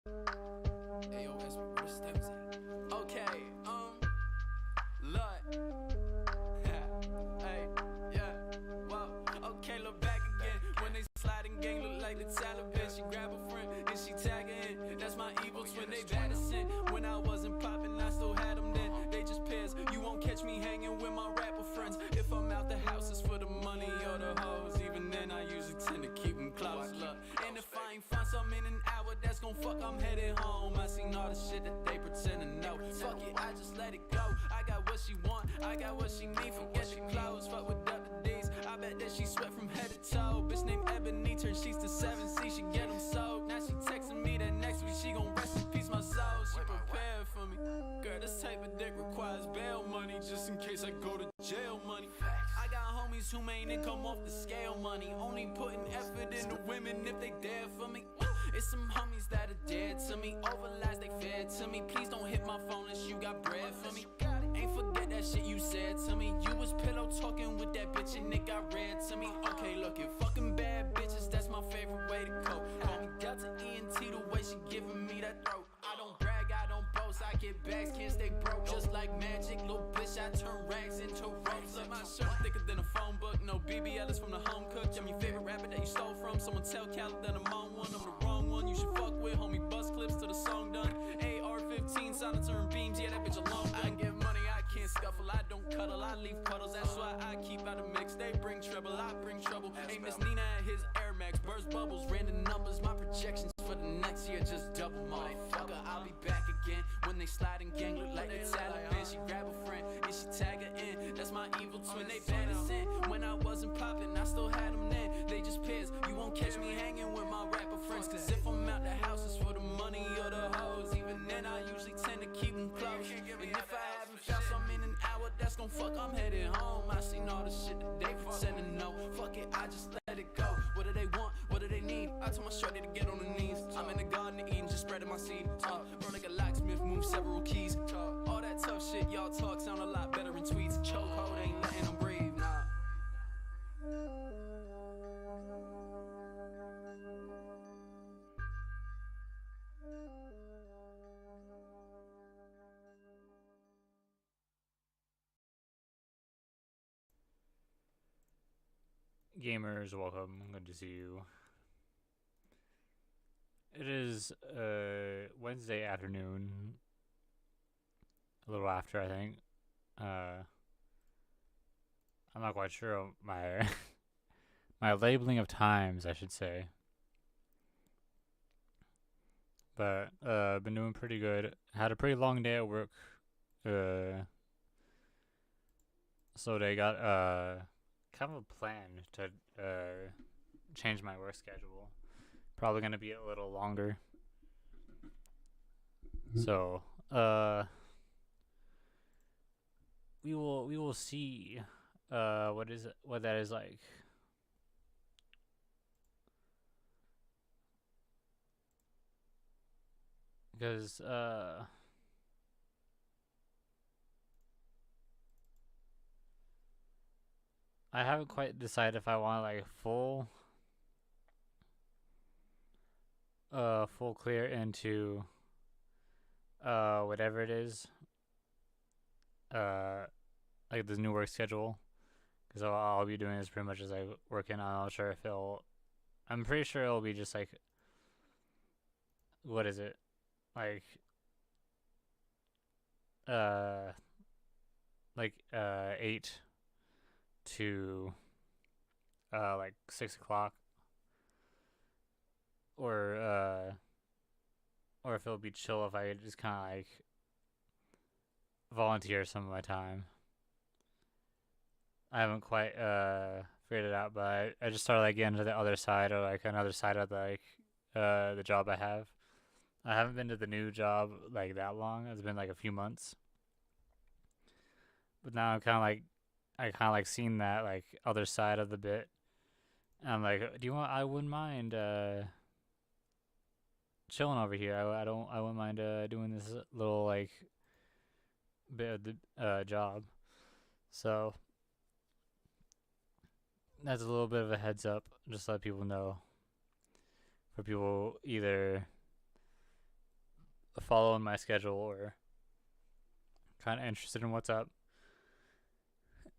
AOS, where the stems at? Okay, look. Hey, yeah, wow. Okay, look back again. When they sliding gang look like the Taliban. She grab a friend and she tag her in. That's my evil twin, they bad as sin. When I wasn't popping, I still had them then. They just pairs. You won't catch me hanging with my rapper friends. If I'm out the house, it's for the money or the hoes. Even then, I usually tend to keep them close. Look, and if I ain't find something in an hour, that's gon' fuck, I'm headed home. I seen all the shit that they pretend to know. Fuck it, I just let it go. I got what she want, I got what she need. Forget the clothes, fuck with Dr. Deez. I bet that she sweat from head to toe. Bitch named Ebony, turn sheets to 7C, she get them sold. Now she texting me that next week she gon' rest in peace my soul. She prepared for me. Girl, this type of dick requires bail money, just in case I go to jail money. I got homies who main income off the scale money, only putting effort into women if they there for me. It's some homies that are dead to me, over lies they fed to me. Please don't hit my phone unless you got bread for me. Ain't forget that shit you said to me. You was pillow talking with that bitch and it got read to me. Okay, look, it fucking bad bitches, that's my favorite way to cope. Call me Delta ENT the way she giving me that throat. I don't brag, I don't boast, I get bags, can't stay broke. Just like magic, little bitch, I turn rags into ropes. Look, my shirt thicker than a phone book. No BBL is from the home cook. I'm your favorite rapper that you stole from. Someone tell Khaled that I'm on one. I'm the wrong one you should fuck with. Homie, bust clips till the song done. AR-15, silencer and beams, yeah, that bitch alone. I get money, I can't scuffle, I don't cuddle, I leave puddles. That's why I keep out of mix. They bring trouble, I bring trouble. Hey, Miss Nina at his Air Max, burst bubbles, random numbers. My projections for the next year just double. Motherfucker, I'll be back again. When they slide and gang look like the Taliban. She grab a friend and she tag her in. That's my evil twin, they bad as sin. When I wasn't popping, I still had them then. They just pairs. You won't catch me hanging with my rapper friends. Cause if I'm out the house, it's for the money or the hoes. Even then, I usually tend to keep them close. And if I haven't found something in an hour, that's gon' fuck, I'm headed home. I seen all the shit that they pretend to know. Fuck it, I just let it go. What do they want? What do they need? I told my shorty to get on her knees. I'm in the garden of Eden, just spreading my seed. Bro, like a locksmith, move several keys. All that tough shit y'all talk sound a lot better in tweets. Chokehold ain't letting them breathe, nah. Gamers, welcome. Good to see you. It is Wednesday afternoon, a little after, I think. I'm not quite sure of my my labeling of times, I should say. But been doing pretty good. Had a pretty long day at work. So they got kind of a plan to change my work schedule. Probably gonna be a little longer. So we will see what that is like. Because I haven't quite decided if I want like full clear into whatever it is, like this new work schedule, because all I'll be doing is pretty much just like working on. I'm not sure if I'm pretty sure it'll be just like, what is it, like 8 to like 6 o'clock, or if it'll be chill if I just kind of like volunteer some of my time. I haven't quite figured it out, but I just started like getting to the other side, or like another side of the job I have. I haven't been to the new job like that long. It's been like a few months, but now I kind of like seen that like other side of the bit. And I'm like, do you want? I wouldn't mind chilling over here. I wouldn't mind doing this little like bit of the job. So that's a little bit of a heads up, just to let people know. For people either following my schedule or kind of interested in what's up,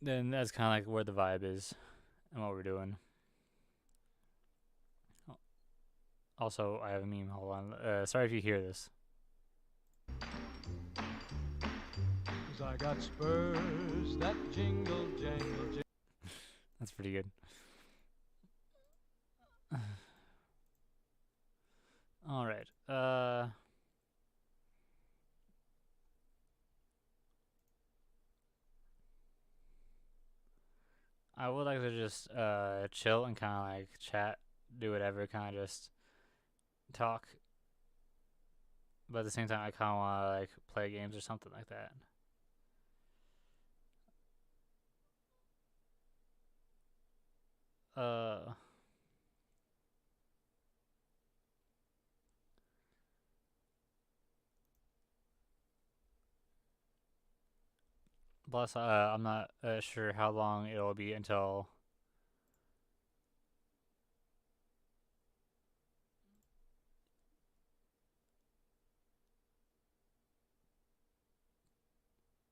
then that's kind of like where the vibe is and what we're doing. Also, I have a meme. Hold on. Sorry if you hear this. 'Cause I got spurs that jingle, jangle, jingle. That's pretty good. All right. I would like to just chill and kind of like chat, do whatever, kind of just talk. But at the same time, I kind of want to like play games or something like that. Uh, Plus, I'm not sure how long it'll be until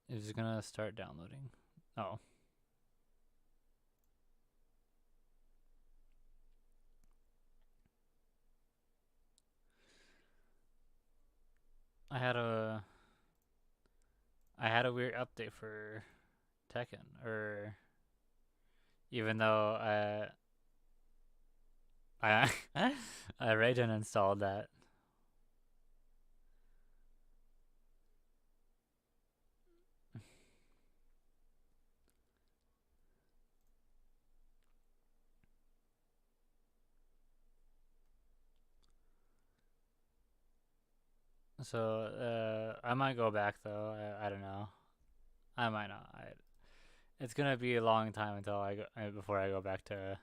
it's gonna start downloading. Oh. I had a weird update for Tekken, or even though I I Raiden installed that. So I might go back though. I don't know. I might not. It's gonna be a long time until I go before I go back to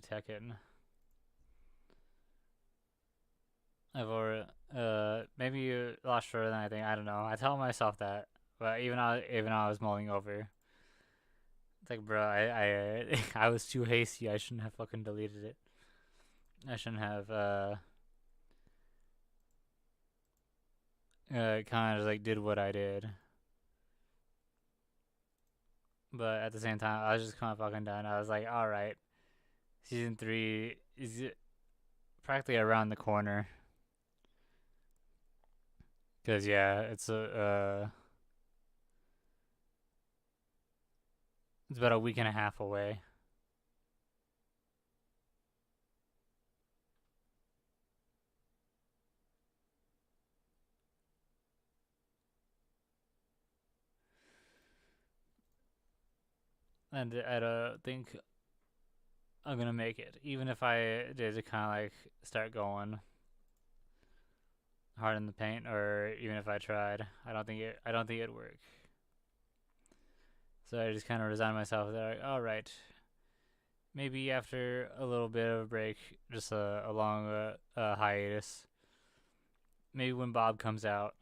Tekken. I've already maybe a lot shorter than I think. I don't know. I tell myself that, but even I was mulling over. It's like, bro, I was too hasty. I shouldn't have fucking deleted it. I shouldn't have kind of like did what I did. But at the same time, I was just kind of fucking done. I was like, all right, season 3 is practically around the corner. Cause yeah, it's it's about a week and a half away. And I don't think I'm gonna make it, even if I did to kind of like start going hard in the paint, or even if I tried, I don't think it'd work. So I just kind of resigned myself. There, like, all right, maybe after a little bit of a break, just a long hiatus. Maybe when Bob comes out,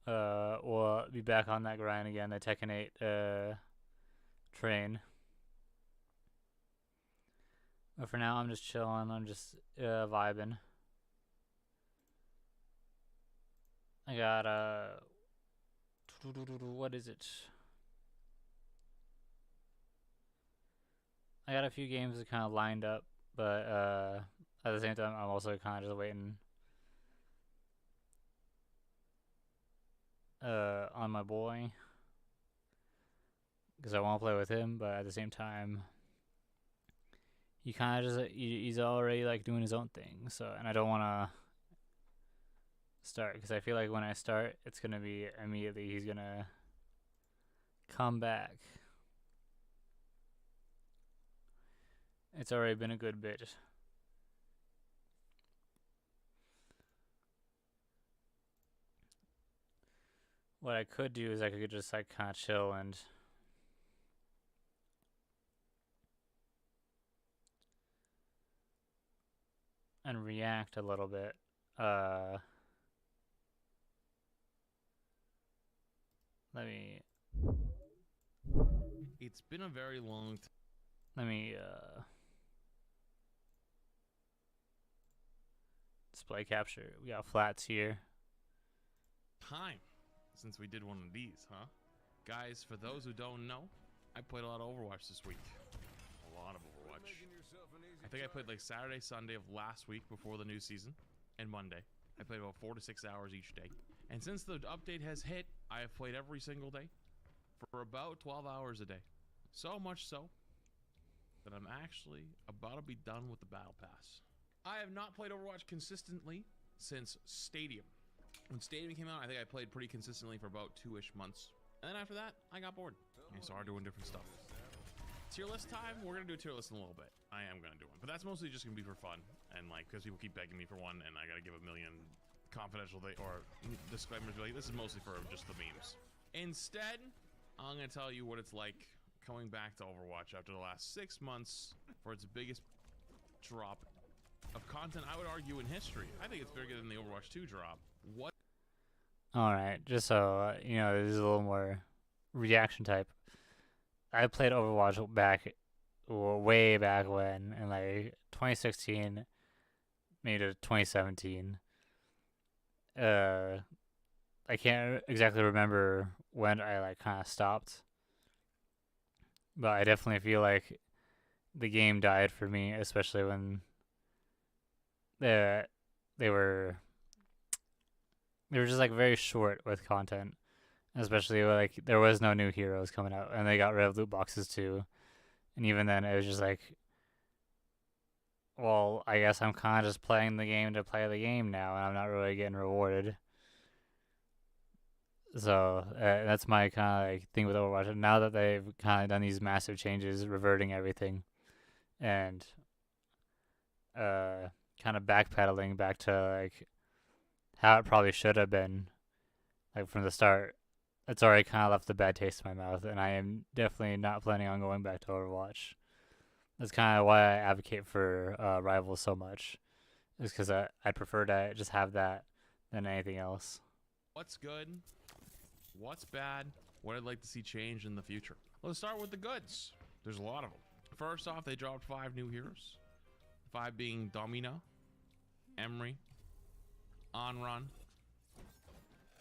we'll be back on that grind again, the Tekken 8 train. But for now, I'm just chilling. I'm just vibing. I got what is it? I got a few games that kind of lined up, but at the same time, I'm also kind of just waiting on my boy because I want to play with him, but at the same time, he kind of just he's already like doing his own thing. So, and I don't want to start because I feel like when I start, it's gonna be immediately he's gonna come back. It's already been a good bit. What I could do is I could just like kind of chill and react a little bit. Let me. It's been a very long Let me display capture. We got flats here. time since we did one of these, huh? Guys, for those who don't know, I played a lot of Overwatch this week. A lot of Overwatch. I think I played like Saturday, Sunday of last week before the new season, and Monday. I played about 4 to 6 hours each day. And since the update has hit, I have played every single day for about 12 hours a day. So much so that I'm actually about to be done with the Battle Pass. I have not played Overwatch consistently since Stadium. When Stadium came out, I think I played pretty consistently for about 2-ish months. And then after that, I got bored. I started doing different stuff. Tier list time? We're going to do a tier list in a little bit. I am going to do one. But that's mostly just going to be for fun. And like, because people keep begging me for one, and I got to give a million confidential or disclaimers. Like, this is mostly for just the memes. Instead, I'm going to tell you what it's like coming back to Overwatch after the last 6 months for its biggest drop of content, I would argue, in history. I think it's bigger than the Overwatch 2 drop. What? Alright, just so you know, this is a little more reaction type. I played Overwatch back, way back when, in like 2016, maybe to 2017. I can't exactly remember when I like kind of stopped, but I definitely feel like the game died for me, especially when they were just like very short with content, especially like there was no new heroes coming out, and they got rid of loot boxes too. And even then, it was just like, well, I guess I'm kind of just playing the game to play the game now, and I'm not really getting rewarded. So that's my kind of like thing with Overwatch. And now that they've kind of done these massive changes, reverting everything, and kind of backpedaling back to like how it probably should have been, like from the start, it's already kind of left a bad taste in my mouth, and I am definitely not planning on going back to Overwatch. That's kind of why I advocate for Rivals so much, is because I prefer to just have that than anything else. What's good? What's bad? What I'd like to see change in the future. Let's start with the goods. There's a lot of them. First off, they dropped 5 new heroes. 5 being Domino, Emery, Onrun,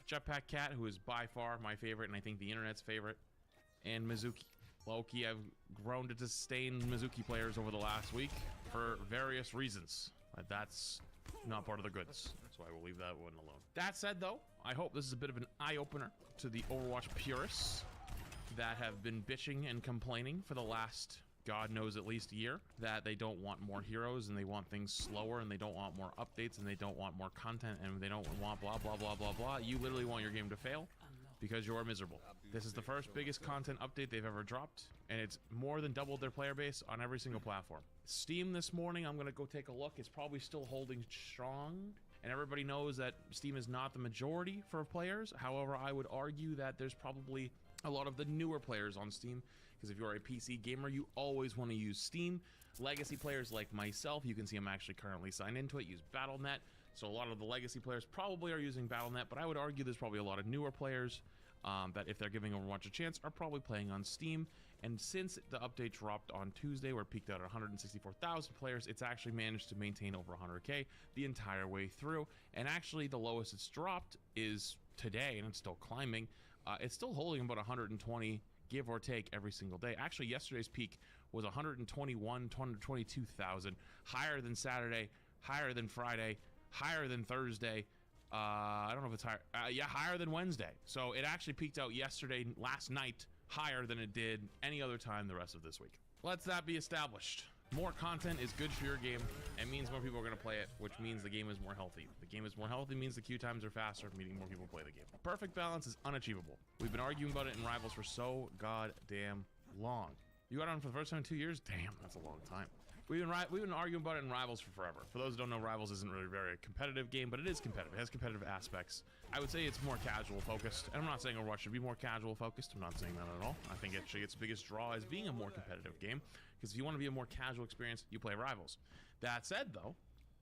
Jetpack Cat, who is by far my favorite, and I think the internet's favorite, and Mizuki. Loki, I've grown to disdain Mizuki players over the last week for various reasons. But that's not part of the goods, so I will leave that one alone. That said, though, I hope this is a bit of an eye-opener to the Overwatch purists that have been bitching and complaining for the last, God knows, at least year, that they don't want more heroes, and they want things slower, and they don't want more updates, and they don't want more content, and they don't want blah, blah, blah, blah, blah. You literally want your game to fail because you're miserable. This is the first biggest content update they've ever dropped, and it's more than doubled their player base on every single platform. Steam this morning, I'm going to go take a look. It's probably still holding strong, and everybody knows that Steam is not the majority for players. However, I would argue that there's probably a lot of the newer players on Steam, because if you're a PC gamer, you always want to use Steam. Legacy players like myself, you can see I'm actually currently signed into it, use Battle.net. So a lot of the legacy players probably are using Battle.net, but I would argue there's probably a lot of newer players that, if they're giving Overwatch a chance, are probably playing on Steam. And since the update dropped on Tuesday, where it peaked out at 164,000 players, it's actually managed to maintain over 100K the entire way through. And actually, the lowest it's dropped is today, and it's still climbing. It's still holding about 120, give or take, every single day. Actually, yesterday's peak was 122,000, higher than Saturday, higher than Friday, higher than Thursday. I don't know if it's higher. Yeah, higher than Wednesday. So it actually peaked out yesterday, last night, higher than it did any other time the rest of this week. Let's that be established. More content is good for your game. It means more people are going to play it, which means the game is more healthy. The game is more healthy means the queue times are faster, meaning more people play the game. Perfect balance is unachievable. We've been arguing about it in Rivals for so goddamn long. You got on for the first time in 2 years? Damn, that's a long time. We've been arguing about it in Rivals for forever. For those who don't know, Rivals isn't really very a competitive game, but it is competitive. It has competitive aspects. I would say it's more casual focused. And I'm not saying Overwatch should be more casual focused. I'm not saying that at all. I think actually its biggest draw is being a more competitive game. Because if you want to be a more casual experience, you play Rivals. That said, though,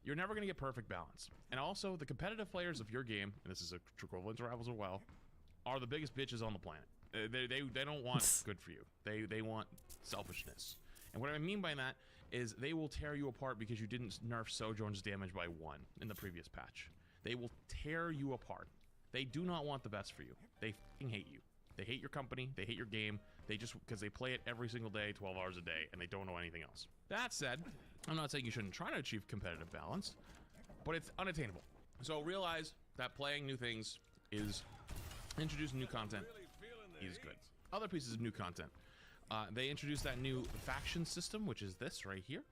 you're never going to get perfect balance. And also, the competitive players of your game, and this is a true equivalent to Rivals as well, are the biggest bitches on the planet. They don't want good for you. They want selfishness. And what I mean by that is they will tear you apart because you didn't nerf Sojourn's damage by 1 in the previous patch. They will tear you apart. They do not want the best for you. They fucking hate you. They hate your company. They hate your game. They just, because they play it every single day, 12 hours a day, and they don't know anything else. That said, I'm not saying you shouldn't try to achieve competitive balance, but it's unattainable. So realize that playing new things is introducing new content is good. Other pieces of new content. They introduced that new faction system, which is this right here,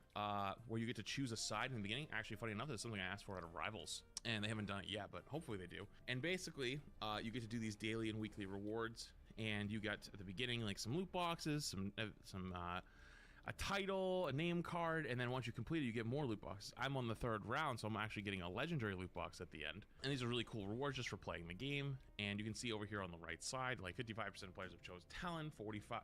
where you get to choose a side in the beginning. Actually, funny enough, this is something I asked for out of Rivals, and they haven't done it yet, but hopefully they do. And basically, you get to do these daily and weekly rewards, and you got at the beginning like some loot boxes, a title, a name card, and then once you complete it, you get more loot boxes. I'm on the 3rd round, so I'm actually getting a legendary loot box at the end. And these are really cool rewards just for playing the game. And you can see over here on the right side, like 55% of players have chosen Talon, 44%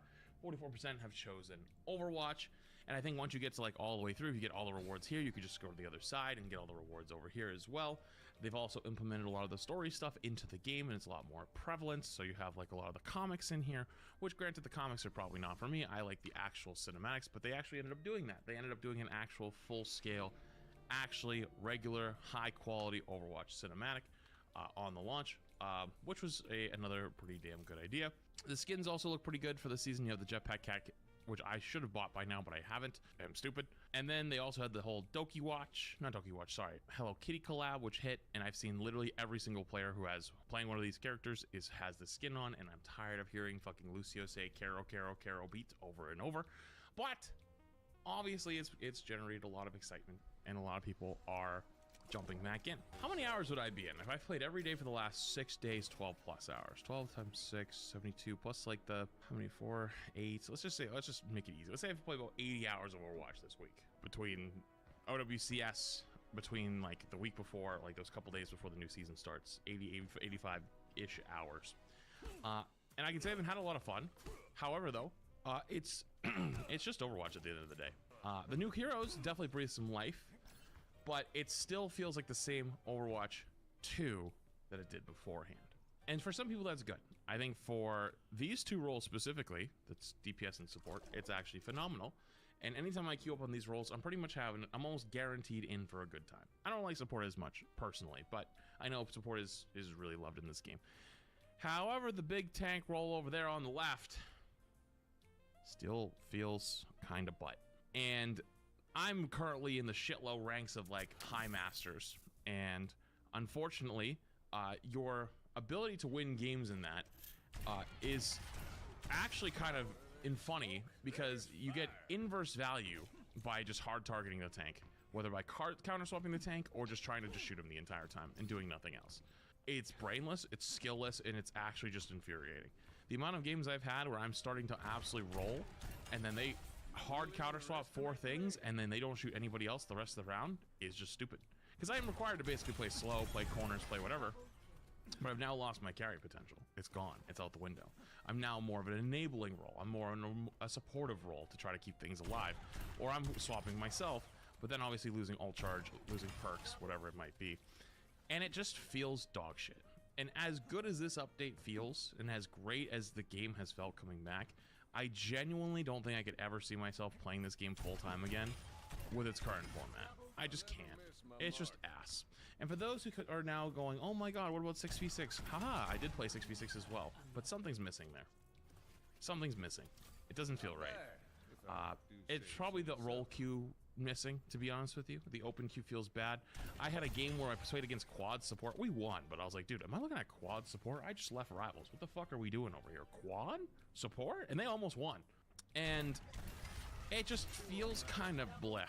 have chosen Overwatch. And I think once you get to like all the way through, if you get all the rewards here, you could just go to the other side and get all the rewards over here as well. They've also implemented a lot of the story stuff into the game, and it's a lot more prevalent. So you have like a lot of the comics in here, which granted the comics are probably not for me. I like the actual cinematics, but they actually ended up doing that. They ended up doing an actual full scale, actually regular high quality Overwatch cinematic on the launch, which was another pretty damn good idea. The skins also look pretty good for the season. You have the Jetpack Cat, which I should have bought by now, but I haven't. I'm stupid. And then they also had the whole Hello Kitty collab, which hit, and I've seen literally every single player who has playing one of these characters has the skin on, and I'm tired of hearing fucking Lucio say Caro beat over and over. But obviously it's generated a lot of excitement, and a lot of people are jumping back in. How many hours would I be in if I played every day for the last 6 days, 12 plus hours? 12 times 6, 72 plus like the, how many, 4, 8, so let's just make it easy. Let's say I've played about 80 hours of Overwatch this week between OWCS, between like the week before, like those couple days before the new season starts, 85-ish hours. And I can say I haven't had a lot of fun. However though, it's it's just Overwatch at the end of the day. The new heroes definitely breathe some life, but it still feels like the same Overwatch 2 that it did beforehand. And for some people, that's good. I think for these 2 roles specifically, that's DPS and support, it's actually phenomenal. And anytime I queue up on these roles, I'm almost guaranteed in for a good time. I don't like support as much personally, but I know support is really loved in this game. However, the big tank role over there on the left still feels kind of butt. And I'm currently in the shit-low ranks of like high masters, and unfortunately, your ability to win games in that is actually kind of funny, because you get inverse value by just hard targeting the tank, whether by counter swapping the tank or just trying to just shoot him the entire time and doing nothing else. It's brainless, it's skillless, and it's actually just infuriating. The amount of games I've had where I'm starting to absolutely roll, and then they hard counter swap 4 things and then they don't shoot anybody else the rest of the round is just stupid. Because I am required to basically play slow, play corners, play whatever, but I've now lost my carry potential. It's gone. It's out the window. I'm now more of an enabling role. I'm more in a supportive role to try to keep things alive. Or I'm swapping myself, but then obviously losing ult charge, losing perks, whatever it might be. And it just feels dog shit. And as good as this update feels, and as great as the game has felt coming back, I genuinely don't think I could ever see myself playing this game full-time again with its current format. I just can't. It's just ass. And for those who are now going, oh my god, what about 6v6? Haha, I did play 6v6 as well, but something's missing there. Something's missing. It doesn't feel right. It's probably the roll queue missing, to be honest with you. The open queue feels bad. I had a game where I played against quad support. We won, but I was like, dude, am I looking at quad support? I just left Rivals. What the fuck are we doing over here? Quad support? And they almost won. And it just feels kind of blech,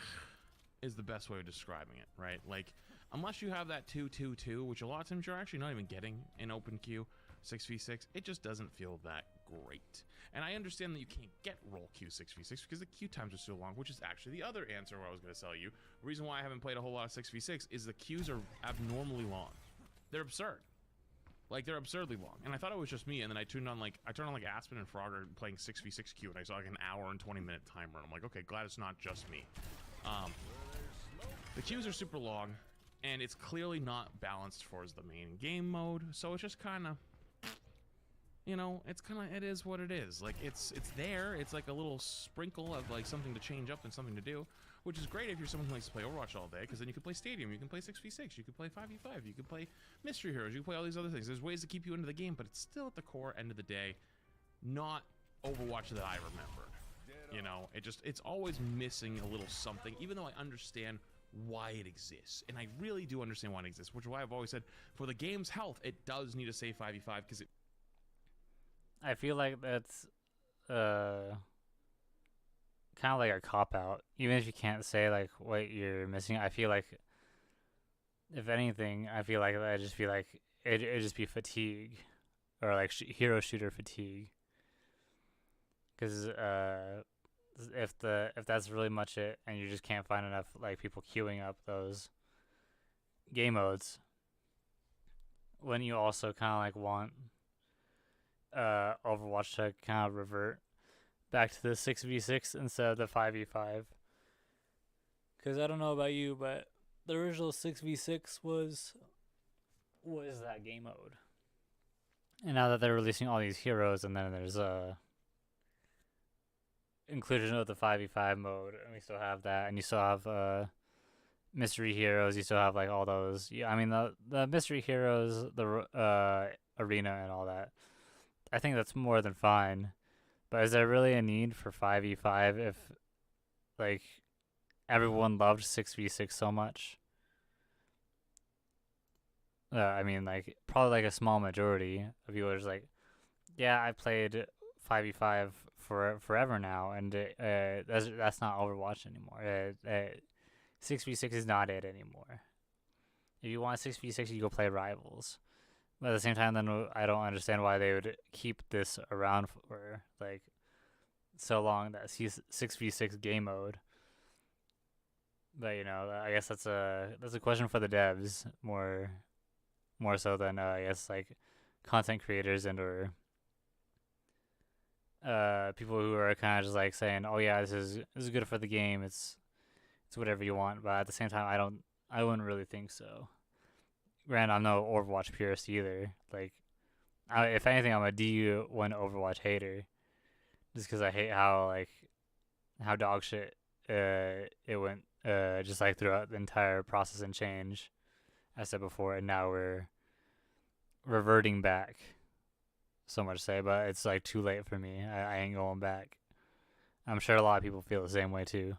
is the best way of describing it, right? Like, unless you have that 2-2-2, which a lot of times you're actually not even getting in open queue, 6v6, it just doesn't feel that great. And I understand that you can't get roll queue 6v6 because the queue times are so long, which is actually the other answer I was going to sell you. The reason why I haven't played a whole lot of 6v6 is the queues are abnormally long. They're absurd. Like, they're absurdly long. And I thought it was just me, and then I turned on like Aspen and Frogger playing 6v6 queue, and I saw like an hour and 20-minute timer, and I'm like, okay, glad it's not just me. The queues are super long, and it's clearly not balanced towards the main game mode, so it's just kind of you know, it's kind of, it is what it is. Like, it's there. It's like a little sprinkle of like something to change up and something to do, which is great if you're someone who likes to play Overwatch all day, because then you can play Stadium, you can play 6v6, you can play 5v5, you can play Mystery Heroes, you can play all these other things. There's ways to keep you into the game, but it's still at the core end of the day, not Overwatch that I remembered. You know, it's always missing a little something, even though I understand why it exists. And I really do understand why it exists, which is why I've always said, for the game's health, it does need to say 5v5, because it... I feel like that's kind of like a cop-out. Even if you can't say like what you're missing, I feel like, if anything, I feel like I just feel like it'd just be fatigue, or like hero shooter fatigue. Because if that's really much it, and you just can't find enough like people queuing up those game modes, when you also kind of like want Overwatch to kind of revert back to the 6v6 instead of the 5v5. Because I don't know about you, but the original 6v6 was that game mode. And now that they're releasing all these heroes, and then there's inclusion of the 5v5 mode, and we still have that, and you still have mystery heroes, you still have like all those. Yeah, I mean the mystery heroes, the arena and all that, I think that's more than fine. But is there really a need for 5v5 if like everyone loved 6v6 so much? I mean, like, probably like a small majority of people are just like, yeah, I played 5v5 for forever now, and that's not Overwatch anymore. 6v6 is not it anymore. If you want 6v6, you go play Rivals. But at the same time, then I don't understand why they would keep this around for like so long, that 6v6 game mode. But you know, I guess that's a question for the devs more so than I guess like content creators and or people who are kind of just like saying, oh yeah, this is good for the game, it's whatever you want. But at the same time, I wouldn't really think so. Granted, I'm no Overwatch purist either. Like, if anything, I'm a D1 Overwatch hater, just because I hate how dog shit it went just like throughout the entire process and change, I said before, and now we're reverting back. So much to say, but it's like too late for me. I ain't going back. I'm sure a lot of people feel the same way too.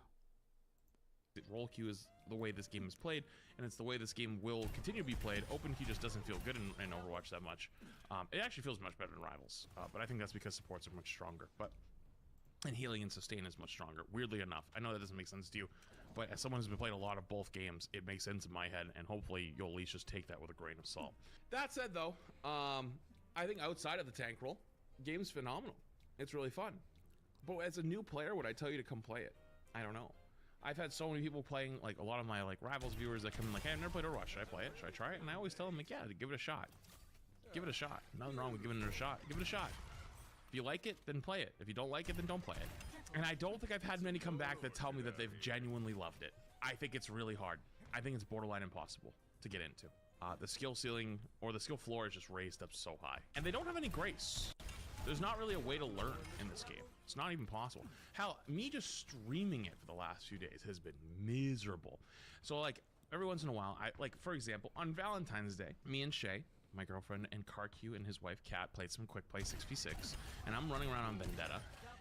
Roll queue is the way this game is played, and it's the way this game will continue to be played. Open queue just doesn't feel good in Overwatch that much. It actually feels much better in Rivals, but I think that's because supports are much stronger. And healing and sustain is much stronger, weirdly enough. I know that doesn't make sense to you, but as someone who's been playing a lot of both games, it makes sense in my head, and hopefully you'll at least just take that with a grain of salt. That said, though, I think outside of the tank roll, game's phenomenal. It's really fun. But as a new player, would I tell you to come play it? I don't know. I've had so many people playing, like a lot of my like Rivals viewers that come in like, hey, I've never played Overwatch. Should I play it? Should I try it? And I always tell them like, yeah, give it a shot. Give it a shot. Nothing wrong with giving it a shot. Give it a shot. If you like it, then play it. If you don't like it, then don't play it. And I don't think I've had many come back that tell me that they've genuinely loved it. I think it's really hard. I think it's borderline impossible to get into. The skill ceiling or the skill floor is just raised up so high. And they don't have any grace. There's not really a way to learn in this game. It's not even possible. Hell, me just streaming it for the last few days has been miserable. So like every once in a while, for example, on Valentine's Day, me and Shay, my girlfriend, and CarQ and his wife Kat played some quick play 6v6, and I'm running around on Vendetta,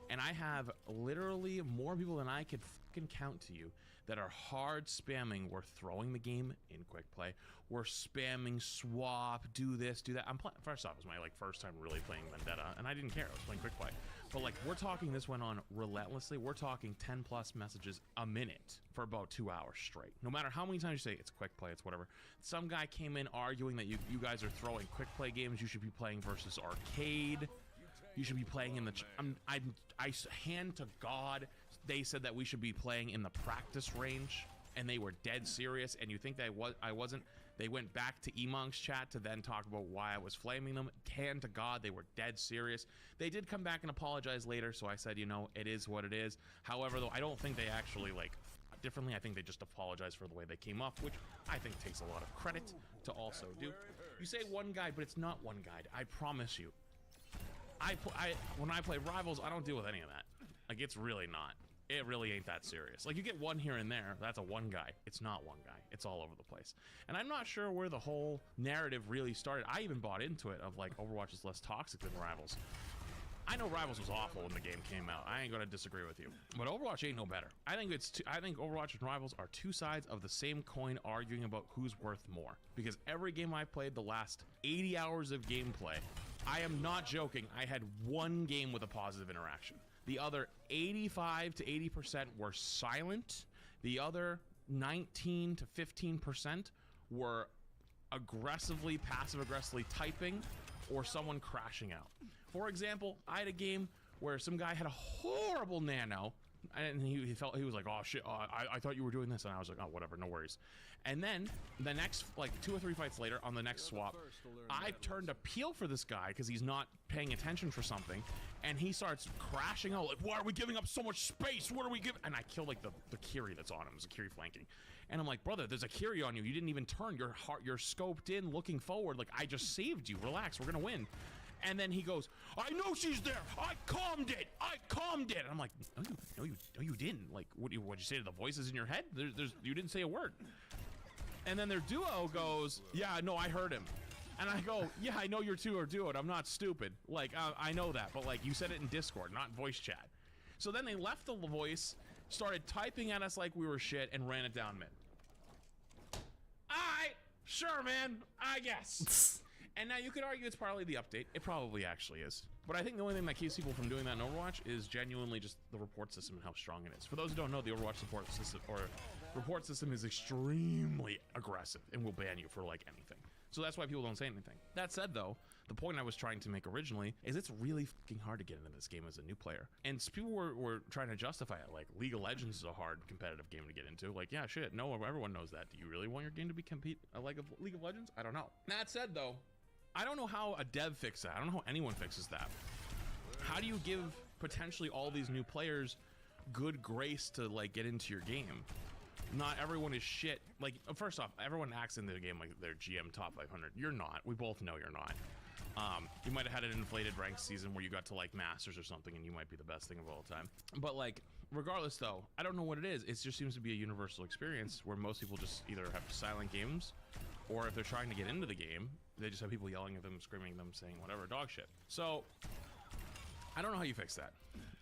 and I have literally more people than I could fucking count to you that are hard spamming. We're throwing the game in quick play. We're spamming swap, do this, do that. First off, it was my first time really playing Vendetta, and I didn't care. I was playing quick play. But we're talking, this went on relentlessly. We're talking 10 plus messages a minute for about 2 hours straight. No matter how many times you say it's quick play, it's whatever. Some guy came in arguing that you guys are throwing quick play games. You should be playing versus arcade. You should be playing in the... I hand to God, they said that we should be playing in the practice range, and they were dead serious. And you think that I wasn't? They went back to Emonk's chat to then talk about why I was flaming them. Hand to God, they were dead serious. They did come back and apologize later, so I said, it is what it is. However, though, I don't think they actually differently. I think they just apologized for the way they came off, which I think takes a lot of credit to also do. You say one guide, but it's not one guide. I promise you. when I play Rivals, I don't deal with any of that. Like, it's really not. It really ain't that serious. Like, you get one here and there. That's a one guy. It's not one guy. It's all over the place. And I'm not sure where the whole narrative really started. I even bought into it of, like, Overwatch is less toxic than Rivals. I know Rivals was awful when the game came out. I ain't gonna disagree with you. But Overwatch ain't no better. I think Overwatch and Rivals are two sides of the same coin arguing about who's worth more. Because every game I played, the last 80 hours of gameplay, I am not joking, I had one game with a positive interaction. The other 85 to 80% were silent. The other 19 to 15% were aggressively, passive-aggressively typing or someone crashing out. For example, I had a game where some guy had a horrible nano, and he was like, oh shit, I thought you were doing this, and I was like, oh whatever, no worries. And then the next, like 2 or 3 fights later, on the next swap, I turned a peel for this guy because he's not paying attention for something, and he starts crashing out like, why are we giving up so much space? What are we giving? And I killed like the Kiri that's on him. It's a Kiri flanking, and I'm like, brother, there's a Kiri on you. You didn't even turn. You're scoped in, looking forward. Like, I just saved you. Relax, we're gonna win. And then he goes, I know she's there. I calmed it. And I'm like, no, you didn't. Like, what'd you say to the voices in your head? You didn't say a word. And then their duo goes, yeah, no, I heard him. And I go, yeah, I know your two are duoed. I'm not stupid. Like, I know that. But, like, you said it in Discord, not voice chat. So then they left the voice, started typing at us like we were shit, and ran it down mid. All right, sure, man, I guess. And now you could argue it's partly the update. It probably actually is. But I think the only thing that keeps people from doing that in Overwatch is genuinely just the report system and how strong it is. For those who don't know, the Overwatch support system or report system is extremely aggressive and will ban you for like anything. So that's why people don't say anything. That said though, the point I was trying to make originally is it's really fucking hard to get into this game as a new player. And people were trying to justify it like League of Legends is a hard competitive game to get into. Like, yeah, shit, no, everyone knows that. Do you really want your game to be like League of Legends? I don't know. That said though, I don't know how a dev fixes that. I don't know how anyone fixes that. How do you give potentially all these new players good grace to like get into your game? Not everyone is shit. Like, first off, everyone acts in the game like they're GM top 500. You're not. We both know you're not. You might have had an inflated ranked season where you got to like Masters or something and you might be the best thing of all time. But like, regardless though, I don't know what it is. It just seems to be a universal experience where most people just either have silent games or if they're trying to get into the game, they just have people yelling at them, screaming at them, saying whatever dog shit. So, I don't know how you fix that.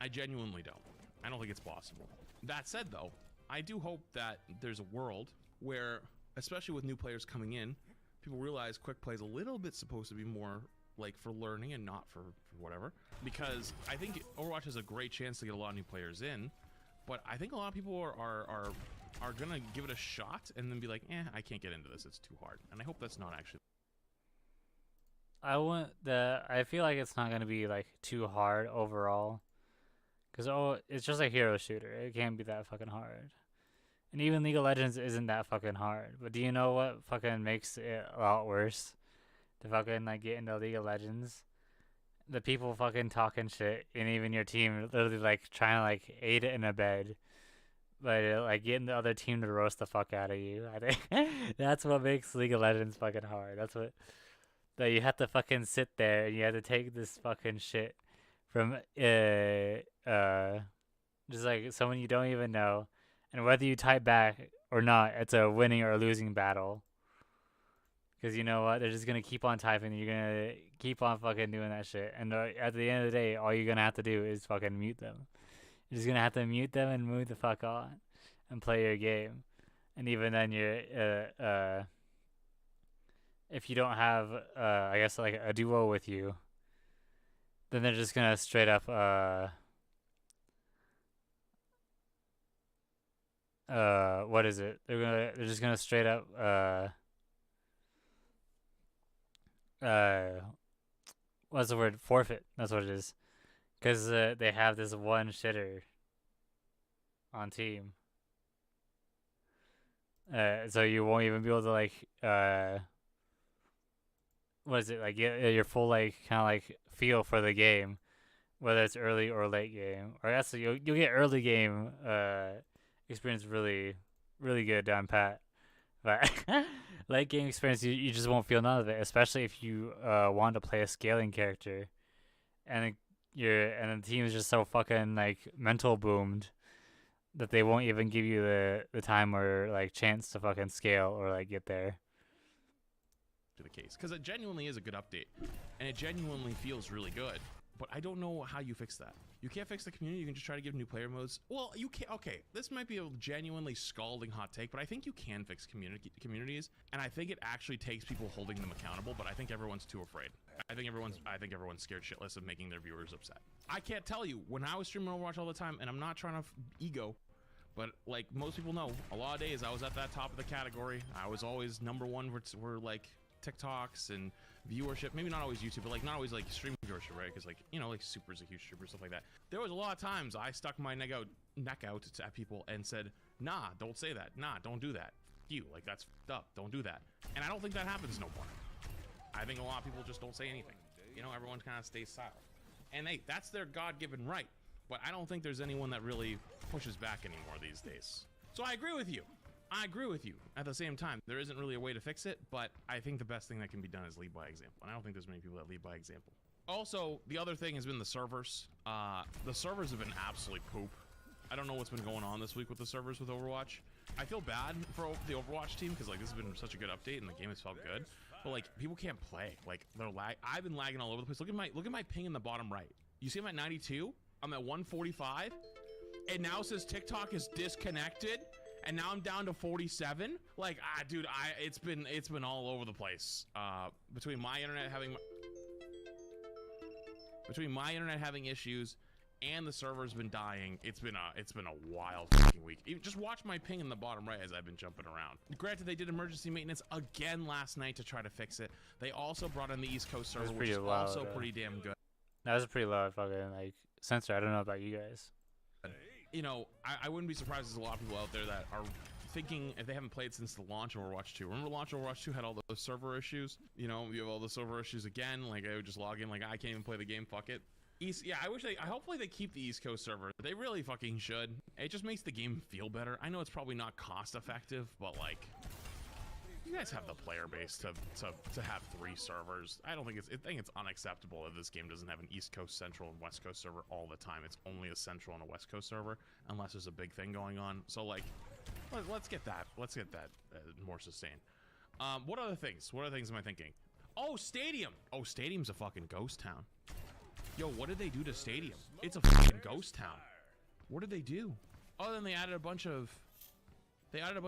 I genuinely don't. I don't think it's possible. That said though, I do hope that there's a world where, especially with new players coming in, people realize quick play is a little bit supposed to be more like for learning and not for whatever. Because I think Overwatch has a great chance to get a lot of new players in, but I think a lot of people are gonna give it a shot and then be like, I can't get into this, it's too hard. And I hope that's not actually. I feel like it's not gonna be like too hard overall, because it's just a hero shooter. It can't be that fucking hard. And even League of Legends isn't that fucking hard. But do you know what fucking makes it a lot worse? To fucking like get into League of Legends, the people fucking talking shit, and even your team literally like trying to like aid it in a bed. But like getting the other team to roast the fuck out of you. I think that's what makes League of Legends fucking hard. That's what that you have to fucking sit there and you have to take this fucking shit from just like someone you don't even know, and whether you type back or not, it's a winning or a losing battle. Because you know what, they're just gonna keep on typing. You're gonna keep on fucking doing that shit, and at the end of the day, all you're gonna have to do is fucking mute them. You're just gonna have to mute them and move the fuck on and play your game. And even then, you're if you don't have I guess like a duo with you, then they're just gonna straight up what is it? They're just gonna straight up what's the word? Forfeit. That's what it is. Because they have this one shitter on team. So you won't even be able to like what is it, like get your full like kind of like feel for the game, whether it's early or late game. Or actually you'll get early game experience really good down pat. But late game experience, you just won't feel none of it, especially if you want to play a scaling character. and the team is just so fucking like mental boomed that they won't even give you the time or like chance to fucking scale or like get there. To the case, because it genuinely is a good update, and it genuinely feels really good. But I don't know how you fix that. You can't fix the community. You can just try to give new player modes. Well, you can't. Okay, this might be a genuinely scalding hot take, but I think you can fix communities, and I think it actually takes people holding them accountable. But I think everyone's too afraid. I think everyone's scared shitless of making their viewers upset. I can't tell you, when I was streaming Overwatch all the time, and I'm not trying to ego, but like most people know, a lot of days I was at that top of the category. I was always number one for like TikToks and viewership, maybe not always YouTube, but like not always like stream viewership, right? Because like, you know, like Super's a huge streamer, stuff like that. There was a lot of times I stuck my neck out at people and said, nah, don't say that, nah, don't do that, you, like, that's fucked up, don't do that. And I don't think that happens no more. I think a lot of people just don't say anything, you know, everyone kind of stays silent, and hey, that's their God-given right. But I don't think there's anyone that really pushes back anymore these days. So I agree with you. At the same time, there isn't really a way to fix it, but I think the best thing that can be done is lead by example. And I don't think there's many people that lead by example. Also, the other thing has been the servers. The servers have been absolute poop. I don't know what's been going on this week with the servers with Overwatch. I feel bad for the Overwatch team because like this has been such a good update and the game has felt good. But like people can't play. Like they're I've been lagging all over the place. Look at my ping in the bottom right. You see I'm at 92. I'm at 145. It now says TikTok is disconnected. And now I'm down to 47. Like, dude, it's been all over the place. Between my internet having issues and the server's been dying, it's been a wild fucking week. Just watch my ping in the bottom right as I've been jumping around. Granted, they did emergency maintenance again last night to try to fix it. They also brought in the East Coast server, which is also pretty damn good. That was a pretty loud fucking like sensor. I don't know about you guys. You know, I wouldn't be surprised there's a lot of people out there that are thinking, if they haven't played since the launch of Overwatch 2. Remember launch of Overwatch 2 had all those server issues? You know, you have all the server issues again. Like, I would just log in, like, I can't even play the game, fuck it. Yeah, hopefully they keep the East Coast server. They really fucking should. It just makes the game feel better. I know it's probably not cost effective, but like, you guys have the player base to have 3 servers. I think it's unacceptable that this game doesn't have an East Coast, Central, and West Coast server all the time. It's only a Central and a West Coast server, unless there's a big thing going on. So like, let's get that more sustained. What other things am I thinking? Oh, Stadium. Oh, Stadium's a fucking ghost town. Yo, what did they do to Stadium? It's a fucking ghost town. What did they do? Oh, then they added a bunch of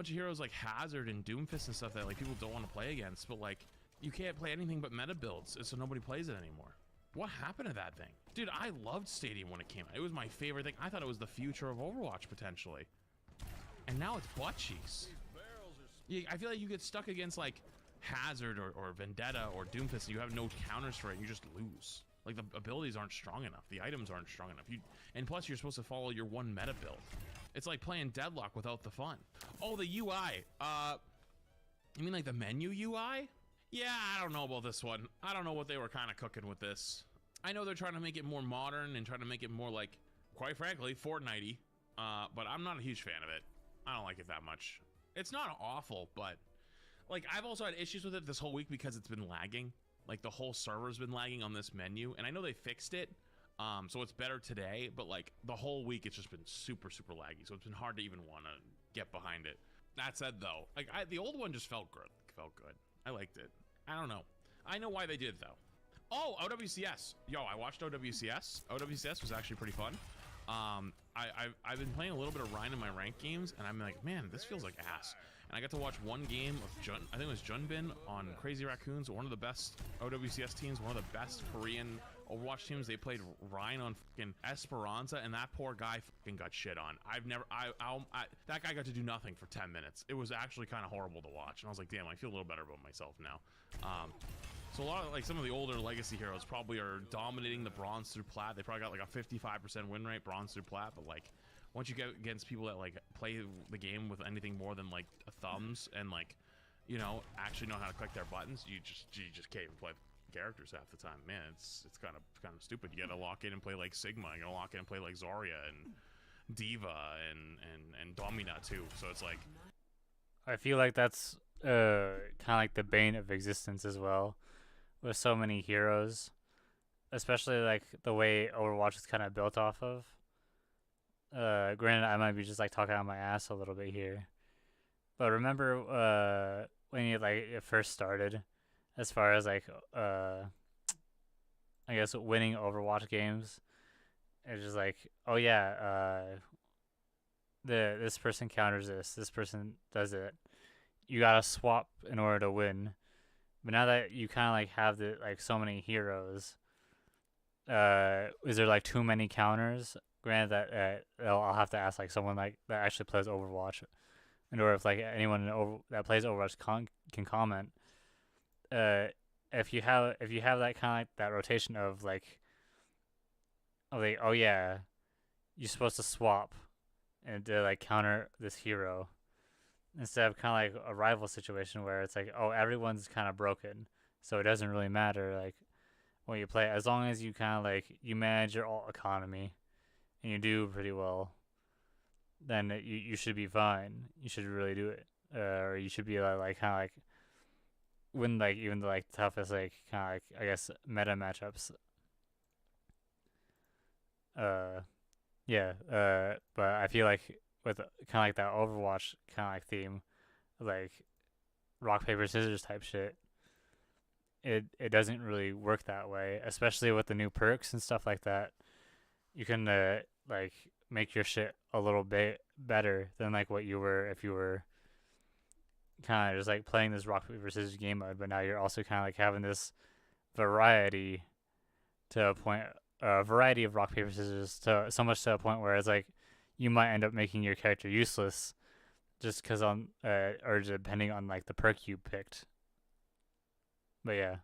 heroes like Hazard and Doomfist and stuff that like people don't want to play against, but like you can't play anything but meta builds, so nobody plays it anymore. What happened to that thing? Dude, I loved Stadium when it came out. It was my favorite thing. I thought it was the future of Overwatch potentially. And now it's butt cheeks. I feel like you get stuck against like Hazard or Vendetta or Doomfist and you have no counters for it and you just lose. Like the abilities aren't strong enough. The items aren't strong enough. And plus you're supposed to follow your one meta build. It's like playing Deadlock without the fun. Oh, the UI. You mean like the menu UI? Yeah, I don't know about this one. I don't know what they were kind of cooking with this. I know they're trying to make it more modern and trying to make it more like, quite frankly, Fortnite-y. But I'm not a huge fan of it. I don't like it that much. It's not awful, but like I've also had issues with it this whole week because it's been lagging. Like the whole server's been lagging on this menu, and I know they fixed it. So it's better today, but like the whole week it's just been super laggy, so it's been hard to even want to get behind it. That said though, like the old one just felt good. I liked it. I don't know. I know why they did though. Oh, OWCS. Yo, I watched OWCS. OWCS was actually pretty fun. I've been playing a little bit of Ryan in my ranked games, and I'm like, man, this feels like ass. And I got to watch one game of I think it was Junbin on Crazy Raccoons, one of the best OWCS teams, one of the best Korean Overwatch teams. They played Ryan on fucking Esperanza, and that poor guy fucking got shit on. That guy got to do nothing for 10 minutes. It was actually kind of horrible to watch, and I was like, damn, I feel a little better about myself now. So a lot of like some of the older legacy heroes probably are dominating the bronze through plat. They probably got like a 55% win rate bronze through plat, but like once you get against people that like play the game with anything more than like thumbs and like, you know, actually know how to click their buttons, you just can't even play characters half the time. Man, it's kind of stupid. You gotta lock in and play like Sigma. You gotta lock in and play like Zarya and Diva and Domina too. So it's like, I feel like that's kind of like the bane of existence as well, with so many heroes. especially like the way Overwatch is kind of built off of. Granted, I might be just like talking out my ass a little bit here, but remember when you like it first started, as far as like I guess winning Overwatch games, it's just like, oh yeah, this person counters this person does it. You gotta swap in order to win. But now that you kind of like have the like so many heroes, is there like too many counters? Granted that I'll have to ask like someone like that actually plays Overwatch, in order if like anyone that plays Overwatch can comment. If you have that kind of like that rotation of like, oh yeah, you're supposed to swap and to like counter this hero, instead of kind of like a rival situation where it's like, oh, everyone's kind of broken, so it doesn't really matter like when you play, as long as you kind of like you manage your alt economy and you do pretty well, then you should be fine. You should really do it, or you should be like kind of like win like even the like toughest like kind of like I guess meta matchups. Yeah. But I feel like with kind of like that Overwatch kind of like theme, like rock paper scissors type shit, it doesn't really work that way, especially with the new perks and stuff like that. You can like make your shit a little bit better than like what you were if you were kind of just like playing this rock paper scissors game mode, but now you're also kind of like having this variety to a point, a variety of rock paper scissors to so much to a point where it's like you might end up making your character useless just because on or depending on like the perk you picked. But yeah.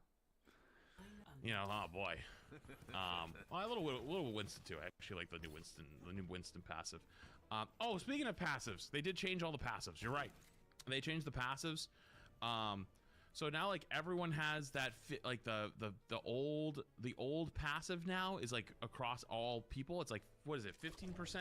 You know, oh boy. Well, a little Winston too. I actually like the new Winston passive. Oh, speaking of passives, they did change all the passives. You're right. They changed the passives. So now like everyone has that like the old passive now is like across all people. It's like, what is it, 15%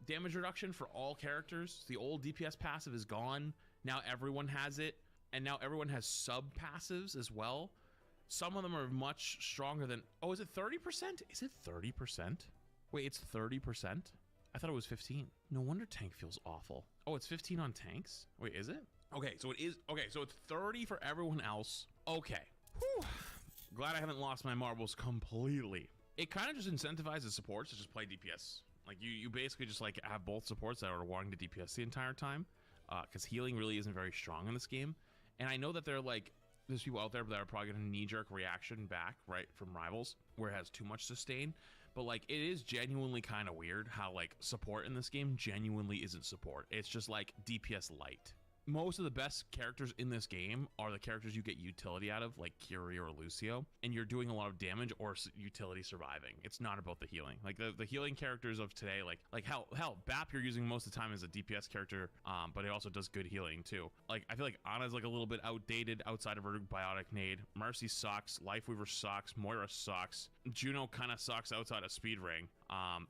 damage reduction for all characters. The old DPS passive is gone. Now everyone has it, and now everyone has sub passives as well. Some of them are much stronger than. Oh, is it 30%? Is it 30%? Wait, it's 30%? I thought it was 15. No wonder tank feels awful. Oh, it's 15 on tanks? Wait, is it? Okay, so it is. Okay, so it's 30 for everyone else. Okay. Whew. Glad I haven't lost my marbles completely. It kind of just incentivizes supports to just play DPS. Like you basically just like have both supports that are wanting to DPS the entire time, because healing really isn't very strong in this game. And I know that they're like, there's people out there that are probably gonna knee-jerk reaction back, right, from rivals where it has too much sustain. But like it is genuinely kind of weird how like support in this game genuinely isn't support. It's just like DPS light. Most of the best characters in this game are the characters you get utility out of, like Curie or Lucio, and you're doing a lot of damage or utility surviving. It's not about the healing. Like the healing characters of today, like hell, Bap you're using most of the time as a DPS character, but it also does good healing too. Like I feel like Ana's like a little bit outdated outside of her biotic nade. Mercy sucks. Lifeweaver sucks. Moira sucks. Juno kind of sucks outside of Speed Ring.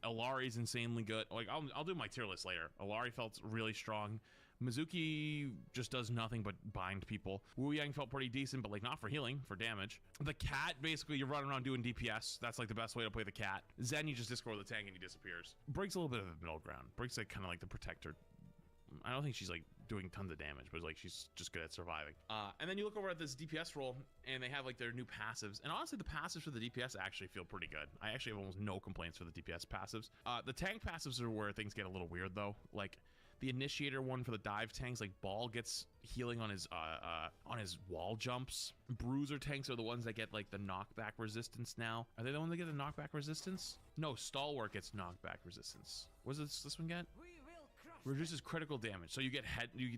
Ilari's insanely good. Like I'll do my tier list later. Ilari felt really strong. Mizuki just does nothing but bind people. Wu Yang felt pretty decent, but like not for healing, for damage. The cat, basically you're running around doing DPS. That's like the best way to play the cat. Zen, you just discord the tank and he disappears. Brig's a little bit of a middle ground. Brig's like kind of like the protector. I don't think she's like doing tons of damage, but like she's just good at surviving. And then you look over at this DPS role and they have like their new passives. And honestly, the passives for the DPS actually feel pretty good. I actually have almost no complaints for the DPS passives. The tank passives are where things get a little weird though. Like the initiator one for the dive tanks, like Ball gets healing on his wall jumps. Bruiser tanks are the ones that get like the knockback resistance now. Are they the ones that get the knockback resistance? No, Stalwart gets knockback resistance. What does this one get? Reduces critical damage, so you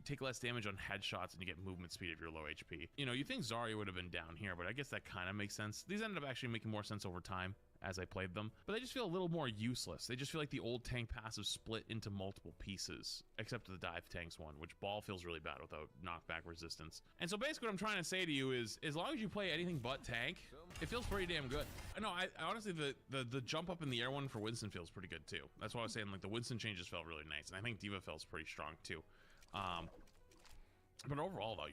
take less damage on headshots and you get movement speed if you're low HP. You know, you think Zarya would have been down here, but I guess that kind of makes sense. These ended up actually making more sense over time as I played them, but they just feel a little more useless. They just feel like the old tank passive split into multiple pieces, except for the dive tanks one, which Ball feels really bad without knockback resistance. And so basically what I'm trying to say to you is, as long as you play anything but tank, it feels pretty damn good. No, I honestly, the jump up in the air one for Winston feels pretty good too. That's why I was saying like the Winston changes felt really nice, and I think Diva feels pretty strong too. But overall though,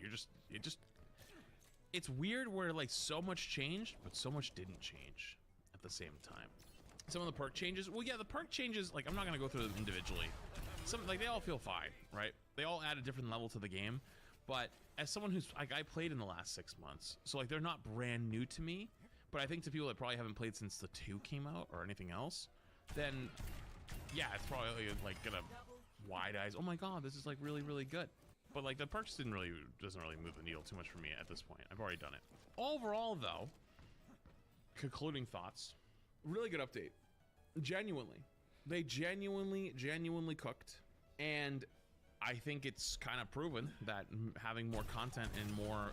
it's weird where like so much changed, but so much didn't change at the same time. Some of the perk changes, well, yeah, the perk changes, like I'm not gonna go through them individually. Some, like, they all feel fine, right? They all add a different level to the game. But as someone who's, like, I played in the last 6 months, so like they're not brand new to me. But I think to people that probably haven't played since the 2 came out or anything else, then yeah, it's probably like gonna wide eyes. Oh my god, this is like really, really good. But like the perks doesn't really move the needle too much for me at this point. I've already done it. Overall, though, concluding thoughts. Really good update. Genuinely, they genuinely cooked, and I think it's kind of proven that having more content and more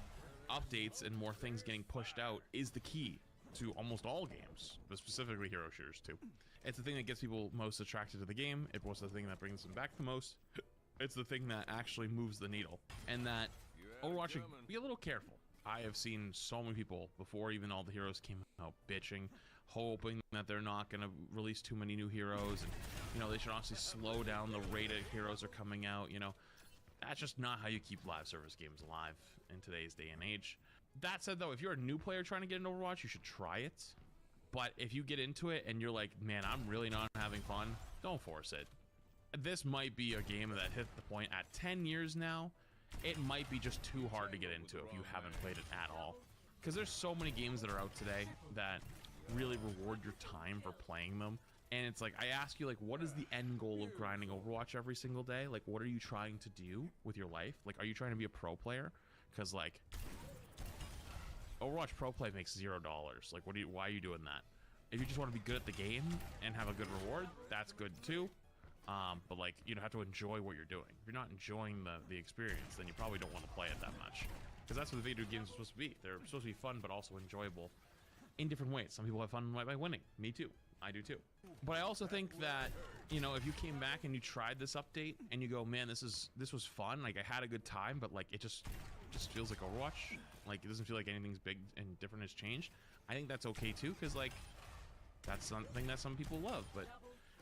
updates and more things getting pushed out is the key to almost all games, but specifically hero shooters too. It's the thing that gets people most attracted to the game. It was the thing that brings them back the most. It's the thing that actually moves the needle, and that Overwatch should be a little careful. I have seen so many people before even all the heroes came out bitching, hoping that they're not going to release too many new heroes, and you know, they should honestly slow down the rate of heroes are coming out. You know, that's just not how you keep live service games alive in today's day and age. That said, though, if you're a new player trying to get into Overwatch, you should try it. But if you get into it and you're like, man, I'm really not having fun, don't force it. This might be a game that hit the point at 10 years now. It might be just too hard to get into if you haven't played it at all. Because there's so many games that are out today that really reward your time for playing them. And it's like, I ask you, like, what is the end goal of grinding Overwatch every single day? Like, what are you trying to do with your life? Like, are you trying to be a pro player? Because, like, Overwatch pro play makes $0. Like, why are you doing that? If you just want to be good at the game and have a good reward, that's good too. But like, you don't have to enjoy what you're doing. If you're not enjoying the experience, then you probably don't want to play it that much. Because that's what the video games are supposed to be. They're supposed to be fun, but also enjoyable in different ways. Some people have fun by winning. Me too. I do too. But I also think that, you know, if you came back and you tried this update and you go, man, this was fun. Like, I had a good time, but like, it just feels like Overwatch. Like, it doesn't feel like anything's big and different has changed. I think that's okay too, because like, that's something that some people love. But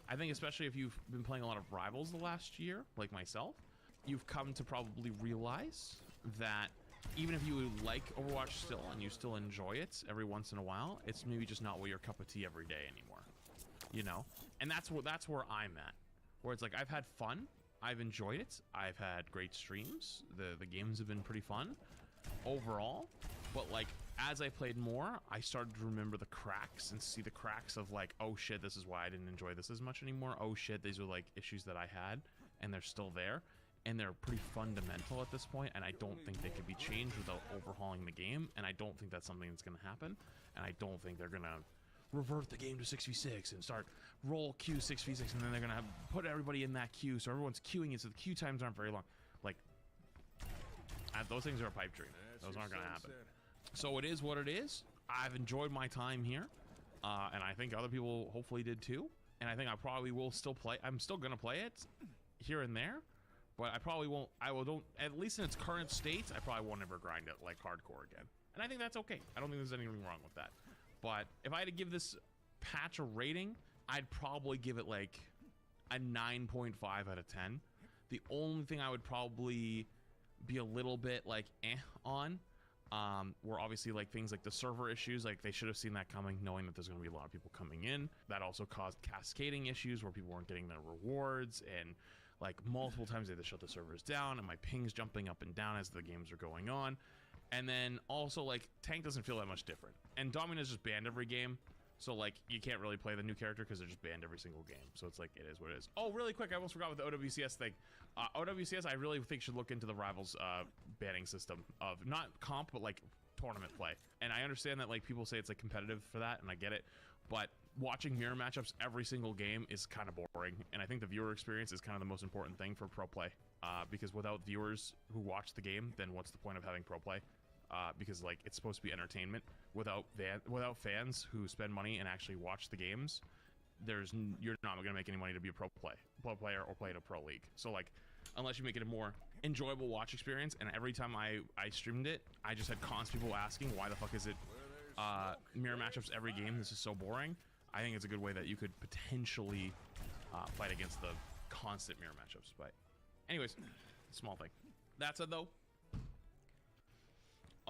I think especially if you've been playing a lot of Rivals the last year, like myself, you've come to probably realize that even if you like Overwatch still and you still enjoy it every once in a while, it's maybe just not what your cup of tea every day anymore, you know? And that's where I'm at, where it's like, I've had fun, I've enjoyed it, I've had great streams, the games have been pretty fun overall, but like, as I played more, I started to remember the cracks and see the cracks of like, oh shit, this is why I didn't enjoy this as much anymore. Oh shit, these are like issues that I had and they're still there, and they're pretty fundamental at this point, and I don't think they could be changed without overhauling the game, and I don't think that's something that's going to happen, and I don't think they're going to revert the game to 6v6 and start roll queue 6v6, and then they're going to put everybody in that queue so everyone's queuing it so the queue times aren't very long. Like, those things are a pipe dream. Those aren't going to happen. So it is what it is. I've enjoyed my time here, and I think other people hopefully did too. And I think I probably will still play. I'm still gonna play it here and there, but I probably won't. Don't, at least in its current state, I probably won't ever grind it like hardcore again. And I think that's okay. I don't think there's anything wrong with that. But if I had to give this patch a rating, I'd probably give it like a 9.5 out of 10. The only thing I would probably be a little bit like on were obviously like things like the server issues. Like, they should have seen that coming, knowing that there's going to be a lot of people coming in. That also caused cascading issues where people weren't getting their rewards, and like multiple times they had to shut the servers down, and my ping's jumping up and down as the games are going on. And then also, like, tank doesn't feel that much different, and Domina's just banned every game, so like you can't really play the new character because they're just banned every single game. So it's like, it is what it is. Oh, really quick, I almost forgot with the OWCS thing. OWCS, I really think should look into the Rivals banning system of not comp, but like tournament play. And I understand that like people say it's like competitive for that, and I get it, but watching mirror matchups every single game is kind of boring. And I think the viewer experience is kind of the most important thing for pro play, because without viewers who watch the game, then what's the point of having pro play? Because like, it's supposed to be entertainment. Without fans who spend money and actually watch the games, you're not going to make any money to be a pro player or play at a pro league. So like, unless you make it a more enjoyable watch experience. And every time I streamed it, I just had constant people asking, why the fuck is it mirror matchups every game? This is so boring. I think it's a good way that you could potentially fight against the constant mirror matchups. But anyways, small thing. That said, though,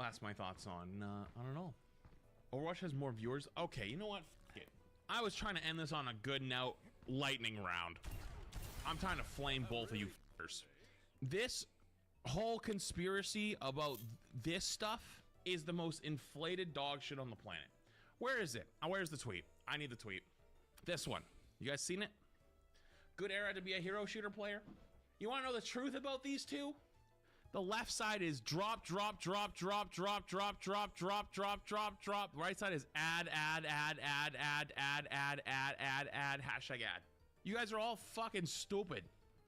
that's my thoughts on, I don't know. Overwatch has more viewers. Okay, you know what? F it. I was trying to end this on a good note. Lightning round. I'm trying to flame both of you f***ers. This whole conspiracy about this stuff is the most inflated dog shit on the planet. Where is it? Where's the tweet? I need the tweet. This one. You guys seen it? Good era to be a hero shooter player. You want to know the truth about these two? The left side is drop, drop, drop, drop, drop, drop, drop, drop, drop, drop, drop. Right side is add, hashtag ad. You guys are all fucking stupid.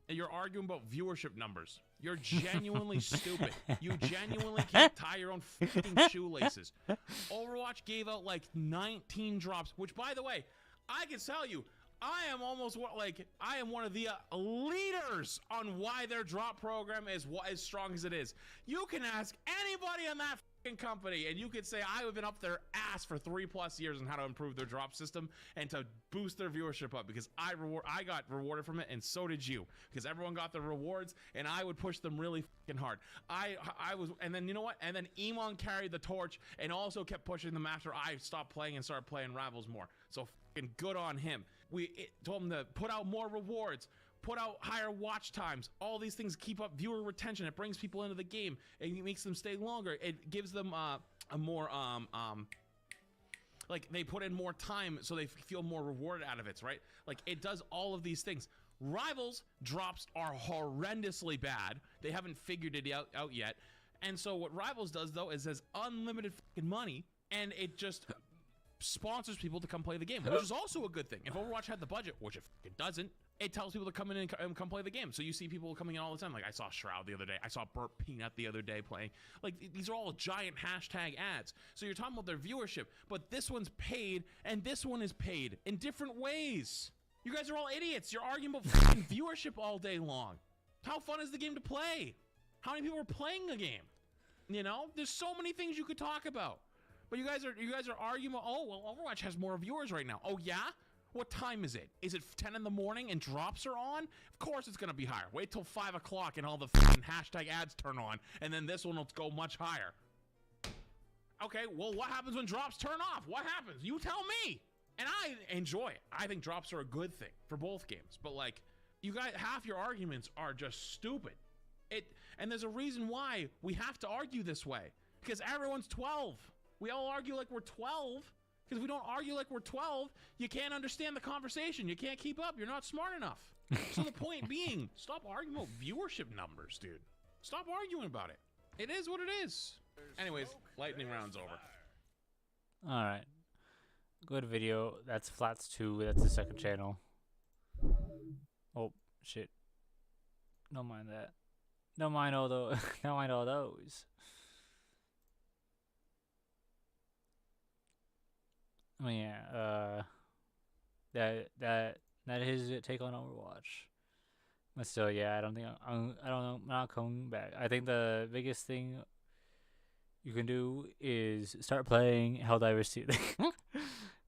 And you're arguing about viewership numbers. You're genuinely stupid. You genuinely can't tie your own fucking shoelaces. Overwatch gave out like 19 drops, which, by the way, I can tell you, I am almost I am one of the leaders on why their drop program is as strong as it is. You can ask anybody on that fucking company, and you could say I have been up their ass for 3+ years on how to improve their drop system and to boost their viewership up, because I got rewarded from it, and so did you, because everyone got the rewards, and I would push them really fucking hard. I was, and then you know what? And then Emon carried the torch and also kept pushing them after I stopped playing and started playing Rivals more. So fucking good on him. We told him to put out more rewards, put out higher watch times. All these things keep up viewer retention. It brings people into the game. It makes them stay longer. It gives them a more like they put in more time so they feel more rewarded out of it, right? Like it does all of these things. Rivals drops are horrendously bad. They haven't figured it out yet. And so what Rivals does though is has unlimited fucking money, and it just sponsors people to come play the game, which is also a good thing. If Overwatch had the budget, which it doesn't, it tells people to come in and come play the game. So you see people coming in all the time. Like I saw Shroud the other day. I saw Burp Peanut the other day playing. Like these are all giant hashtag ads. So you're talking about their viewership, but this one's paid and this one is paid in different ways. You guys are all idiots. You're arguing about fucking viewership all day long. How fun is the game to play? How many people are playing the game? You know, there's so many things you could talk about. But you guys are arguing, oh, well, Overwatch has more viewers right now. Oh, yeah? What time is it? Is it 10 in the morning and drops are on? Of course it's going to be higher. Wait till 5 o'clock and all the fucking hashtag ads turn on, and then this one will go much higher. Okay, well, what happens when drops turn off? What happens? You tell me. And I enjoy it. I think drops are a good thing for both games. But, like, you guys, half your arguments are just stupid. And there's a reason why we have to argue this way. Because everyone's 12. We all argue like we're 12, because if we don't argue like we're 12, you can't understand the conversation. You can't keep up. You're not smart enough. So the point being, stop arguing about viewership numbers, dude. Stop arguing about it. It is what it is. Anyways, lightning round's over. All right. Good video. That's Flats 2. That's the second channel. Oh, shit. Don't mind that. Don't mind all those. Don't mind all those. Oh yeah, that is his take on Overwatch. But still, yeah, I don't know, I'm not coming back. I think the biggest thing you can do is start playing Helldivers 2.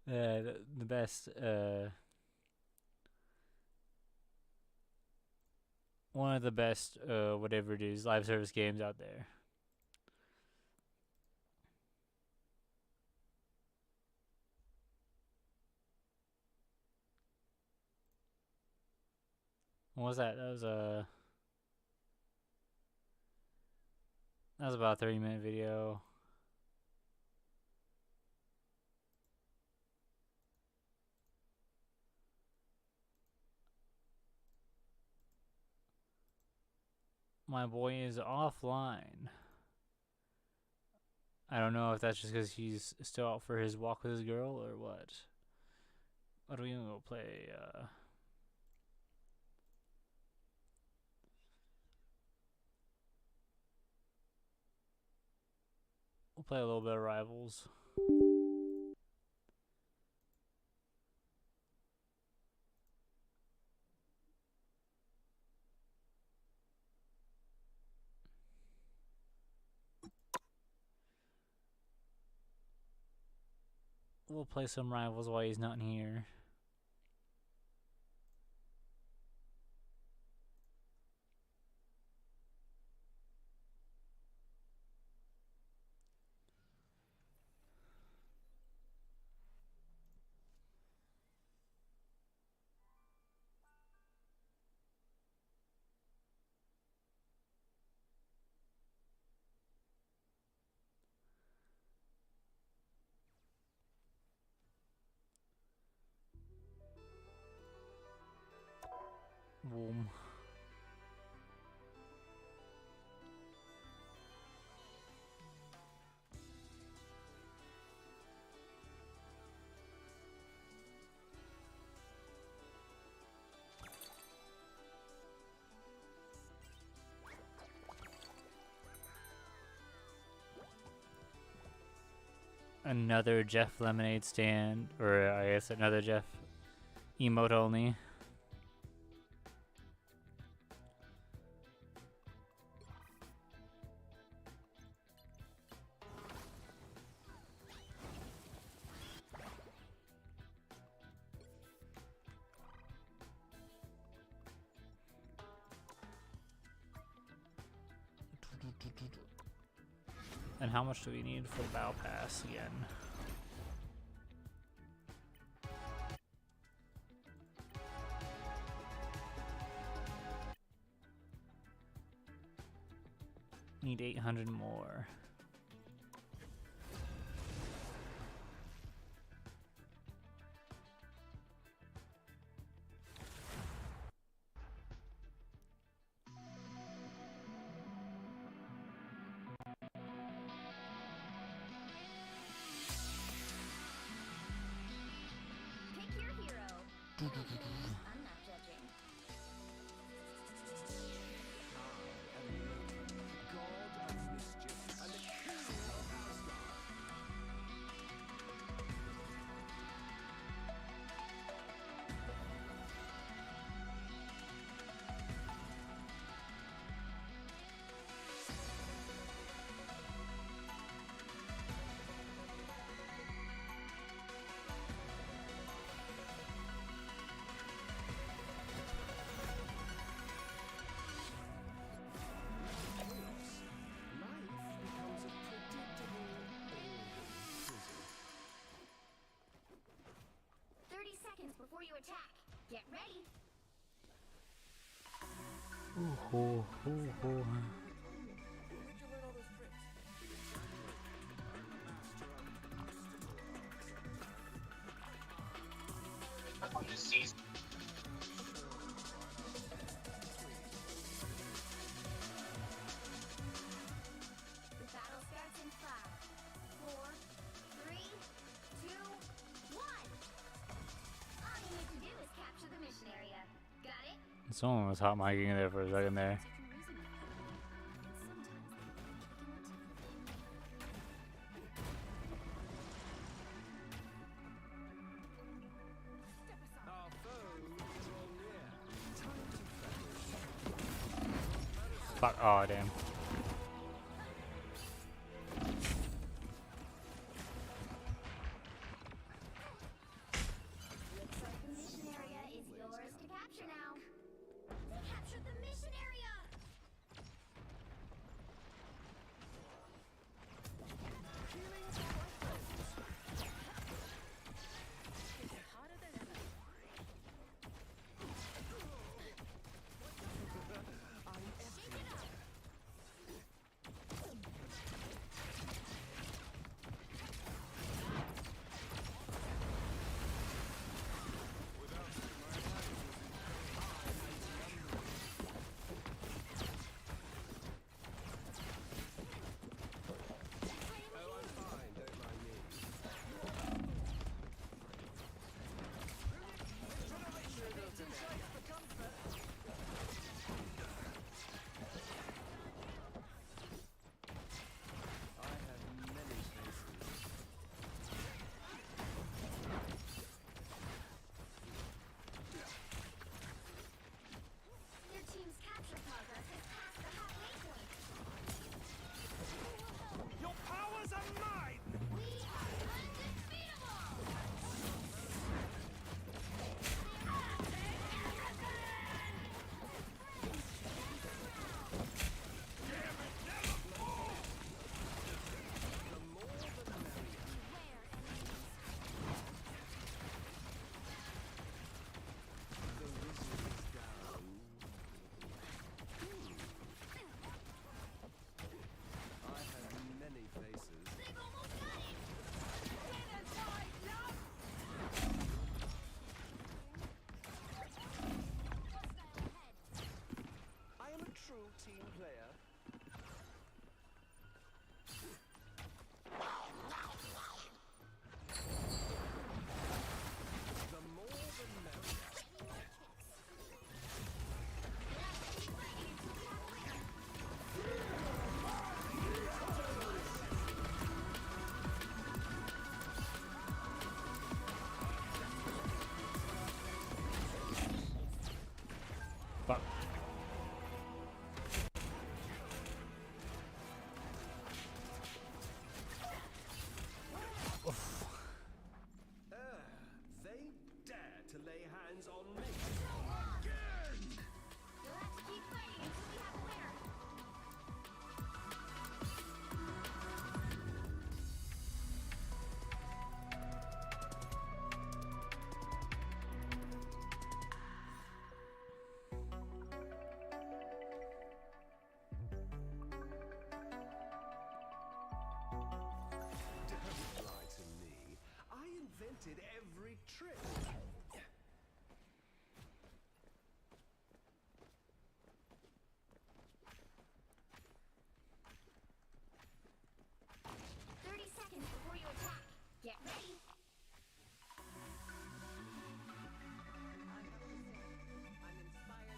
The best, one of the best, whatever it is, live service games out there. What was that? That was about a 30-minute video. My boy is offline. I don't know if that's just because he's still out for his walk with his girl or what. What are we gonna go play? We'll play a little bit of Rivals. We'll play some Rivals while he's not here. Boom. Another Jeff lemonade stand, or I guess another Jeff emote only. And how much do we need for the battle pass again? Need 800 more. I'm not judging. Before you attack, get ready. Ooh, ooh, ooh, ooh. The battle starts in 5, 4, 3, 2, 1. All you need to do is capture the mission area. Got it? Someone was hot micing there for a second there. Fuck, oh damn. Looks like the mission area is yours to capture now. They captured the mission area! trick. 30 seconds before you attack. Get ready. No, you're not. You're mine.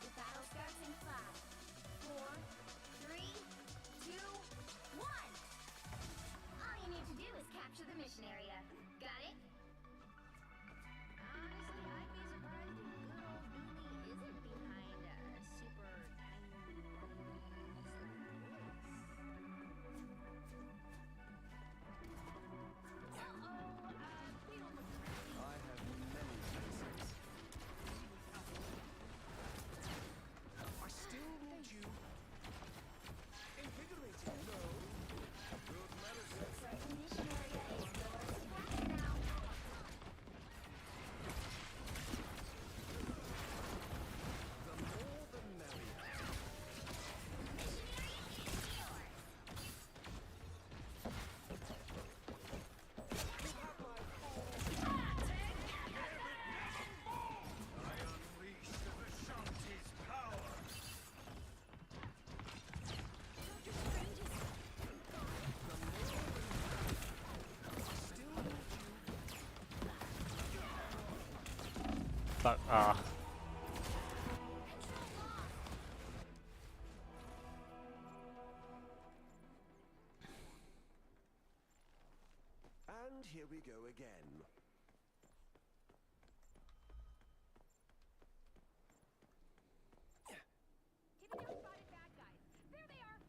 The battle starts in 5, 4, 3, 2, 1. All you need to do is capture the mission area. Got it? Honestly, I'd be surprised if good old Beanie isn't behind super tiny things like this. We don't look crazy. I have many faces. I still need you. Invigorating, no. Good medicine. Looks like the mission area is yours to capture now. The more the merrier. Mission area is yours. You have my full. I unleash the Vishanti's power. Fuck. Ah. And here we go again. Hidden spotted bad guys. There they are.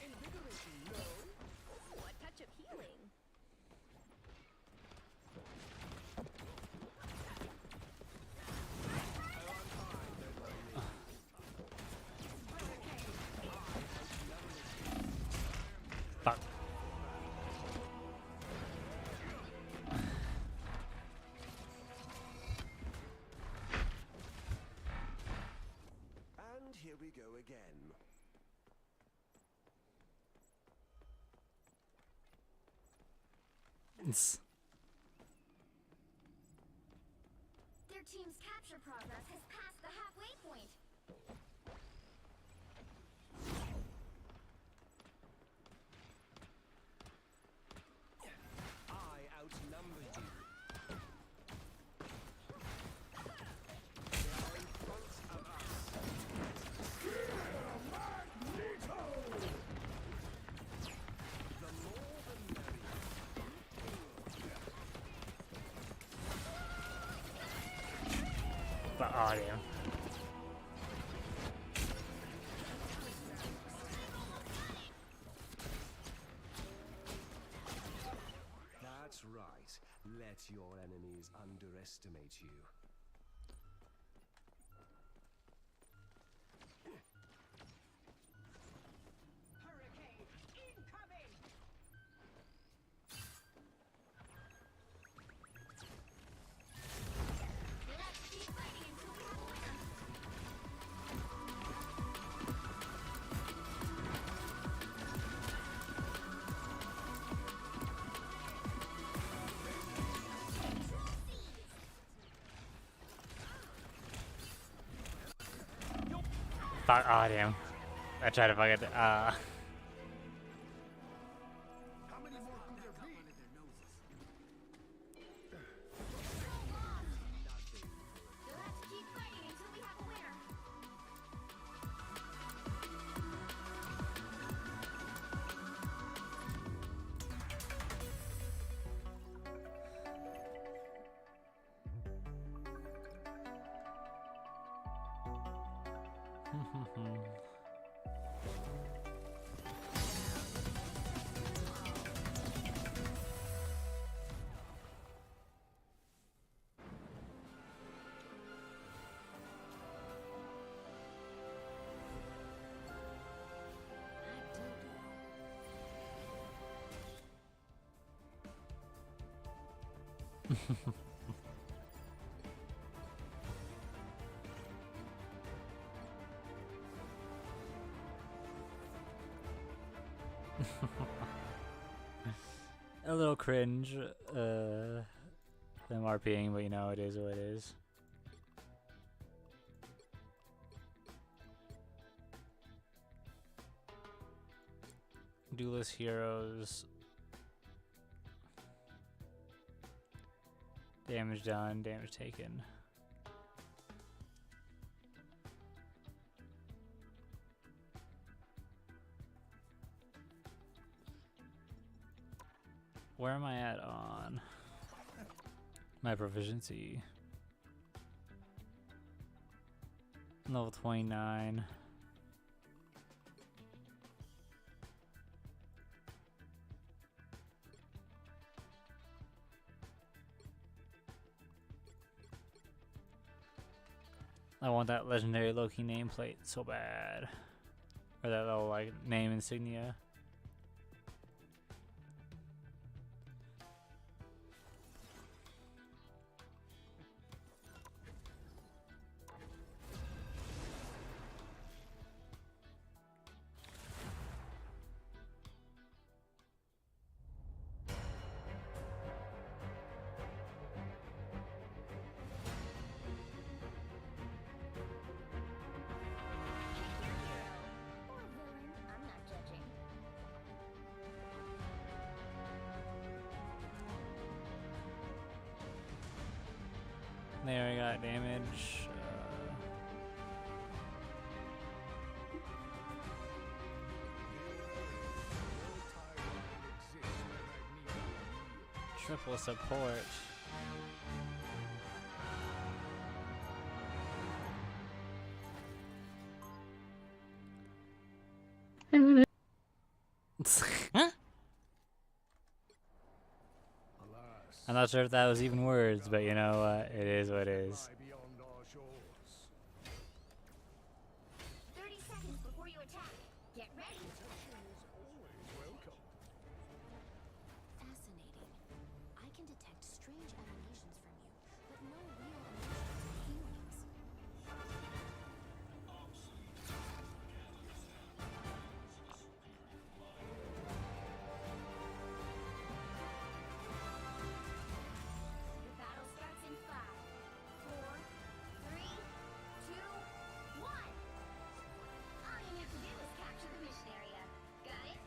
Invigorating, no. Ooh, a touch of healing. Fuck. And here we go again. Their team's capture progress has passed the halfway point. I outnumber you. They are in front of us. The more the merrier. Fuck. Oh, damn. That's right. Let your enemies underestimate you. Hurricane incoming! Let's keep fighting until we have a winner. Fuck. Oh, damn. I tried to fuck it. How many more could there be? Let's keep fighting until we have a winner. A little cringe, them RPing, but you know, it is what it is. Duelist heroes. Damage done, damage taken. Where am I at on my proficiency? Level 29. I want that legendary Loki nameplate so bad. Or that little like name insignia. Or villain, I'm not judging. There, I got damage. Triple support. I'm not sure if that was even words, but you know what? It is what it is. 30 seconds before you attack. Get ready. Fascinating. I can detect strange emanations from you, but no real emotions or feelings. The battle starts in 5, 4, 3, 2, 1. All you need to do is capture the mission area. Got it?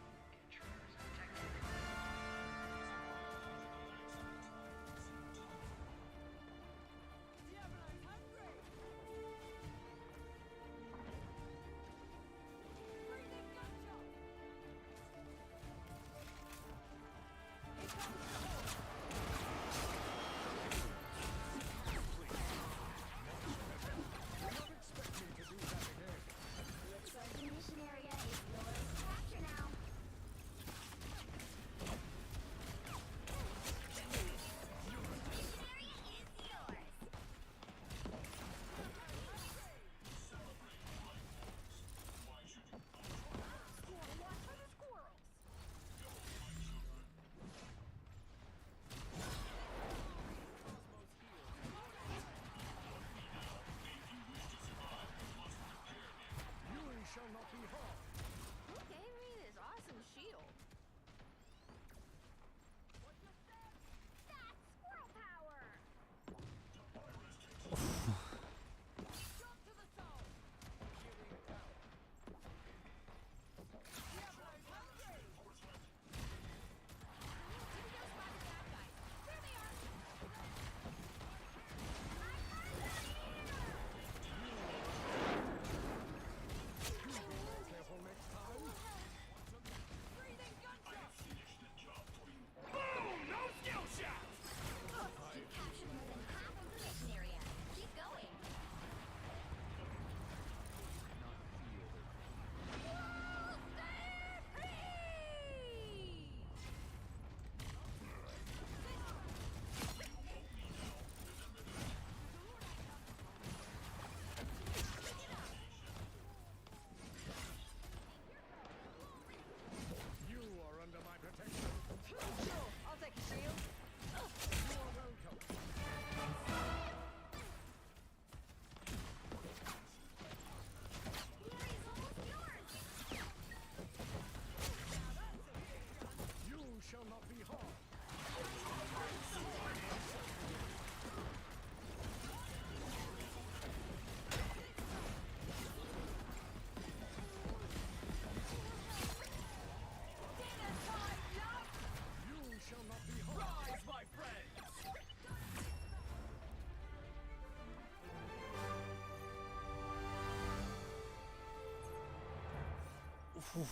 Perhaps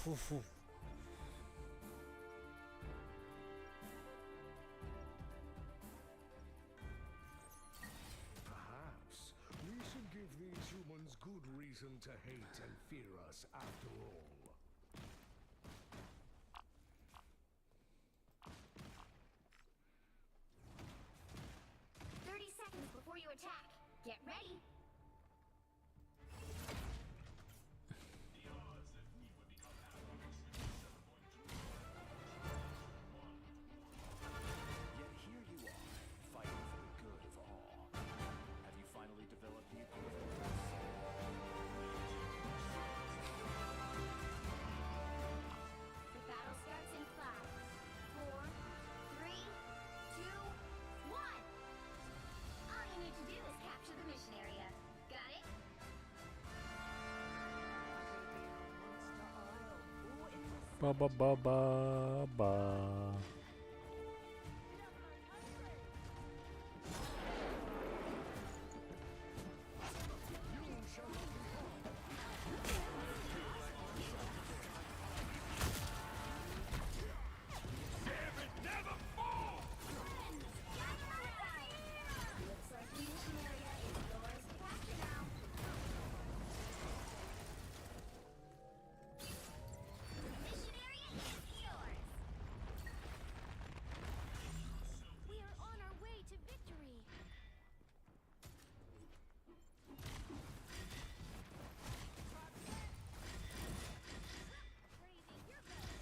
we should give these humans good reason to hate and fear us after all. 30 seconds before you attack. Get ready. Yet here you are, fighting for the good of all. Have you finally developed the equivalent of The battle starts in 5, 4, 3, 2, 1. All you need to do is capture the mission area. Got it? Ba ba ba ba ba. Looks like the mission area is yours to capture now. The mission area is yours. We are on our way to victory. Crazy, you're better.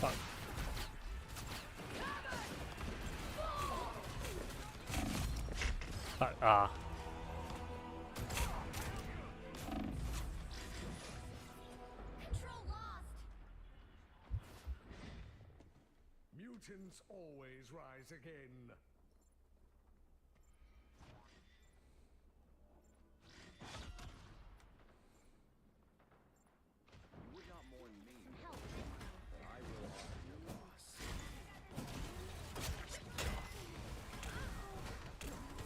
Fuck. Fuck. Ah. Control lost. mutants always rise again? You would not mourn me. Help. I will honor your loss.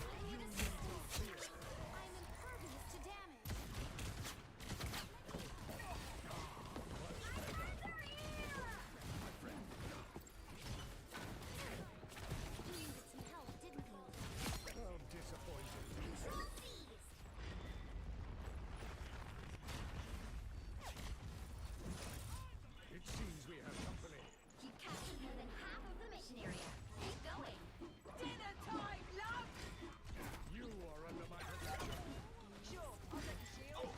I need assistance. I'm impervious to damage. You needed some help, didn't you? Oh, disappointed. Control seized. It seems we have company. You've captured more than half of the mission area. Keep going. Dinner time, love! You are under my protection. Sure, I'll take the shield.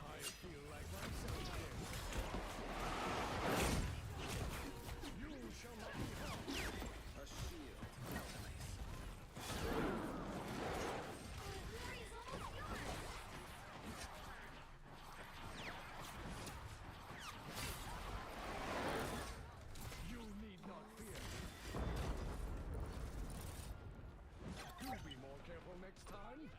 I feel like myself again. You shall not be harmed. A shield. Glory is almost yours. You need not fear. Do be more careful next time.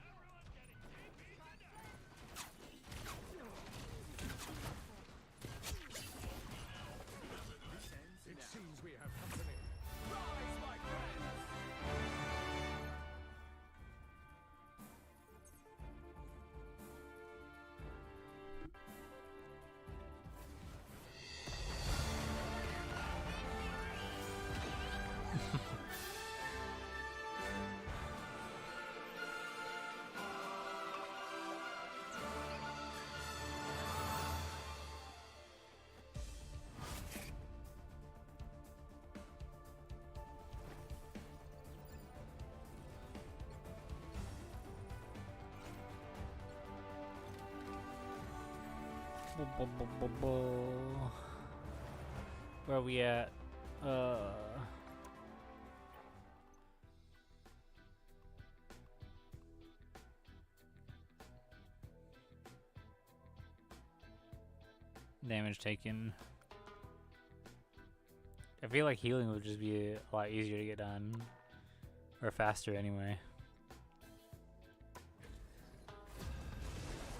It seems we have company. Rise, my friends! Where are we at? damage taken. I feel like healing would just be a lot easier to get done, or faster anyway.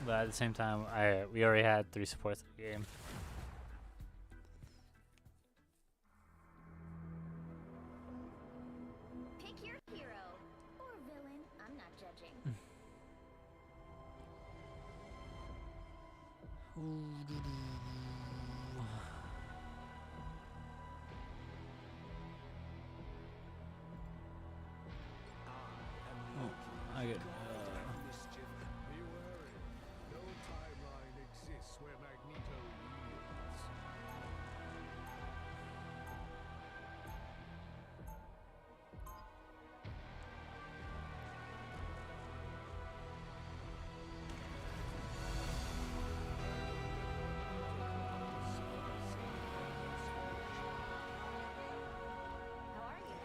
But at the same time, we already had 3 supports in the game. Pick your hero. Or villain. I'm not judging. I get. Mischief. Be wary. No timeline exists where Magneto yields. How are you?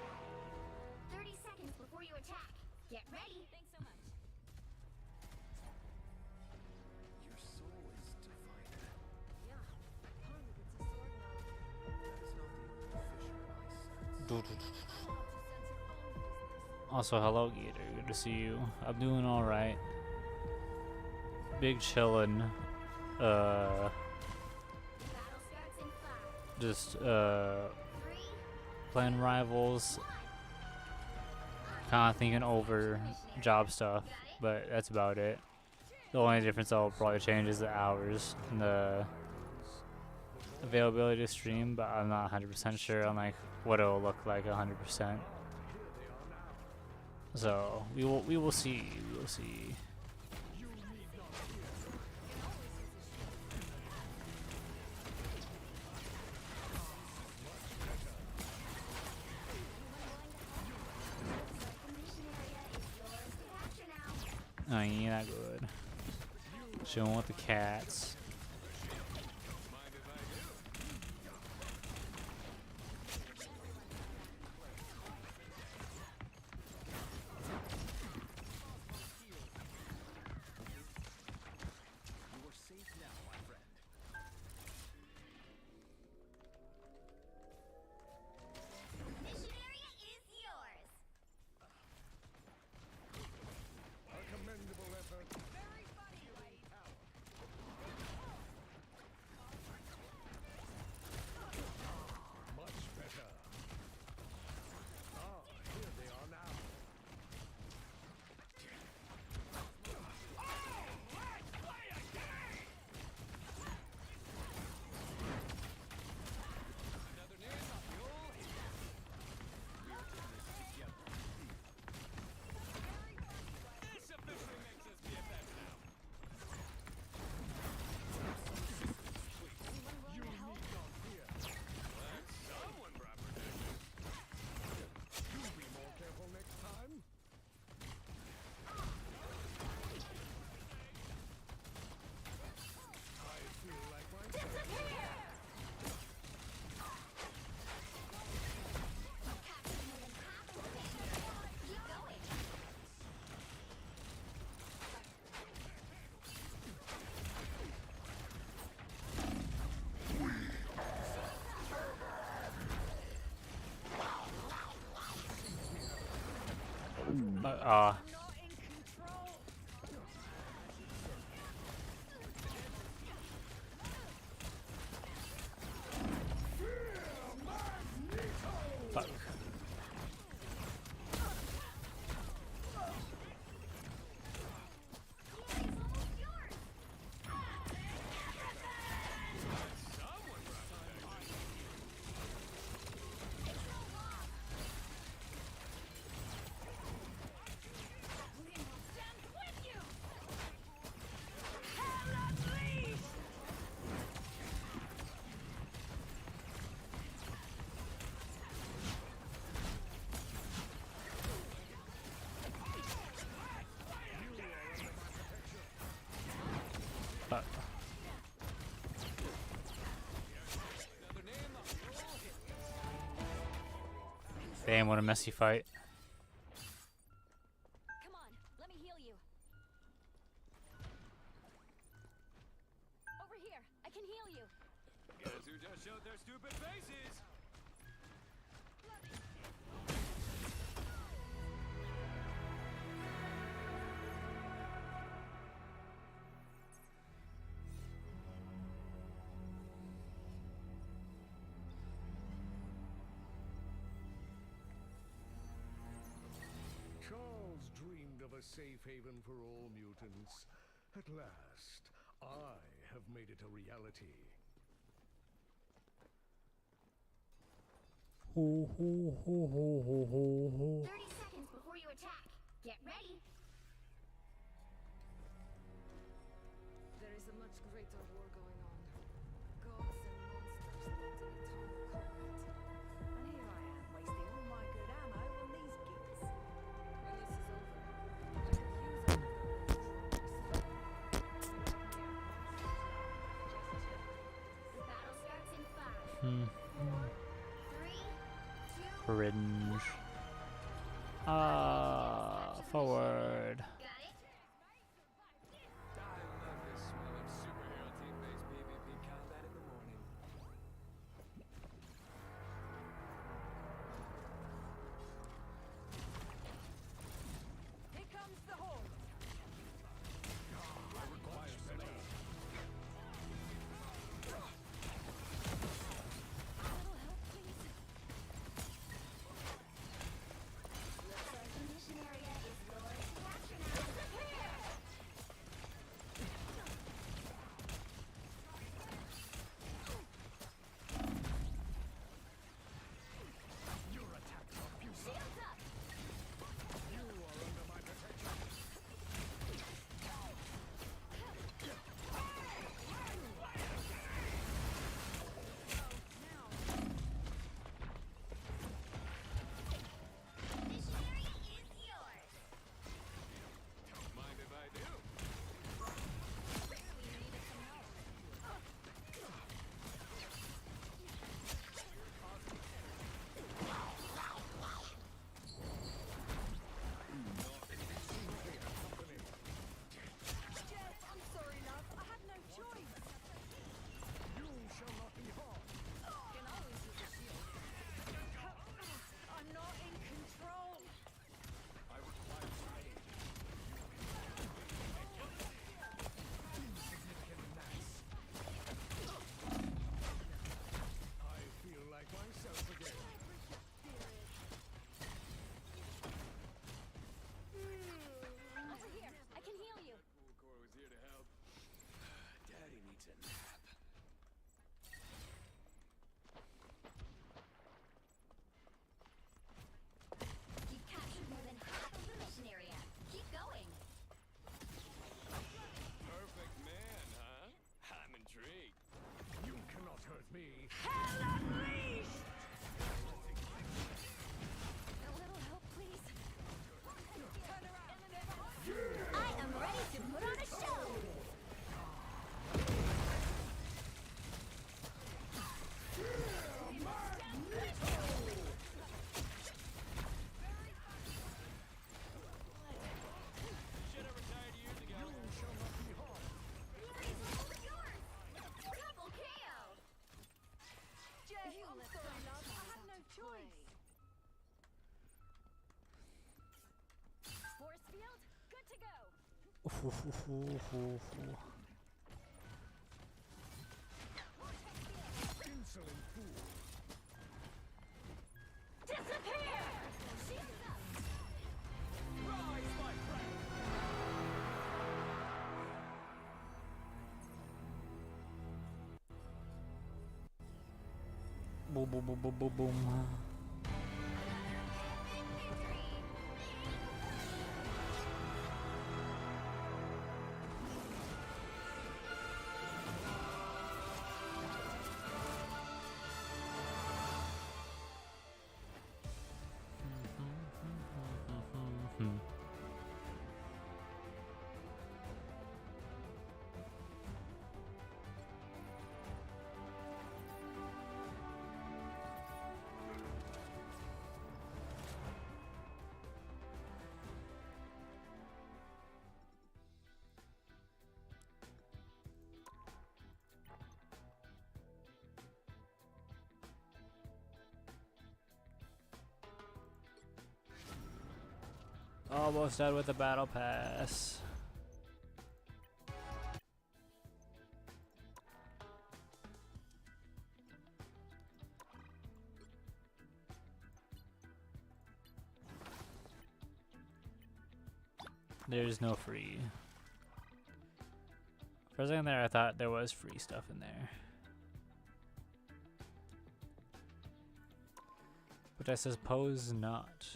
30 seconds before you attack. Get ready. Thanks so much. Your soul is divided. Yeah. Part of it's a sword now. That is not the only fissure I sense. Allowed to sense your own business. Also, hello, Gator. Good to see you. I'm doing all right. Big chillin'. Battle starts in 5, Just 3, playing rivals. Kind of thinking over job stuff, but that's about it. The only difference I'll probably change is the hours and the availability to stream, but I'm not 100% sure on like what it'll look like 100%. So we will see. We will see. Oh, yeah, not good. Chilling with the cats. You are safe now, my friend. Mission area is yours. A commendable effort. Very funny, right? Much better. Ah, here they are now. You need not fear. You be more careful next time. I feel like my Keep going. Uh, Not in control. fuck. Stand with you. Hell unleashed. Fuck. Damn, what a messy fight. Come on, let me heal you. Over here, I can heal you. Guess who just showed their stupid faces? Charles dreamed of a safe haven for all mutants. At last, I have made it a reality. Ho, ho, ho, ho, ho, ho, ho. 30 seconds before you attack. Get ready. There is a much greater war going on. Gods and monsters mounting eternal combat. And here I am, wasting all my good ammo on these geeks. When this is over, I could use a The battle starts in 5, Hmm. 4, 3, 2, Cringe. Forward. got it? I love the smell of superhero team-based PvP combat in the morning. Here comes the horde. The mission area is yours to capture now. Shields up. Mission area is yours. Don't mind if I do. Jeff, I'm sorry, love. I had no choice. You shall not be harmed. Can always use a shield. I'm not in control. I require some aid. Insignificant gnats. I feel like myself again. Over here. I can heal you. Cool Core was here to help. Daddy needs a nap. You've captured more than half of the mission area. Keep going. Perfect man, huh? I'm intrigued. You cannot hurt me. Hell unleashed! A little help, please. Turn around. I am ready to put on a show. Should have retired years ago. Double KO. Jeff, I'm sorry, love. I had no choice. Force field, good to go. Insolent fool. Disappear. Shields up. Rise, my friend. Boom, boom, boom, boom, boom, boom. Almost done with the battle pass. There's no free. For a second there, I thought there was free stuff in there. But I suppose not.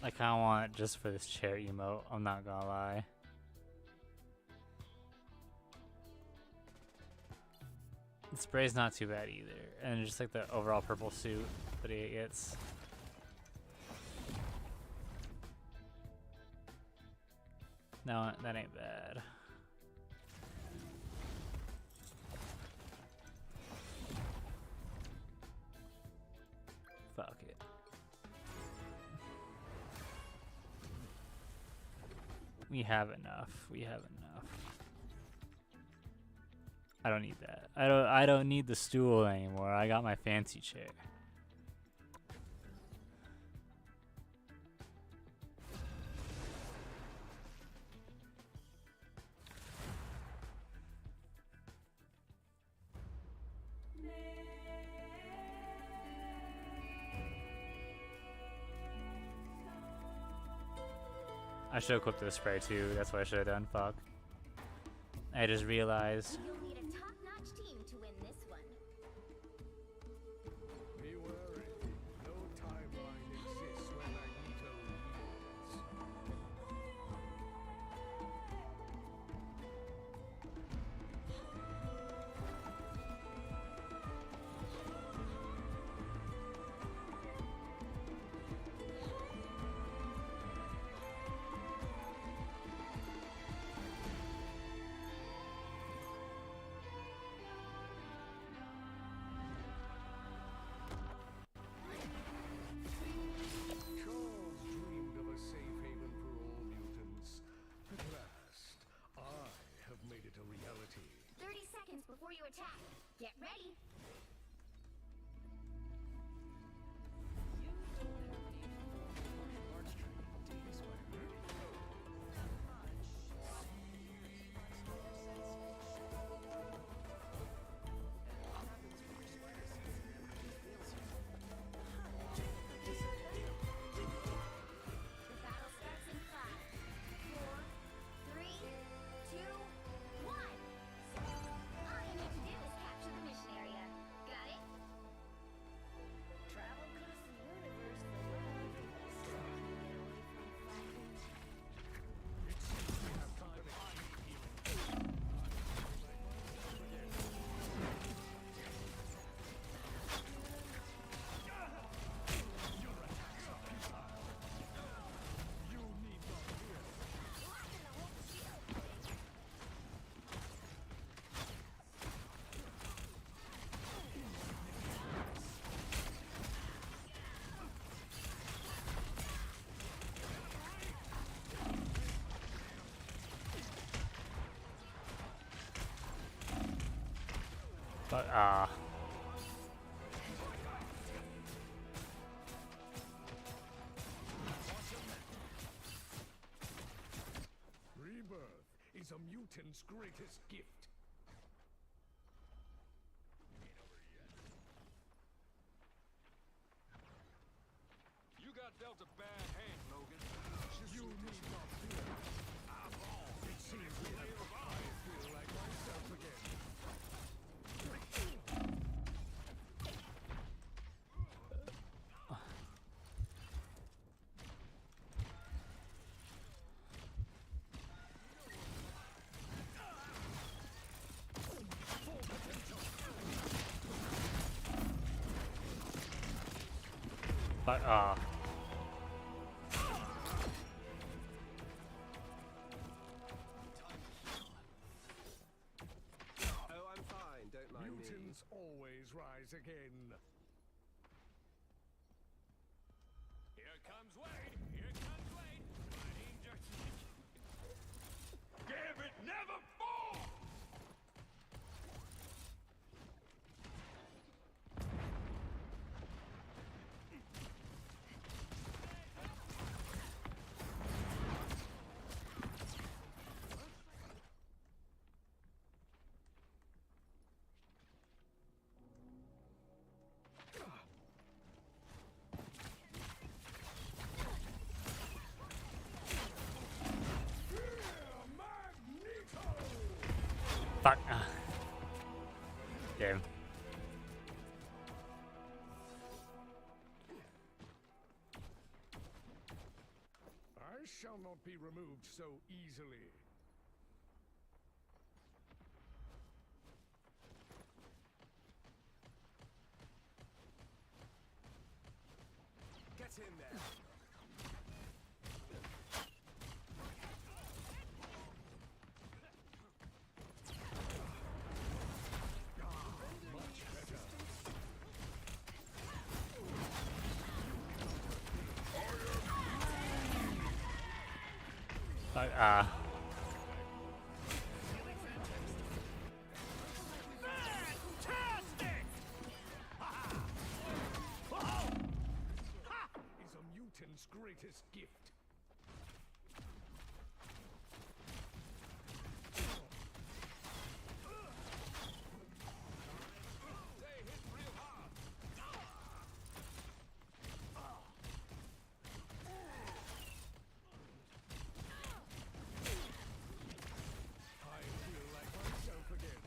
I kind of want it just for this chair emote, I'm not gonna lie. The spray's not too bad either, and just like the overall purple suit that he gets. No, that ain't bad. Fuck it. We have enough. We have enough. I don't need that. I don't need the stool anymore. I got my fancy chair. I should have equipped the spray too. That's what I should have done. Fuck. I just realized. You'll need a top-notch team to win this one. Be wary. No timeline exists where Magneto leads. Charles dreamed of a safe haven for all mutants. At last, I have made it a reality. 30 seconds before you attack. Get ready. The battle starts in 5, 4, 3, 2, 1. All you need to do is capture the mission area. Got it? Travel across the universe for love. So get away from fighting. But Rebirth is a mutant's greatest gift. You got dealt a bad hand, Logan. You need not fear. It seems we have I feel like myself again. again. Here comes Wade! Here comes Wade! Damn it, never fall! Fuck. Game. I shall not be removed so easily. Get in there! Fuck. Fantastic! Is a mutant's greatest gift. They hit real hard! I feel like myself again.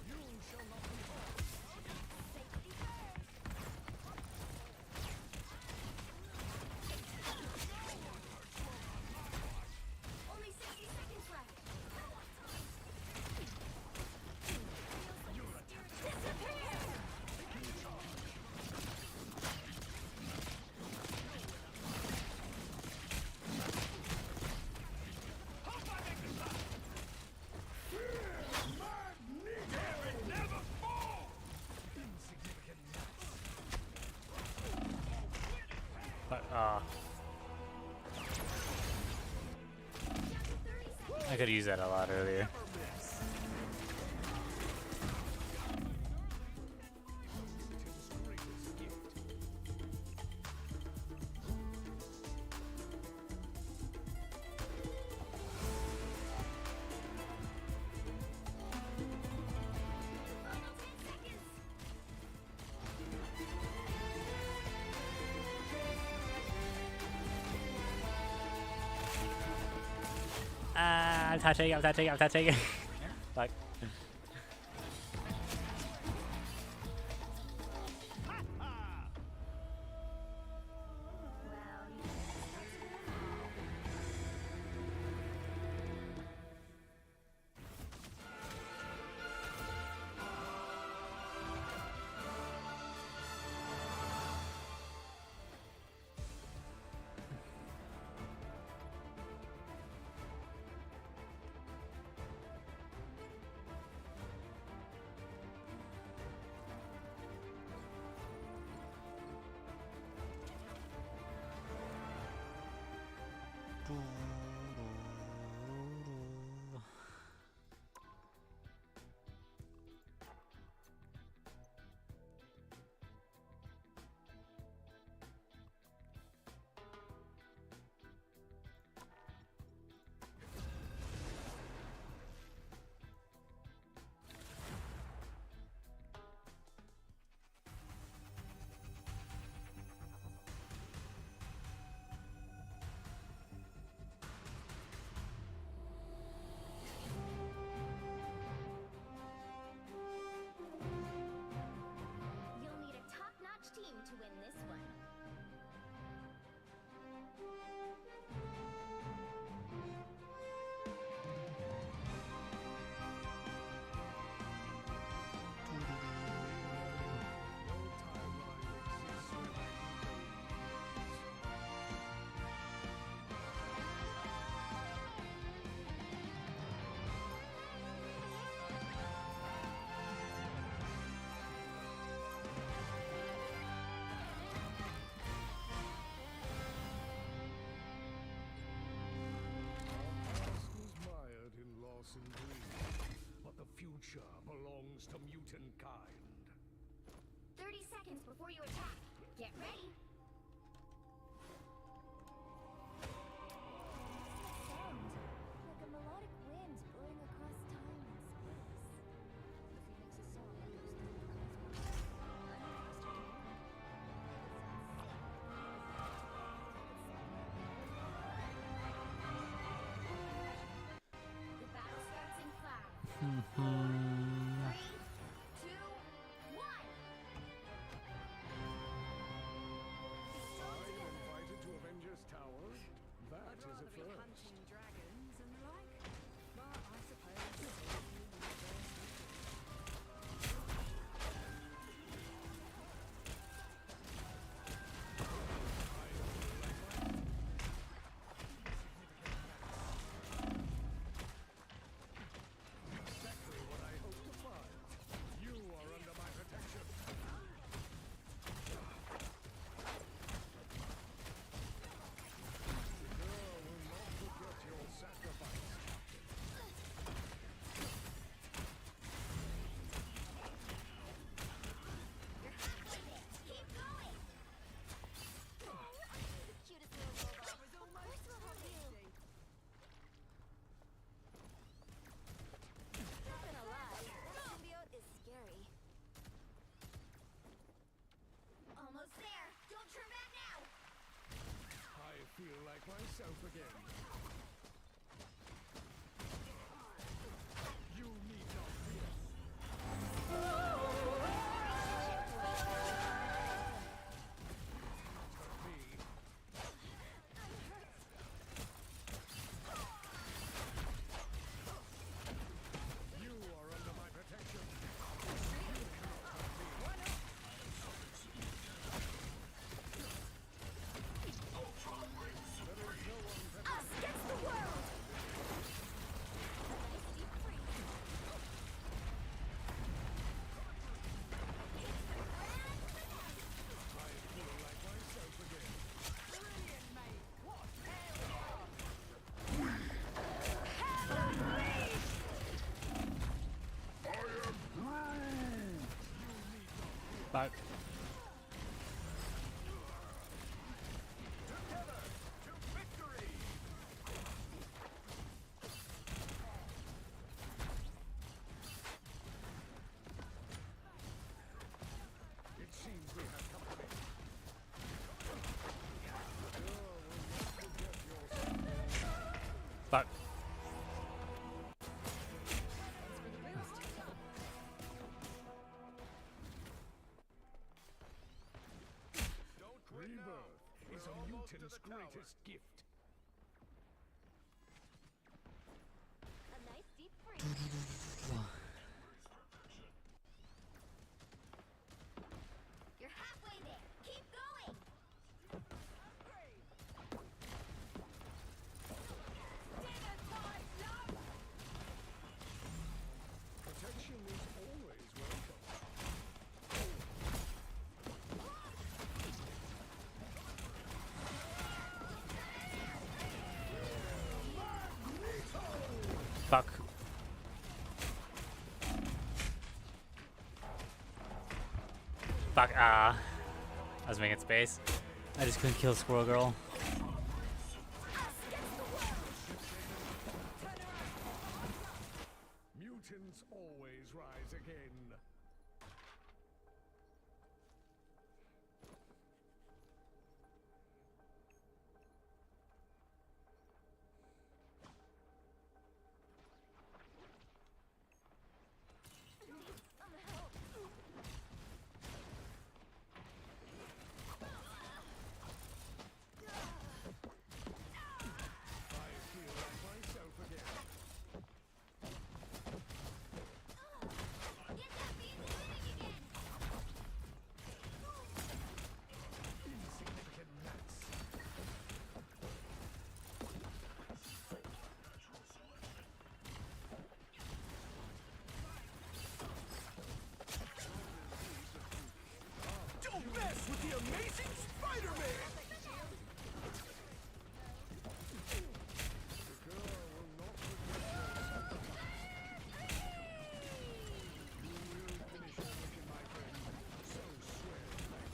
You shall not be harmed. Only 60 seconds left. Disappear! Never fall! Insignificant nuts. Fuck. Down to 30 seconds. I could use that a lot earlier. Mutant's greatest gift. Final 10 seconds. I'm touching. Fuck. Well, you before you attack. Get ready. Sound like a melodic wind blowing across time and space. The Phoenix's song echoes through the cosmos. The battle starts in 5, 4, 3, 2, 1. Are you invited to Avengers Tower? That I'd is rather a be first. hunting dragons and the like, but I suppose it's all the universe. Exactly what I hoped to find. You are under my protection. The girl will not forget your sacrifice. You're halfway there. Keep going. The cutest little robot. Of course we'll help you. Not gonna lie, that symbiote is scary. Almost there. Don't turn back now. I feel like myself again. You need not fear. Not me. You are under my protection. Us against the world. Nice deep freeze. I feel like myself again. Brilliant, mate. What hair we are. But Together to victory! It seems we have company. The girl will not forget your sacrifice. but Don't quit Rebirth is a mutant's greatest gift. A nice deep freeze. You're halfway there. Keep going. Protection is always welcome. fuck. Fuck. I was making space. I just couldn't kill Squirrel Girl. Mutants always rise again. I feel like myself again. Get that beat moving again. Insignificant gnats. Don't mess with the amazing Spider-Man! The girl will not forget your sacrifice. You will finish your mission, my friend. So swear like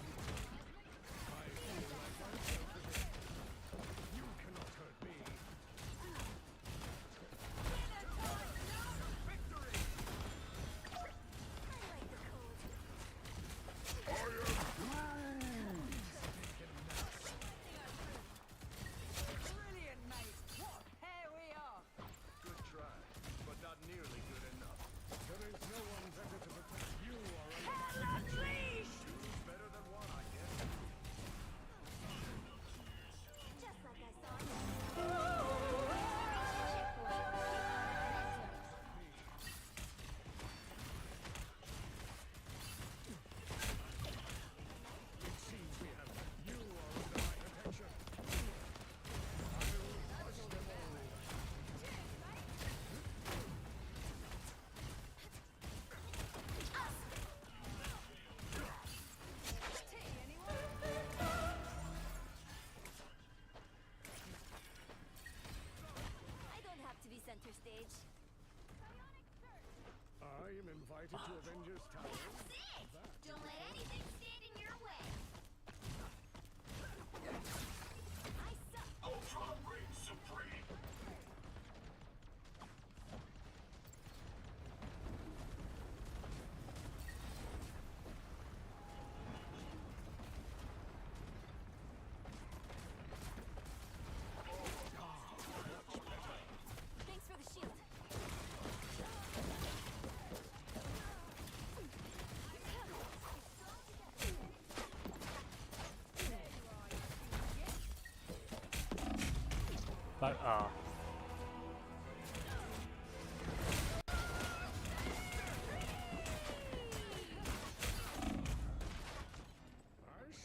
center stage. I am invited to Avengers Tower. Sick! Don't let anything stand in your way. I suck. Ultron reigns supreme. Thanks for the shield. But I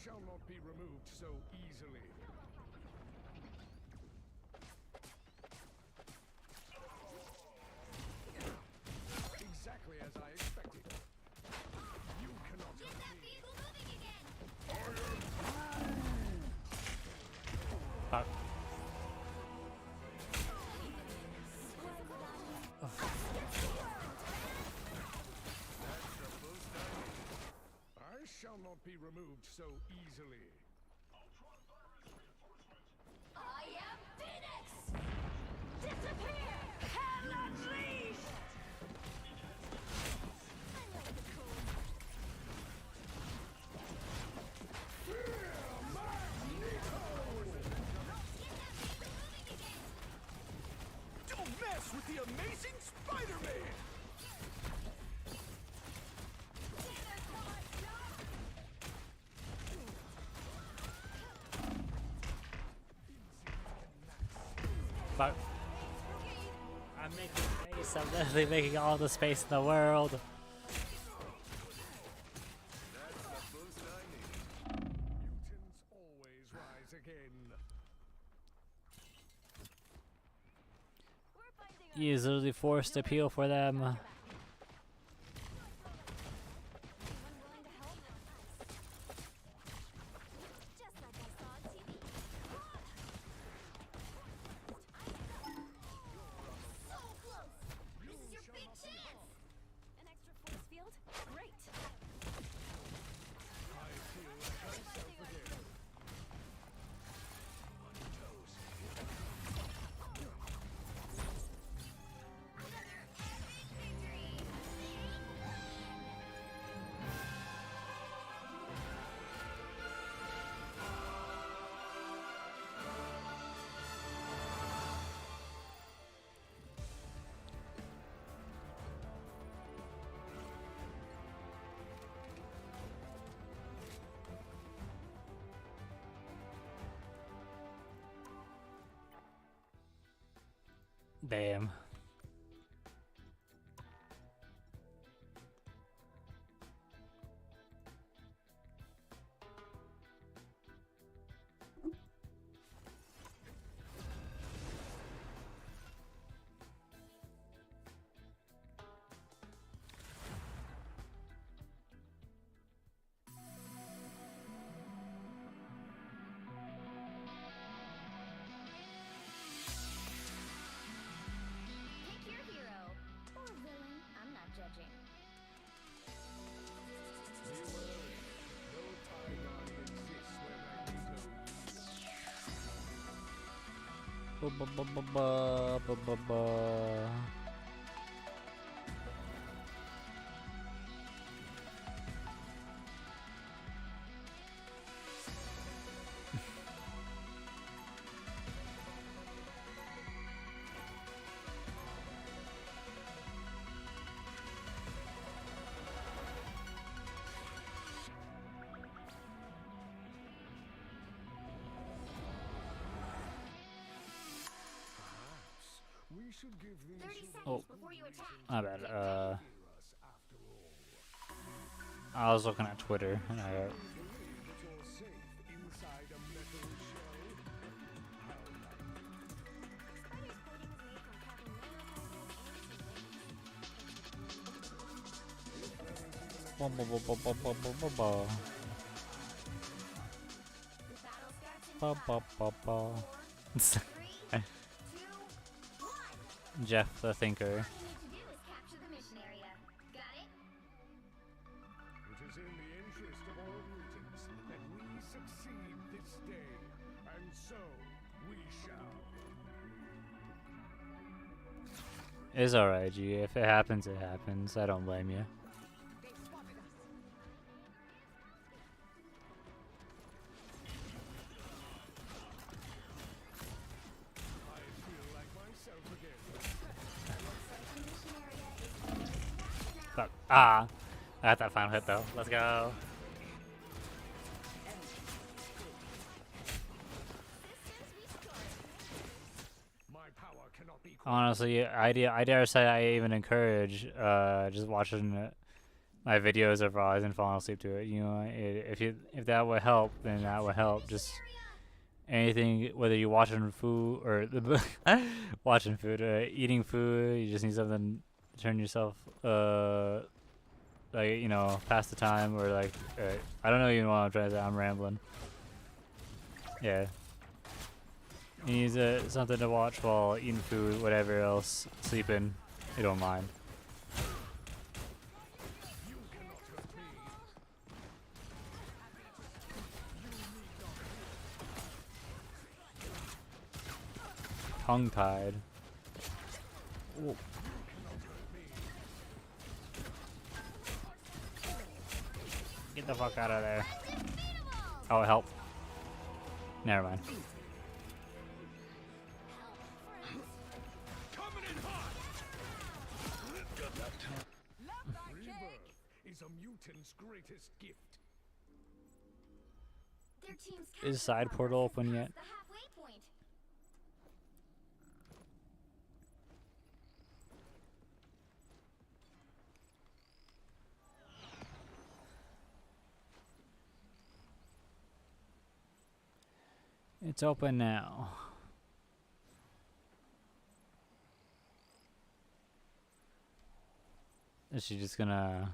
shall not be removed so easily. Exactly as I expected. You cannot Get hurt that me. vehicle moving again. fuck. I shall not be removed so easily. I am Phoenix! Disappear! Hell unleashed! I like the cool. Don't mess with the amazing Spider-Man! Fuck. I'm making space. I'm definitely making all the space in the world. That's the boost I need. Mutants always rise again. We're finding our Use literally forced appeal for them. Anyone willing to help? Just like I saw on TV. So close! This is your big chance! An extra force field? Great! I feel like myself again. Another epic victory! Damn. Pick your hero. Or villain. I'm not judging. No timeline exists where Magneto We should give these 30 super seconds Oh. before you attack. My bad. hear us after all. I was looking at Twitter and I Believe that you're safe inside a metal shell? How Spider's coating is made from carbon nanoparticles and The battle starts in 5, 4, 3, 2, 1. Jeff the Thinker. All you need to do is capture the mission area. Got it? It is in the interest of all mutants that we succeed this day, and so we shall. It's alright, G. If it happens, it happens. I don't blame you. I feel like myself again. Fuck. Ah. I got that final hit though. Let's go. My power cannot be Honestly, I dare say I even encourage just watching my videos of Rise and falling asleep to it. You know, if that would help, then that would help. Just anything, whether you're watching food or watching food, eating food, you just need something to turn yourself like, you know, pass the time, or like I don't know even what I'm trying to say. I'm rambling. Yeah. You need something to watch while eating food, whatever else, sleeping. You don't mind. Tongue-tied. Ooh. Get the fuck out of there. Oh, help. Never mind. Rebirth is a mutant's greatest gift. Their team's Is side portal open yet? the halfway point. It's open now. Is she just gonna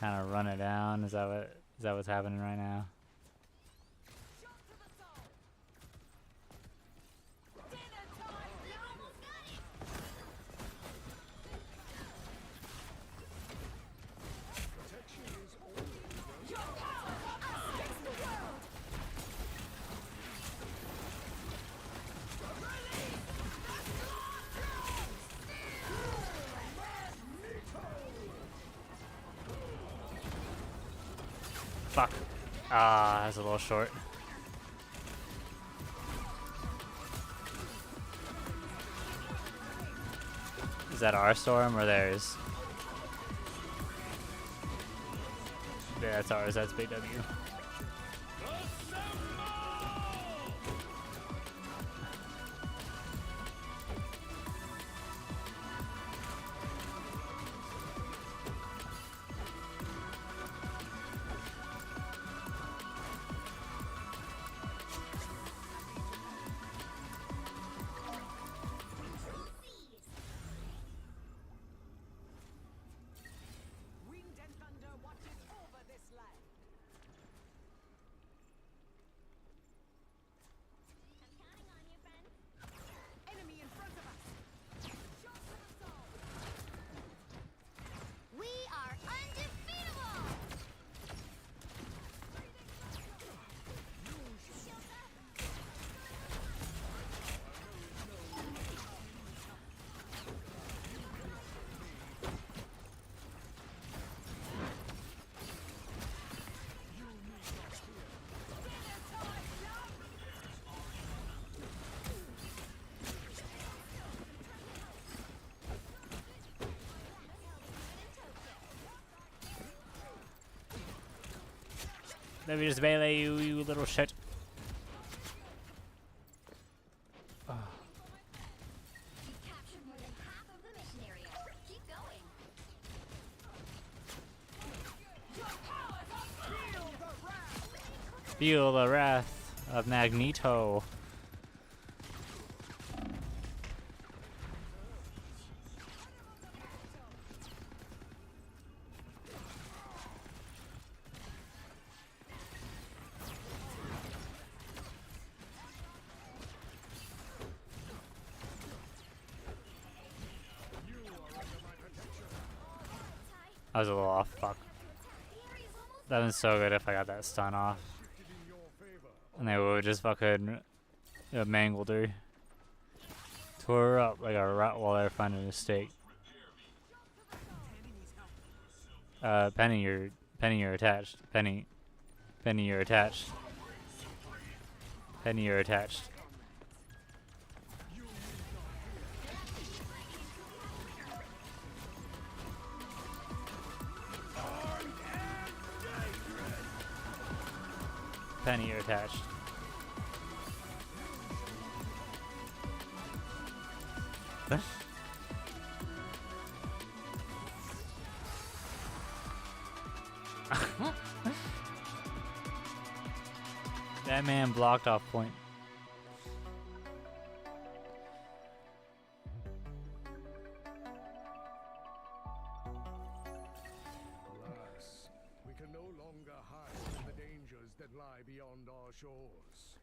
kind of run it down? Is that what's happening right now? Fuck. Ah, that's a little short. Is that our storm or theirs? Yeah, that's ours. That's Big W. Wind and thunder watches over this land. I'm counting on you, friend. Enemy in front of us. Shot to the soul. We are undefeatable! Let me just melee you, you little shit. You've captured more than half of the mission area. Keep going. Feel the wrath of Magneto. I was a little off. Fuck. That was so good if I got that stun off. And they would just fucking mangled her. Tore her up like a rat while they were finding a steak. Penny, you're attached. Penny, you're attached. Penny, you're attached. Penny, you're attached. That man blocked off point. Alas, we can no longer hide from the dangers that lie beyond our shores.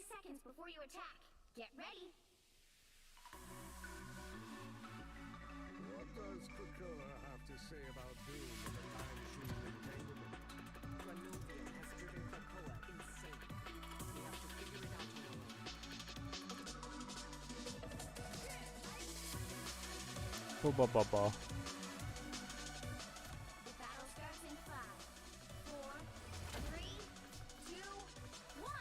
Seconds before you attack. Get ready. What does Krakoa have to say about Doom and the Time Shoe entanglement? Renovian has driven Krakoa insane. We have to figure it out alone. Ba ba ba ba. The battle starts in 5, 4, 3, 2, 1.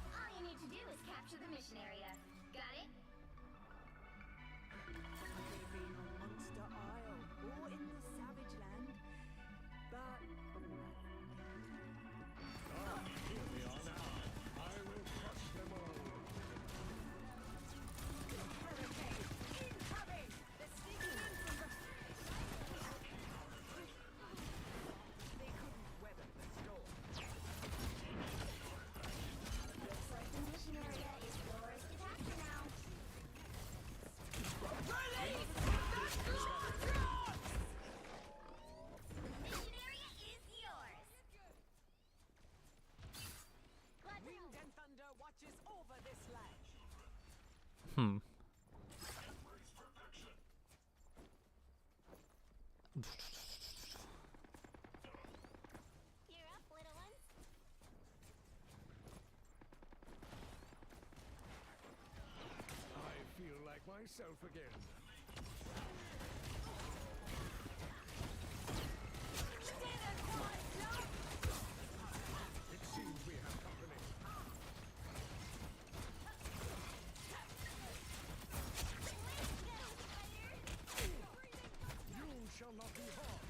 All you need to do is capture the mission area. Got it? I could have been on Monster Isle or in the Savage Land, but Here they are now. I will crush them all. hurricane incoming! They're sneaking in from the. They couldn't weather the storm. Looks like the mission area is yours to capture now. Mission area is yours. Wind and thunder watches over this land. You're up, little ones. I feel like myself again. It seems we have company. You shall not be harmed.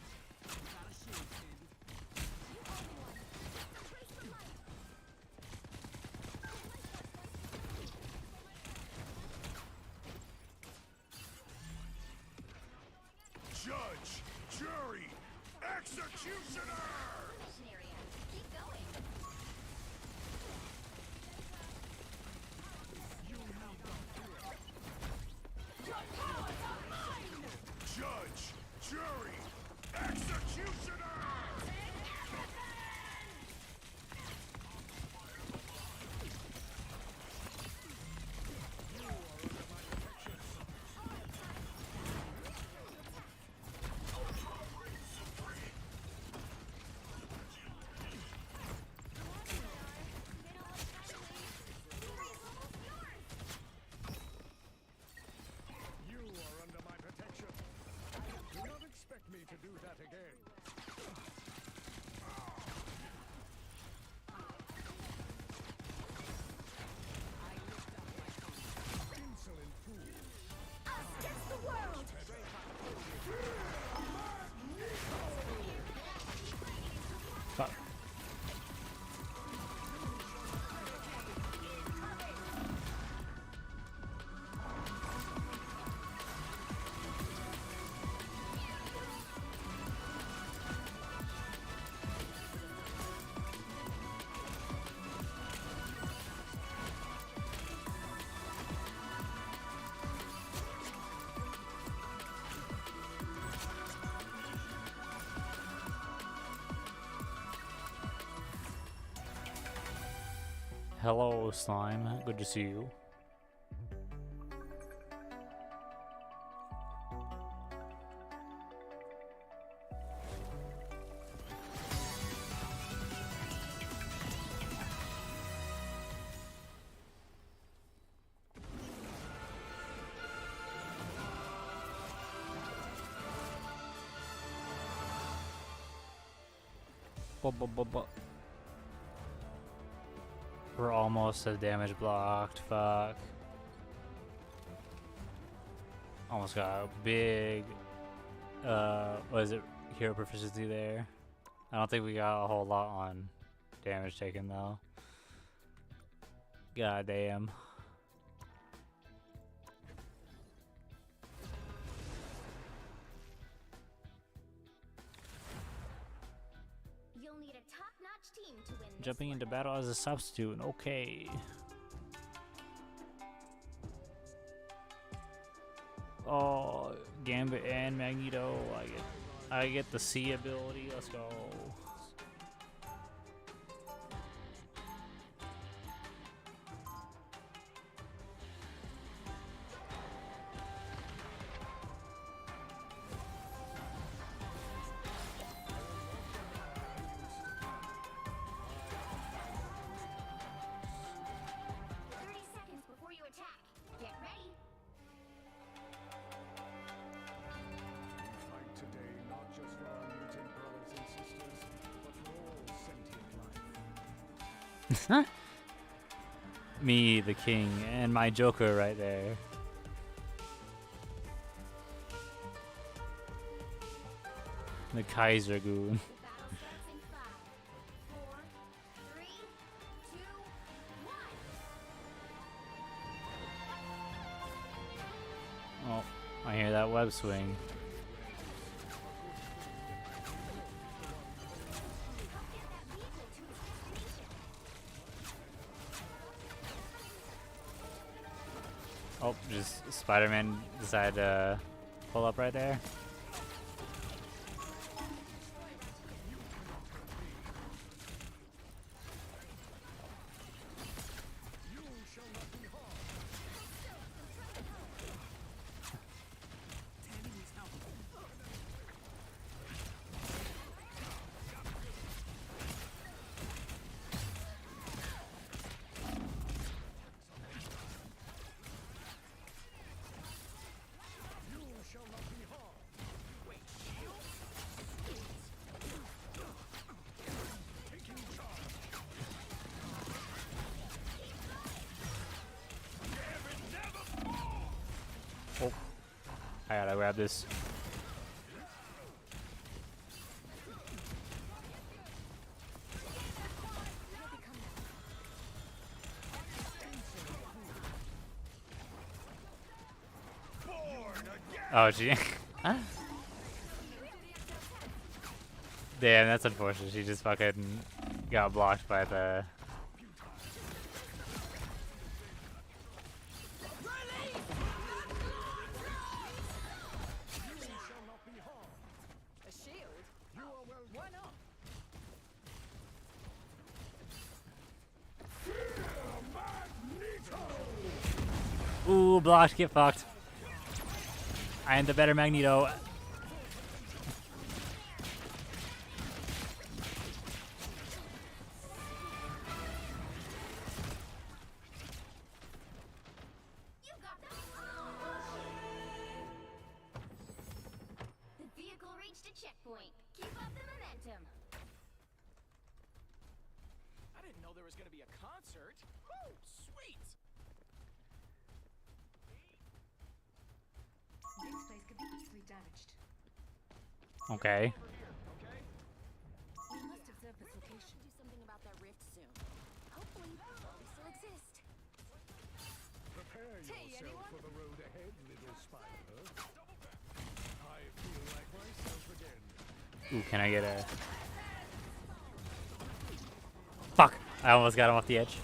Judge, jury, executioner! Mission area. Keep going. Judge, jury, executioner! You are under my protection. Do not expect me to do that again. Insolent fool. Us against the world. Fuck. hello, slime. Good to see you. We're almost at damage blocked. Fuck. Almost got a big, what is it? Hero proficiency there. I don't think we got a whole lot on damage taken though. God damn. You'll need a top-notch team to win this Jumping one. into battle as a substitute. Okay. Oh, Gambit and Magneto. I get the C ability. Let's go. Me, the king, and my Joker right there. The Kaiser goon. Oh, I hear that web swing. Oh, just Spider-Man decided to pull up right there. Oh, I gotta grab this. Oh, gee. Damn, that's unfortunate. She just fucking got blocked by the... A shield? Why not? Ooh, blocked, get fucked. I am the better Magneto. The vehicle reached a checkpoint. Keep up the momentum. I didn't know there was gonna be a concert. Woo, sweet. This place could be easily damaged. Okay. We must observe this location. Do something about that rift soon. Hopefully, we still exist. Prepare Tea, yourself anyone? for the road ahead, little spider. I feel like myself again. Ooh, can I get a... Fuck! I almost got him off the edge.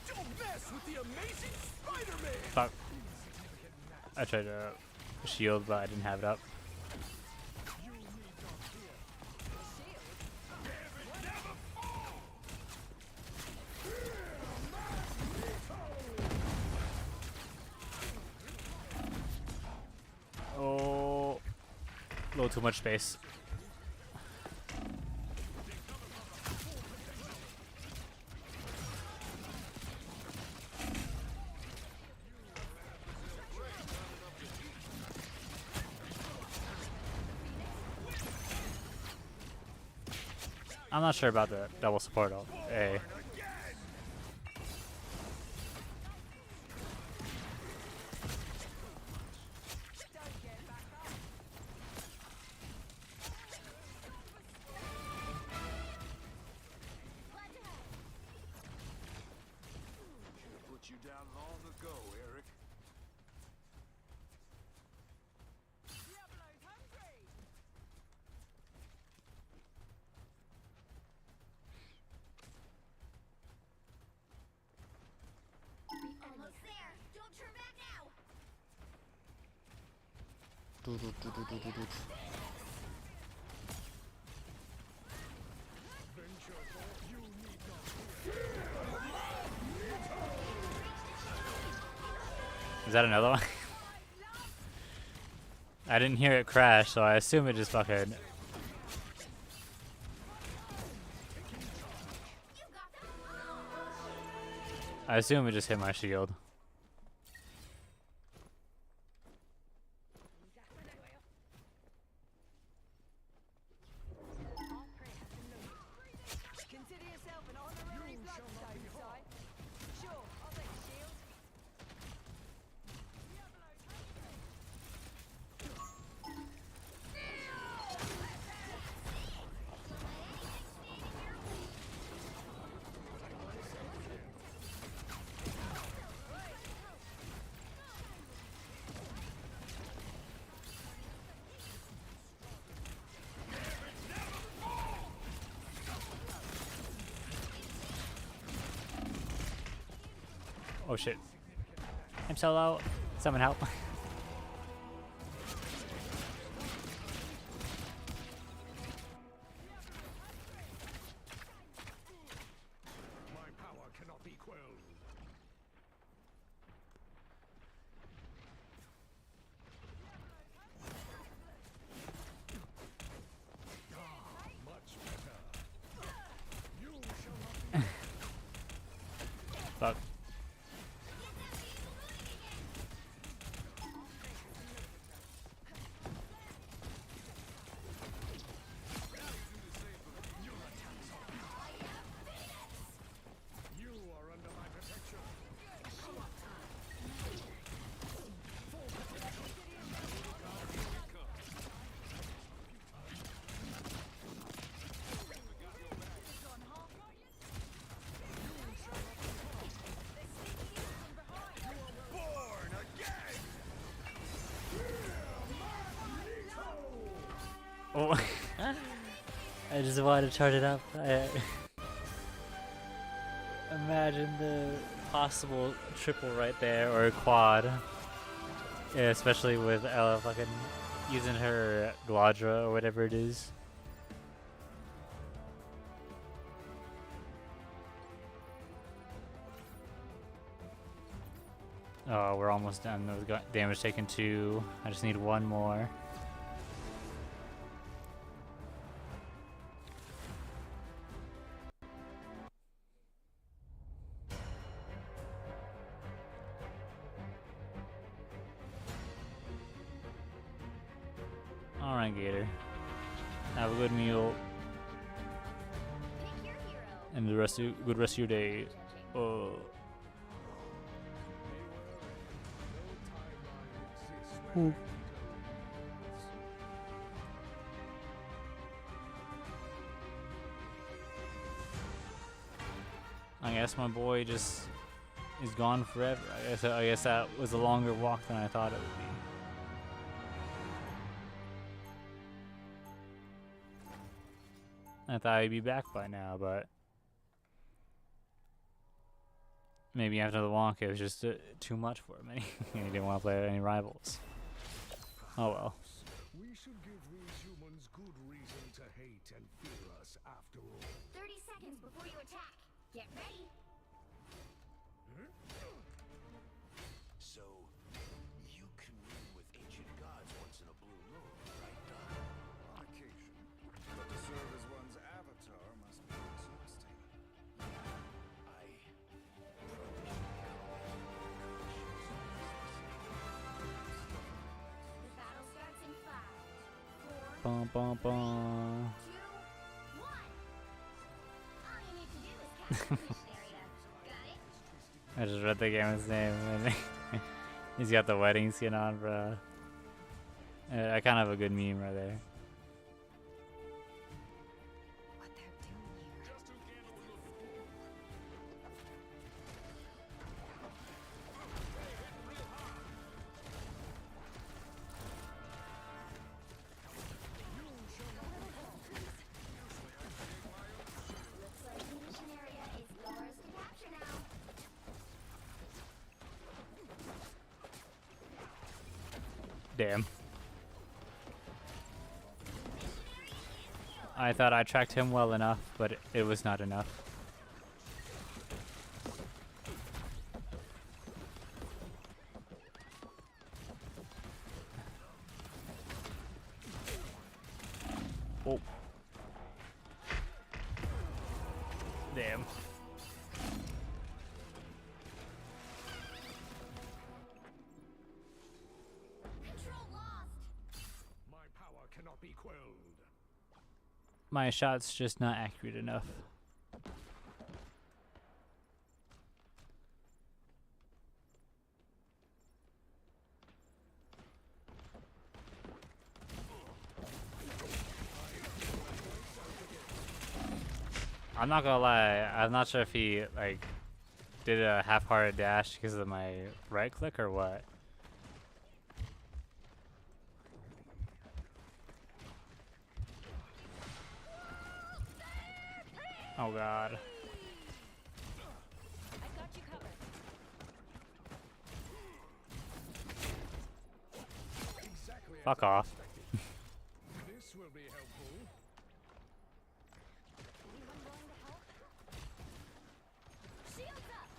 Don't mess with the amazing spider! Fuck. I tried to shield, but I didn't have it up. Oh, a little too much space. I'm not sure about the double support ult. A. Put you down long ago, Eric. Almost there. Don't turn back now. Is that another one? I didn't hear it crash, so I assume it just fucking. I assume it just hit my shield. Consider yourself an honorary bloodstone, Si. Sure, I'll take the shield. Oh shit. I'm so low. Someone help. My power cannot be quelled. Much better. You shall not Fuck. You are under my protection. Born again. Oh. I just wanted to charge it up. Imagine the possible triple right there, or a quad. Yeah, especially with Ella fucking using her Gladra or whatever it is. Oh, we're almost done. We've got damage taken 2. I just need one more. Alright, Gator. Have a good meal Pick your hero. and the good rest of your day. Oh. I guess my boy just is gone forever. I guess that was a longer walk than I thought it would be. I thought I'd be back by now, but maybe after the wonk, it was just too much for him, and he didn't want to play any rivals. Oh well. We should give these humans good reason to hate and fear us after all. 30 seconds before you attack. Get ready. So, you commune with ancient gods once in a blue moon, right, Don? On occasion. But to serve as one's avatar must be exhausting. I probably should The battle starts in 5, 4, Bum bum bum. 2, 1. All you need to do is capture the mission area. Got it? I just read the game's name. And he's got the wedding skin on, bro. I kind of have a good meme right there. What they're doing here. Looks like the mission area is yours to capture now. Damn. I thought I tracked him well enough, but it was not enough. Oh. Damn. Control lost. My power cannot be quelled. My shot's just not accurate enough. I'm not gonna lie, I'm not sure if he like did a half-hearted dash because of my right click or what. Oh god. I've got you covered. Exactly as Fuck I off. expected. This will be helpful. Anyone going to help? Shields up.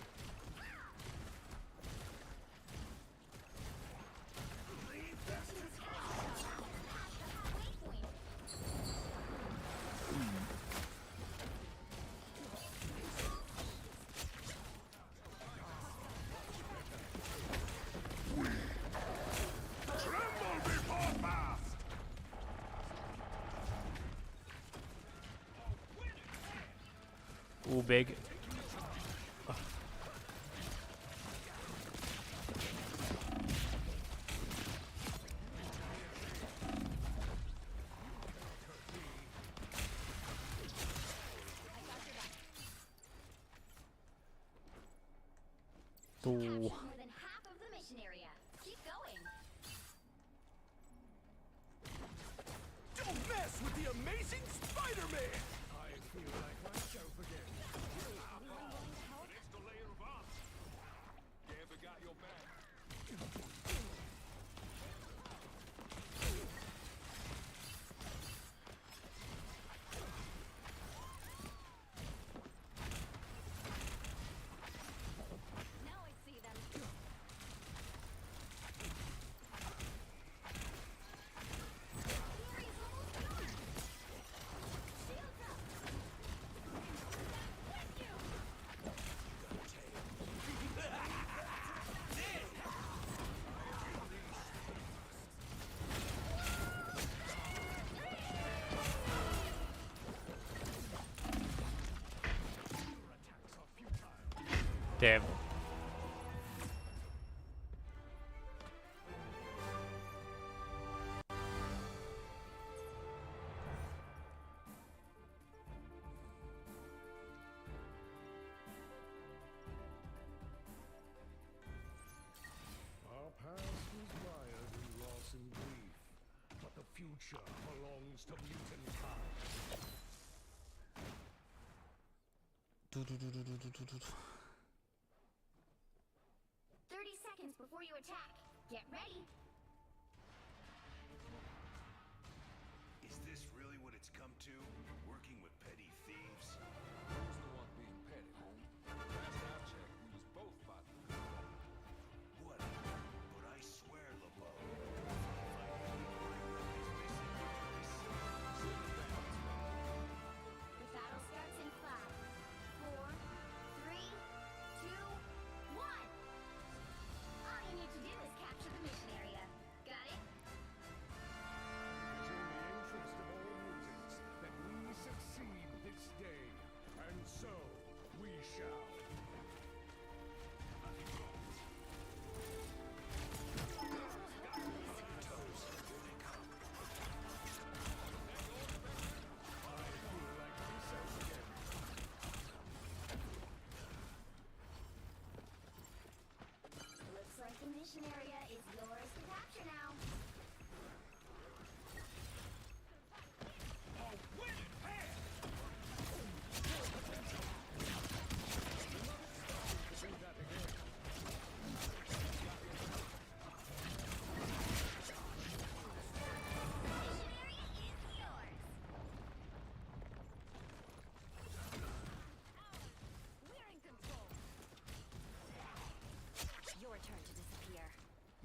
Tremble before fast! Ooh, big. Ooh. Captured more than half of the mission area. Keep going. Don't mess with the amazing Spider-Man! I feel like myself again. Gambit got your back. Now I see them. Damn. Our past is mired in loss and grief, but the future belongs to mutant kind.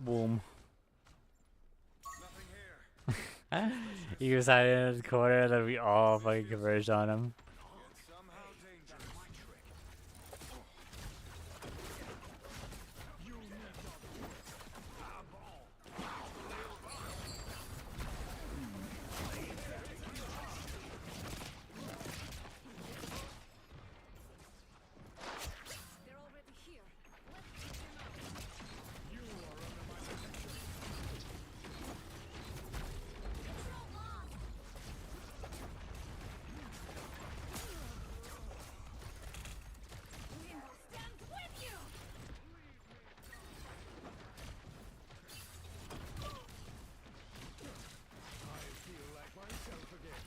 Boom. Nothing here. He was hiding in the corner and then we all fucking converged on him. Yet somehow dangerous. They're already here. Stand with you! I feel like myself again.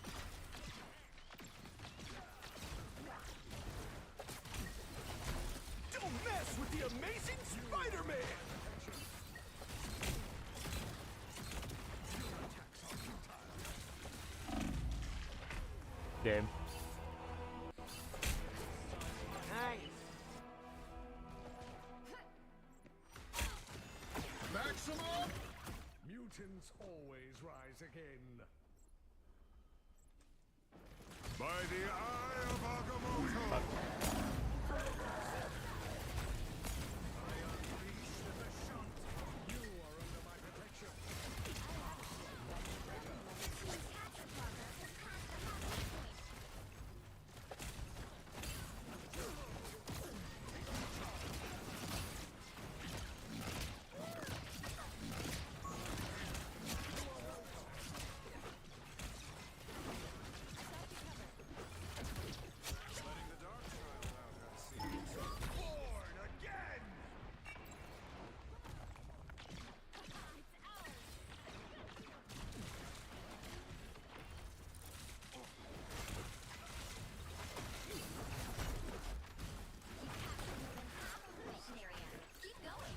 Don't mess with the amazing Spider-Man! Game. Maximum! Mutants always rise again. By the eye of Agamotto! I unleash the shunt. You are under my protection. Letting the dark child out unseen. Born again! Mission area. Keep going.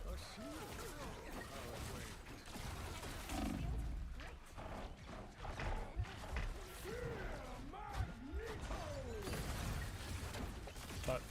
A shield. Fuck.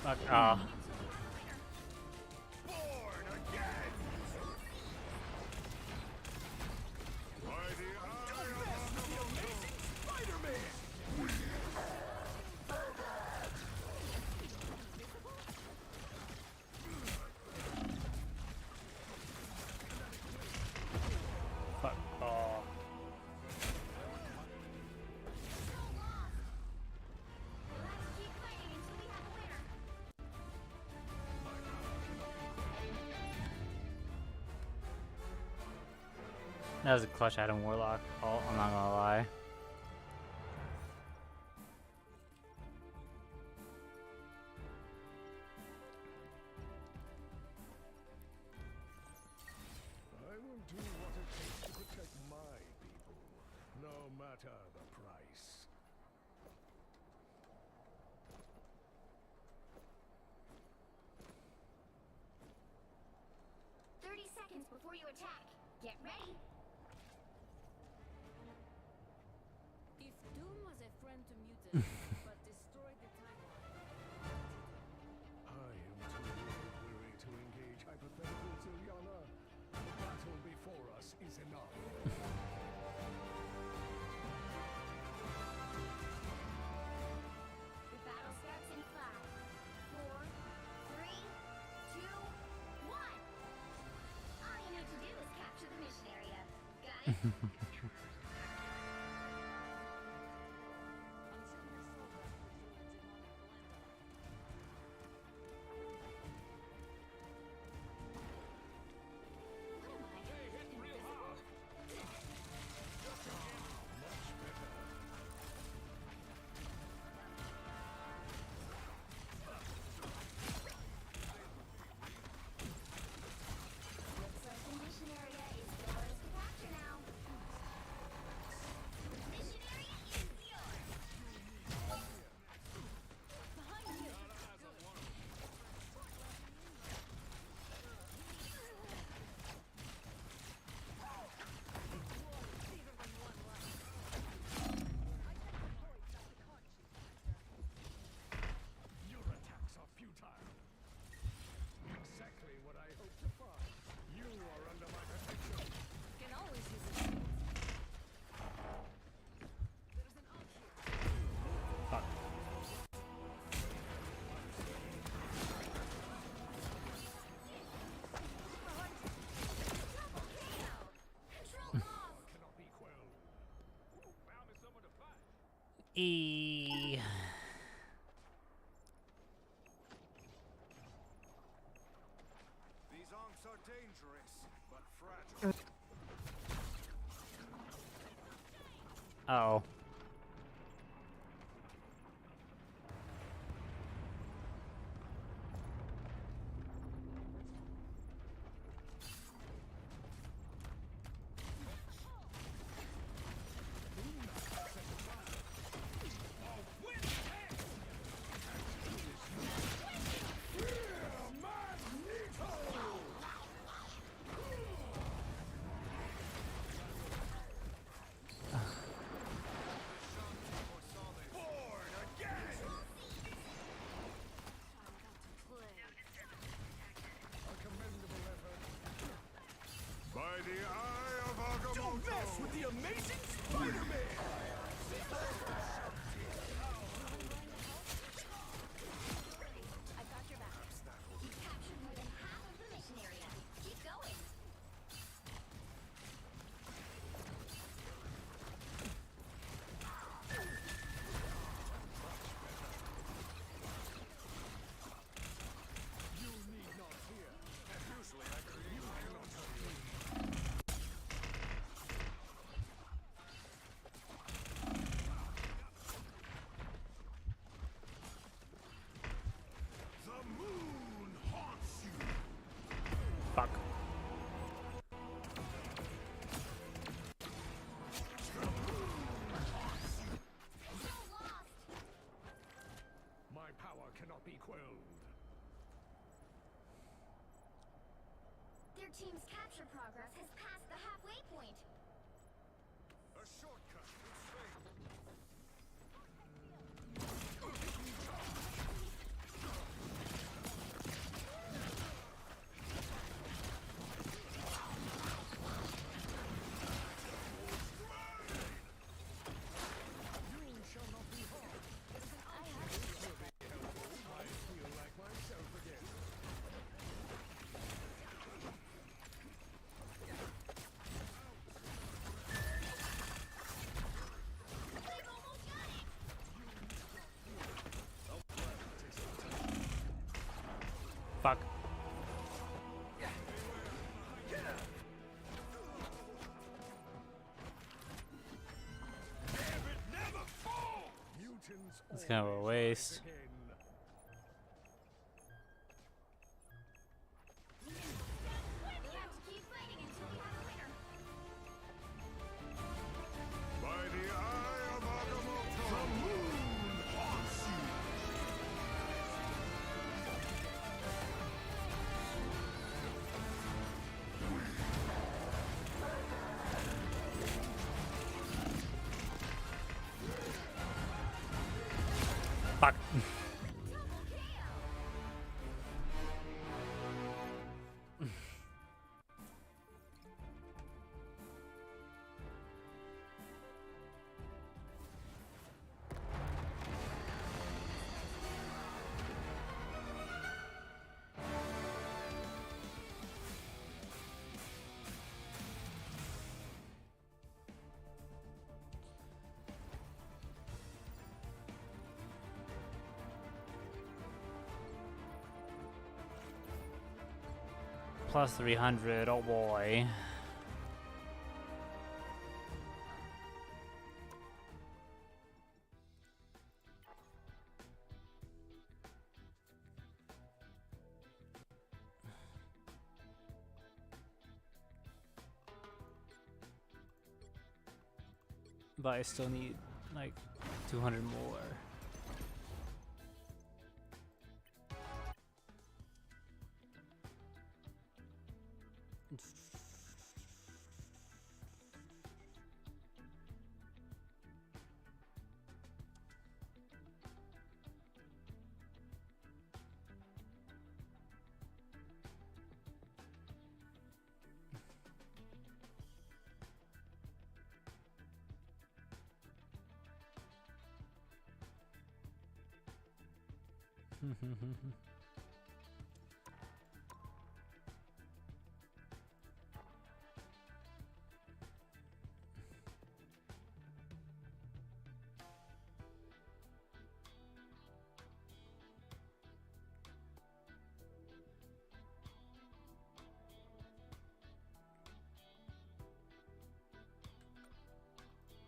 Fuck. Ah. Born again! By the eye Don't of mess with the Agamotto! amazing Spider-Man! Fuck. Oh. Let's keep fighting until we have a winner. That was a clutch Adam Warlock. Oh, I'm not gonna lie. I will do what it takes to protect my people, no matter the price. Seconds before you attack. Get ready. If Doom was a friend to mutants, but destroyed the timeline, I am too weary to engage hypotheticals, Ilyana. The battle before us is enough. The battle starts in 5, 4, 3, 2, 1. All you need to do is capture the mission area. Got it? Looks like the mission area is yours to capture now. Mission area is yours. Behind you. Your attacks are futile. Exactly what I hoped to find. You are under my protection. Can always use a shield. There's an ult here. Fuck. Double KO. Control lost. Cannot be quelled. Found me someone to fight. E. These onks are dangerous, but fragile. Oh. A commendable effort. By the eye of Agamotto! Don't mess with the amazing Spider-Man! I got your back. You captured more than half of the mission area. Keep going. You need not fear. Usually I create you cannot hurt me. The moon haunts you! Fuck. Control lost. My power cannot be quelled. Their team's capture progress has passed the halfway point. A shortcut would save. You shall not be harmed. I feel like myself again. They've almost got it. Fuck. Mutants It's kind of a always waste. rise again. We'll have to keep fighting until we have a winner. By the eye of Agamotto! The moon haunts you! Fuck. Double KO. Plus 300, oh boy. But I still need like 200 more.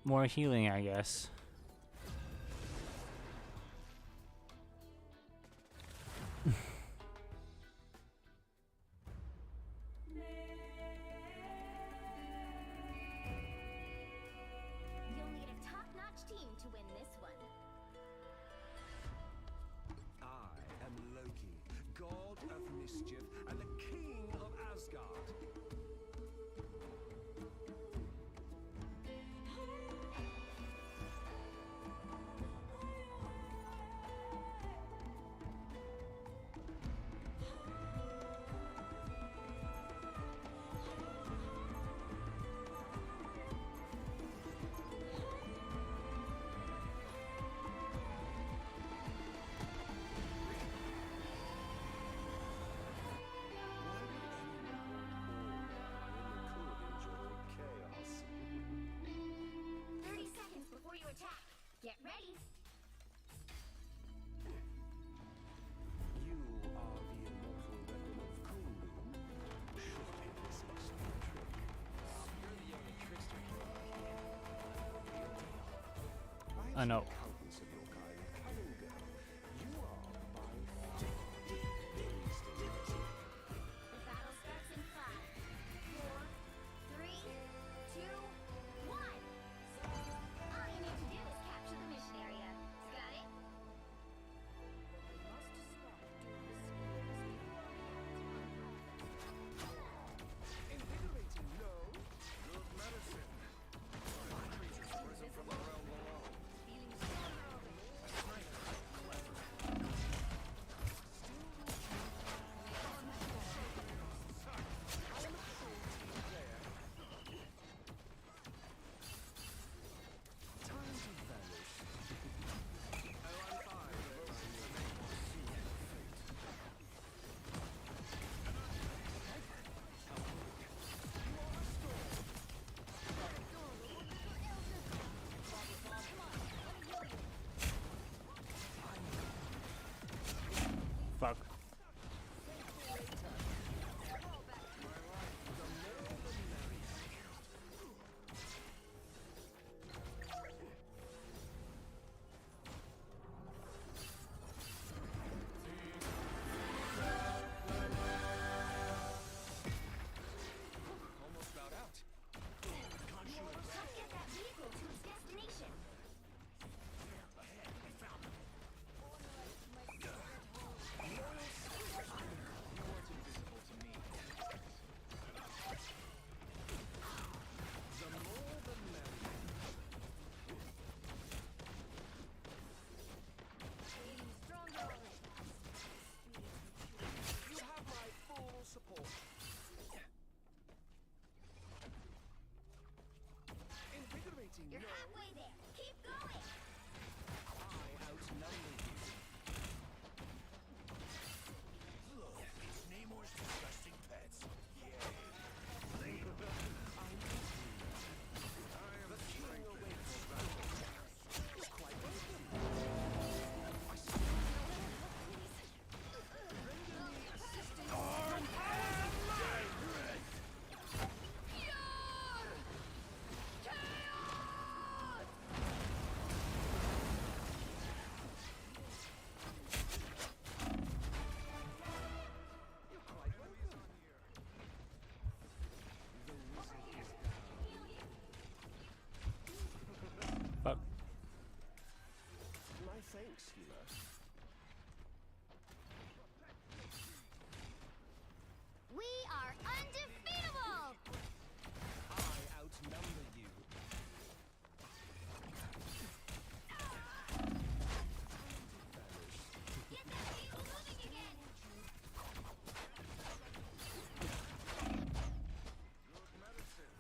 More healing, I guess. You'll need a top-notch team to win this one. I am Loki, god of mischief and the king of Asgard. Attack! Get ready! You are the immortal weapon of Kunlun. Surely this must be true. You're the only trickster hero here. I know. Accountants of your kind come and go. You are by far the most impressive. The battle starts in 5, 4, 3, 2, 1! All you need to do is capture the mission area. Got it? Invigorating, no? Good medicine. Creatures risen from the realm below. Feeling stronger already. Time to vanish. Oh, I'm fine. Fuck. Almost about out. Let's get that vehicle to its destination. Ahead, I found them. Thanks, healer. We are undefeatable! I outnumber you. Get that vehicle moving again! Good medicine.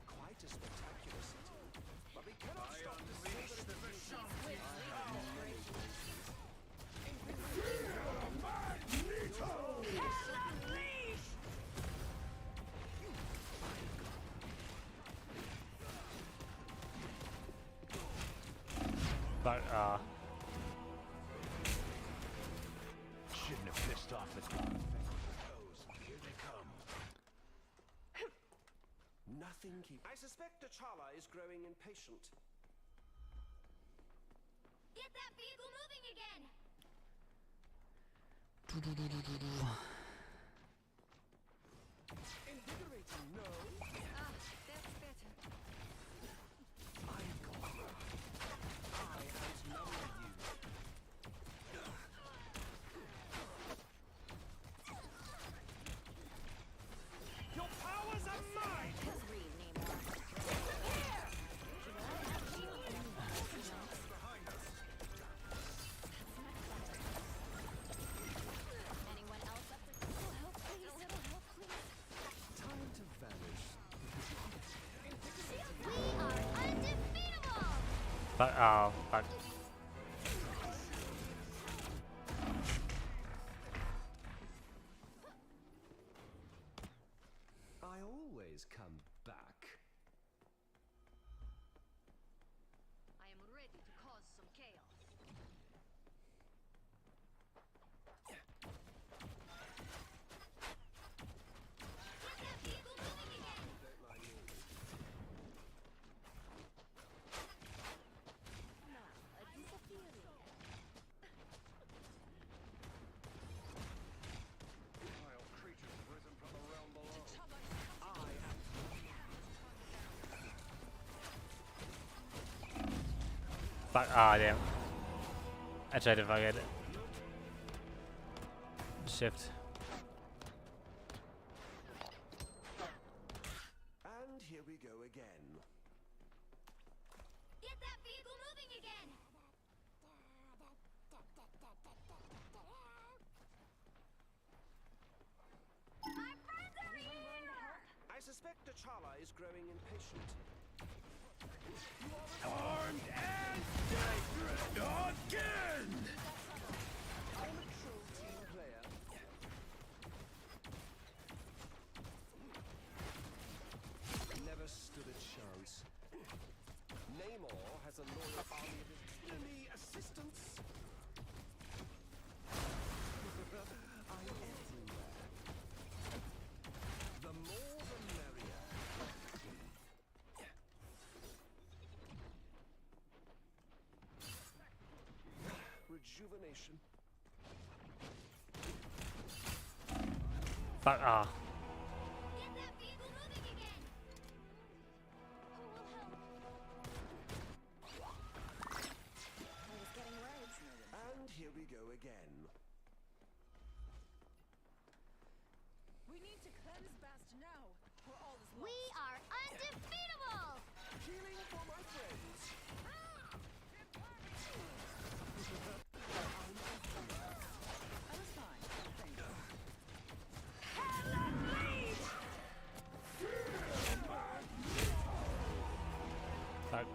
Quite a spectacular city. But we cannot stop the unleash the But Shouldn't have pissed off the toes. Here they come. Nothing keep. I suspect T'Challa is growing impatient. Get that vehicle moving again! Invigorating, no. Ah, that's better. I outnumber you. Your powers are mine! Anyone else up to... A little help, please. A little help, please. Time to vanish. We are undefeatable! but fuck. I always come back. I am ready to cause some chaos. Get that vehicle moving again! Don't mind me. A disappearing. Vile creatures have risen from the realm below. I am. Fuck. Damn. I tried to fucking shift. And here we go again. Get that vehicle moving again! My friends are here! I suspect T'Challa is growing impatient. Armed and dangerous again! I'm a true team player. Never stood a chance. Namor has a loyal army of his enemy assistants. I'm everywhere. The more the merrier. Rejuvenation. Fuck. Get that vehicle moving again! Who will help? I was getting worried. And here we go again. We need to cleanse Bast now, or all is lost. We are undefeatable! Healing for my friends. I was fine. Thank you. Fuck.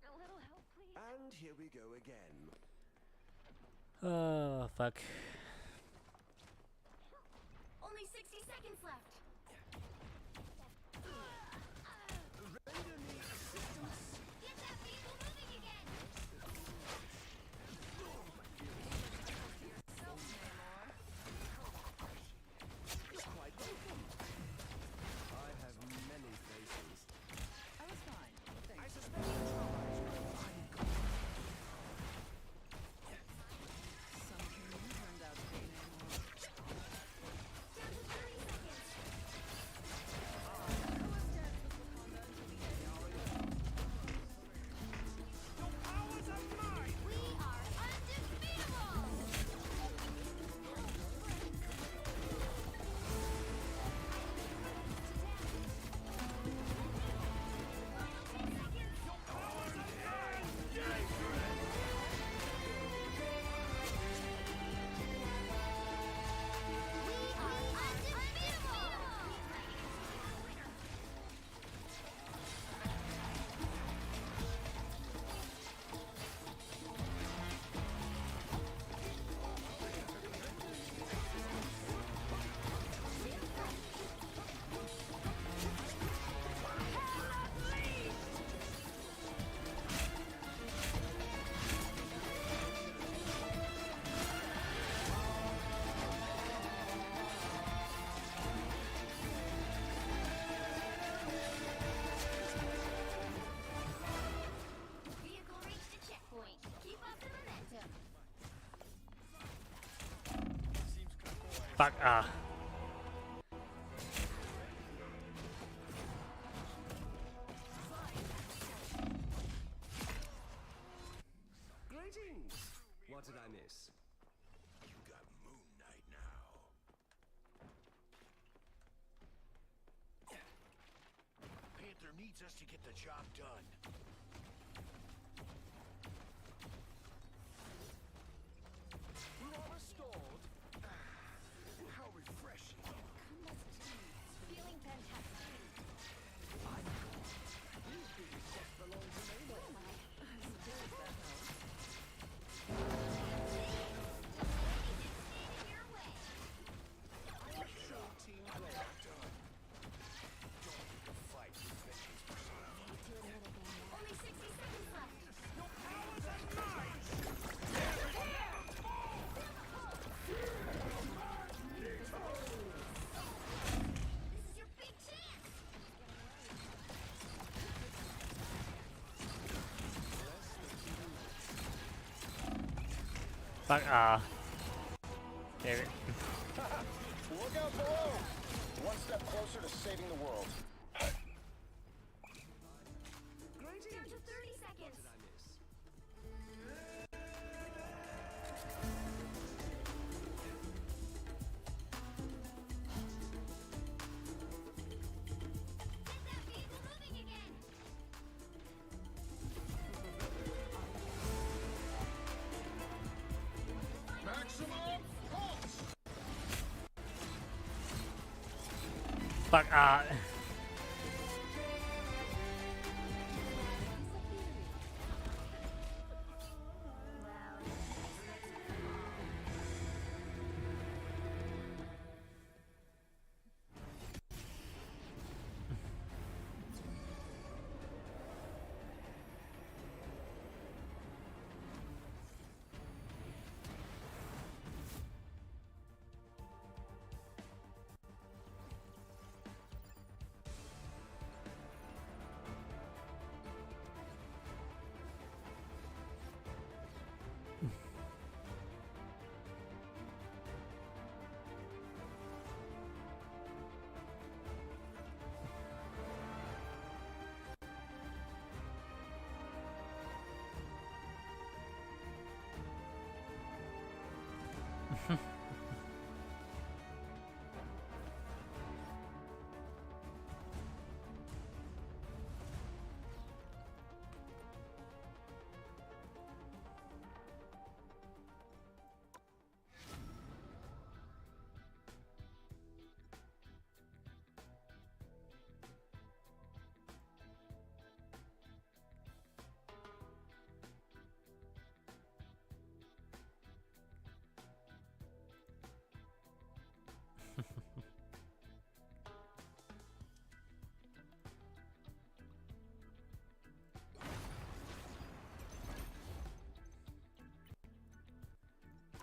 A little help, please. And here we go again. Oh fuck. Only 60 seconds left. Render me assistance. Get that vehicle moving again! You're quite welcome. I have many faces. I was fine. Thank I you. suspect T'Challa is Some human turned out to be Namor. Down to 30 seconds. Fuck, Greetings! What did I miss? You got Moon Knight now. Panther needs us to get the job done. You are restored. How refreshing. Feeling fantastic. Team player done. Don't pick a fight with vengeance personified. Only 60 seconds left. This is your big chance. fuck, damn it. Look out below! One step closer to saving the world. Down to 30 seconds. I miss. Get that vehicle moving again. Maximum pulse! Fuck,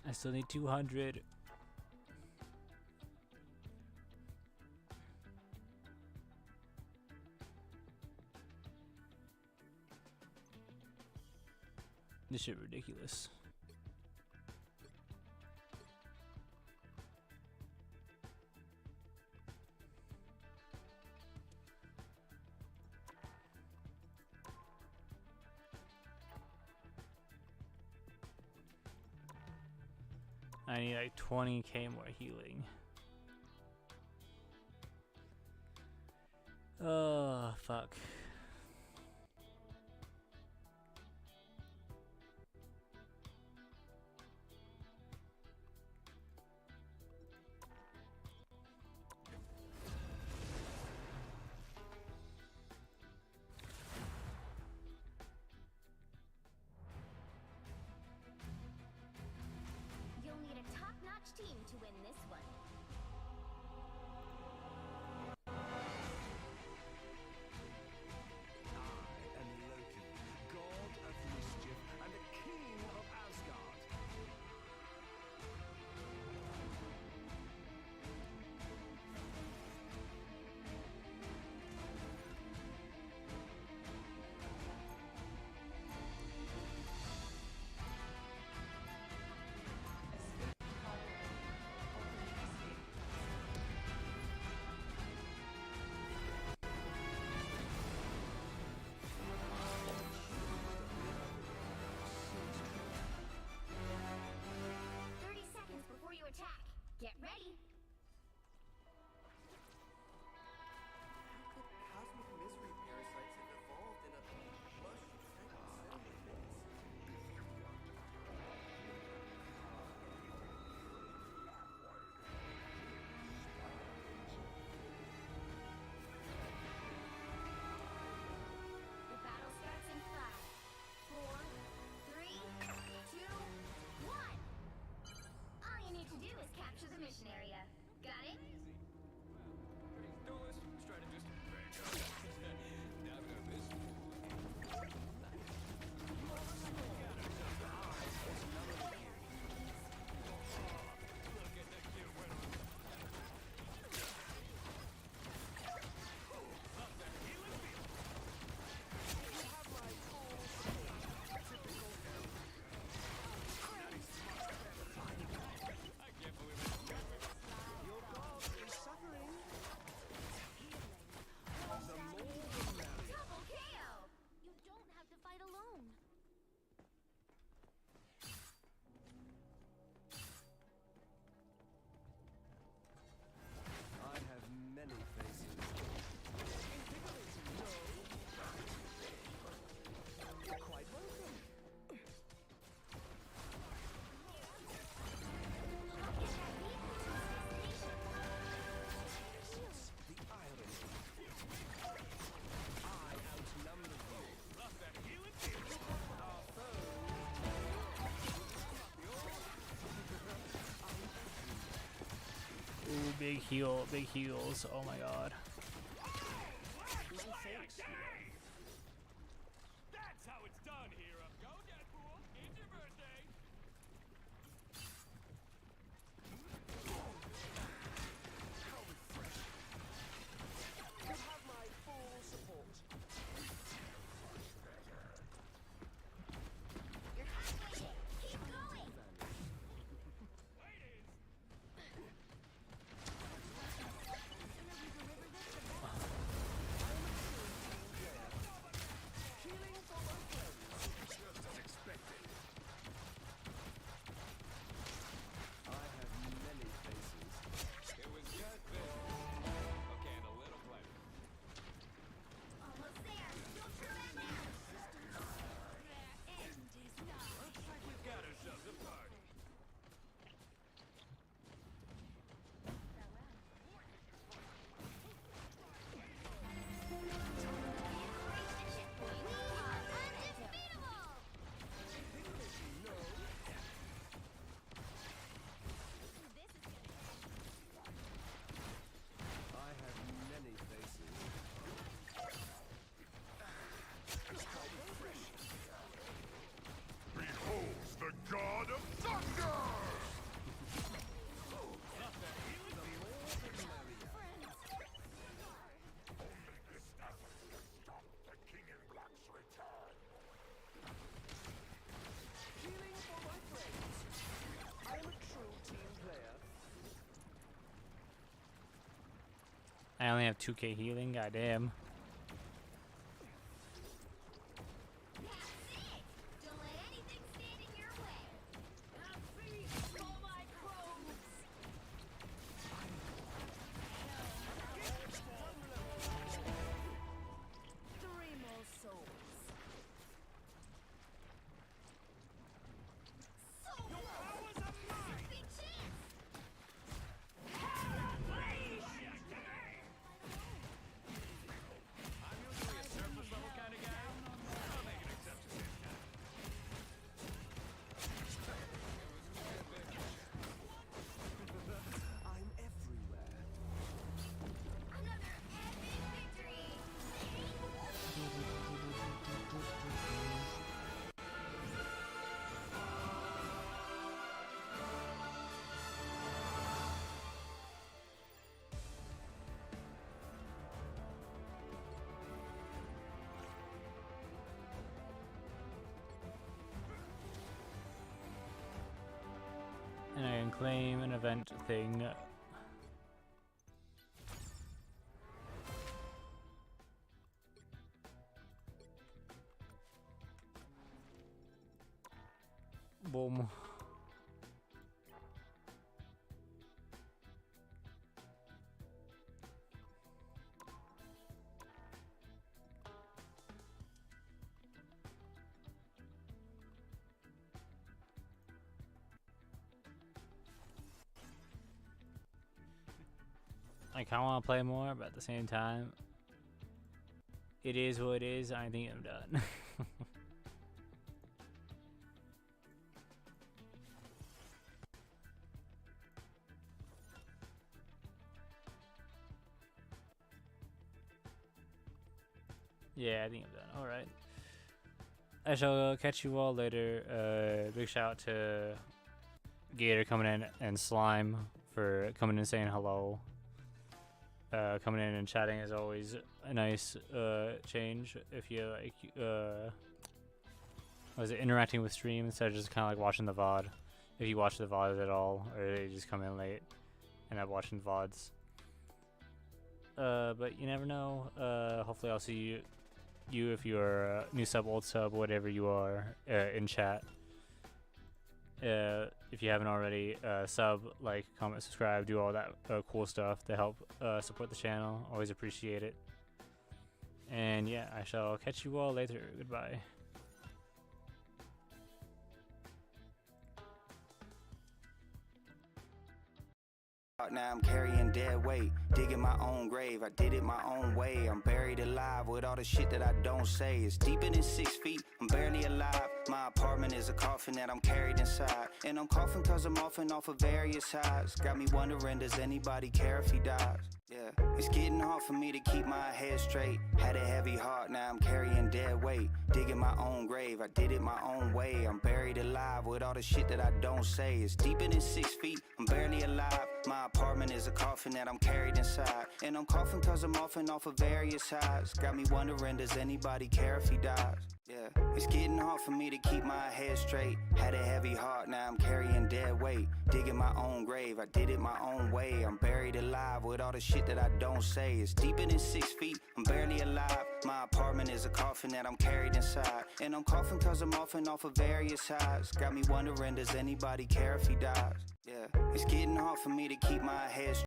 I still need 200. This shit ridiculous. I need like 20k more healing. Oh, fuck. You'll need a top-notch team to win this one. big heal, big heals. Oh my god. That's how it's done, hero. Go, Deadpool. It's your birthday. You have my full support. You're halfway there. Keep going. Healing for my friends. Just as expected. I have many faces. It was just this. Okay, and a little play. Almost there. Don't turn back now. The end is nigh. Looks like we've got ourselves a party. I have many faces. Beholds the god of thunder! The king in black's return. Healing for my friends. I am a true team player. I only have 2k healing. Goddamn. That's it. Don't let anything stand in your way. Now feast all my crows. Three more souls. Big chance. I'm usually a surface level kind of guy. I'll make an exception this time. I'm everywhere. Another epic victory. And I can claim an event thing. Boom. I kind of want to play more, but at the same time, it is what it is. I think I'm done. Yeah, I think I'm done. All right. I shall catch you all later. Big shout out to Gator coming in and Slime for coming in saying hello. Coming in and chatting is always a nice change if you like was it interacting with stream instead of just kind of like watching the VOD. If you watch the VODs at all, or you just come in late and I'm watching VODs. But you never know. Hopefully I'll see you if you're a new sub, old sub, whatever you are, in chat. If you haven't already, sub, like, comment, subscribe, do all that cool stuff to help support the channel. Always appreciate it. And yeah, I shall catch you all later. Goodbye. Now I'm carrying dead weight, digging my own grave. I did it my own way. I'm buried alive with all the shit that I don't say. It's deeper than 6 feet, I'm barely alive. My apartment is a coffin that I'm carried inside. And I'm coughing cause I'm off and off of various highs. Got me wondering, does anybody care if he dies? Yeah, it's getting hard for me to keep my head straight. Had a heavy heart, now I'm carrying dead weight, digging my own grave. I did it my own way. I'm buried alive with all the shit that I don't say. It's deeper than 6 feet, I'm barely alive. My apartment is a coffin that I'm carried inside. And I'm coughing cause I'm off and off of various highs. Got me wondering, does anybody care if he dies? Yeah, it's getting hard for me to keep my head straight. Had a heavy heart, now I'm carrying dead weight, digging my own grave. I did it my own way. I'm buried alive with all the shit that I don't say. It's deeper than 6 feet, I'm barely alive. My apartment is a coffin that I'm carried inside. And I'm coughing cause I'm off and off of various highs. Got me wondering, does anybody care if he dies? Yeah, it's getting hard for me to keep my head straight.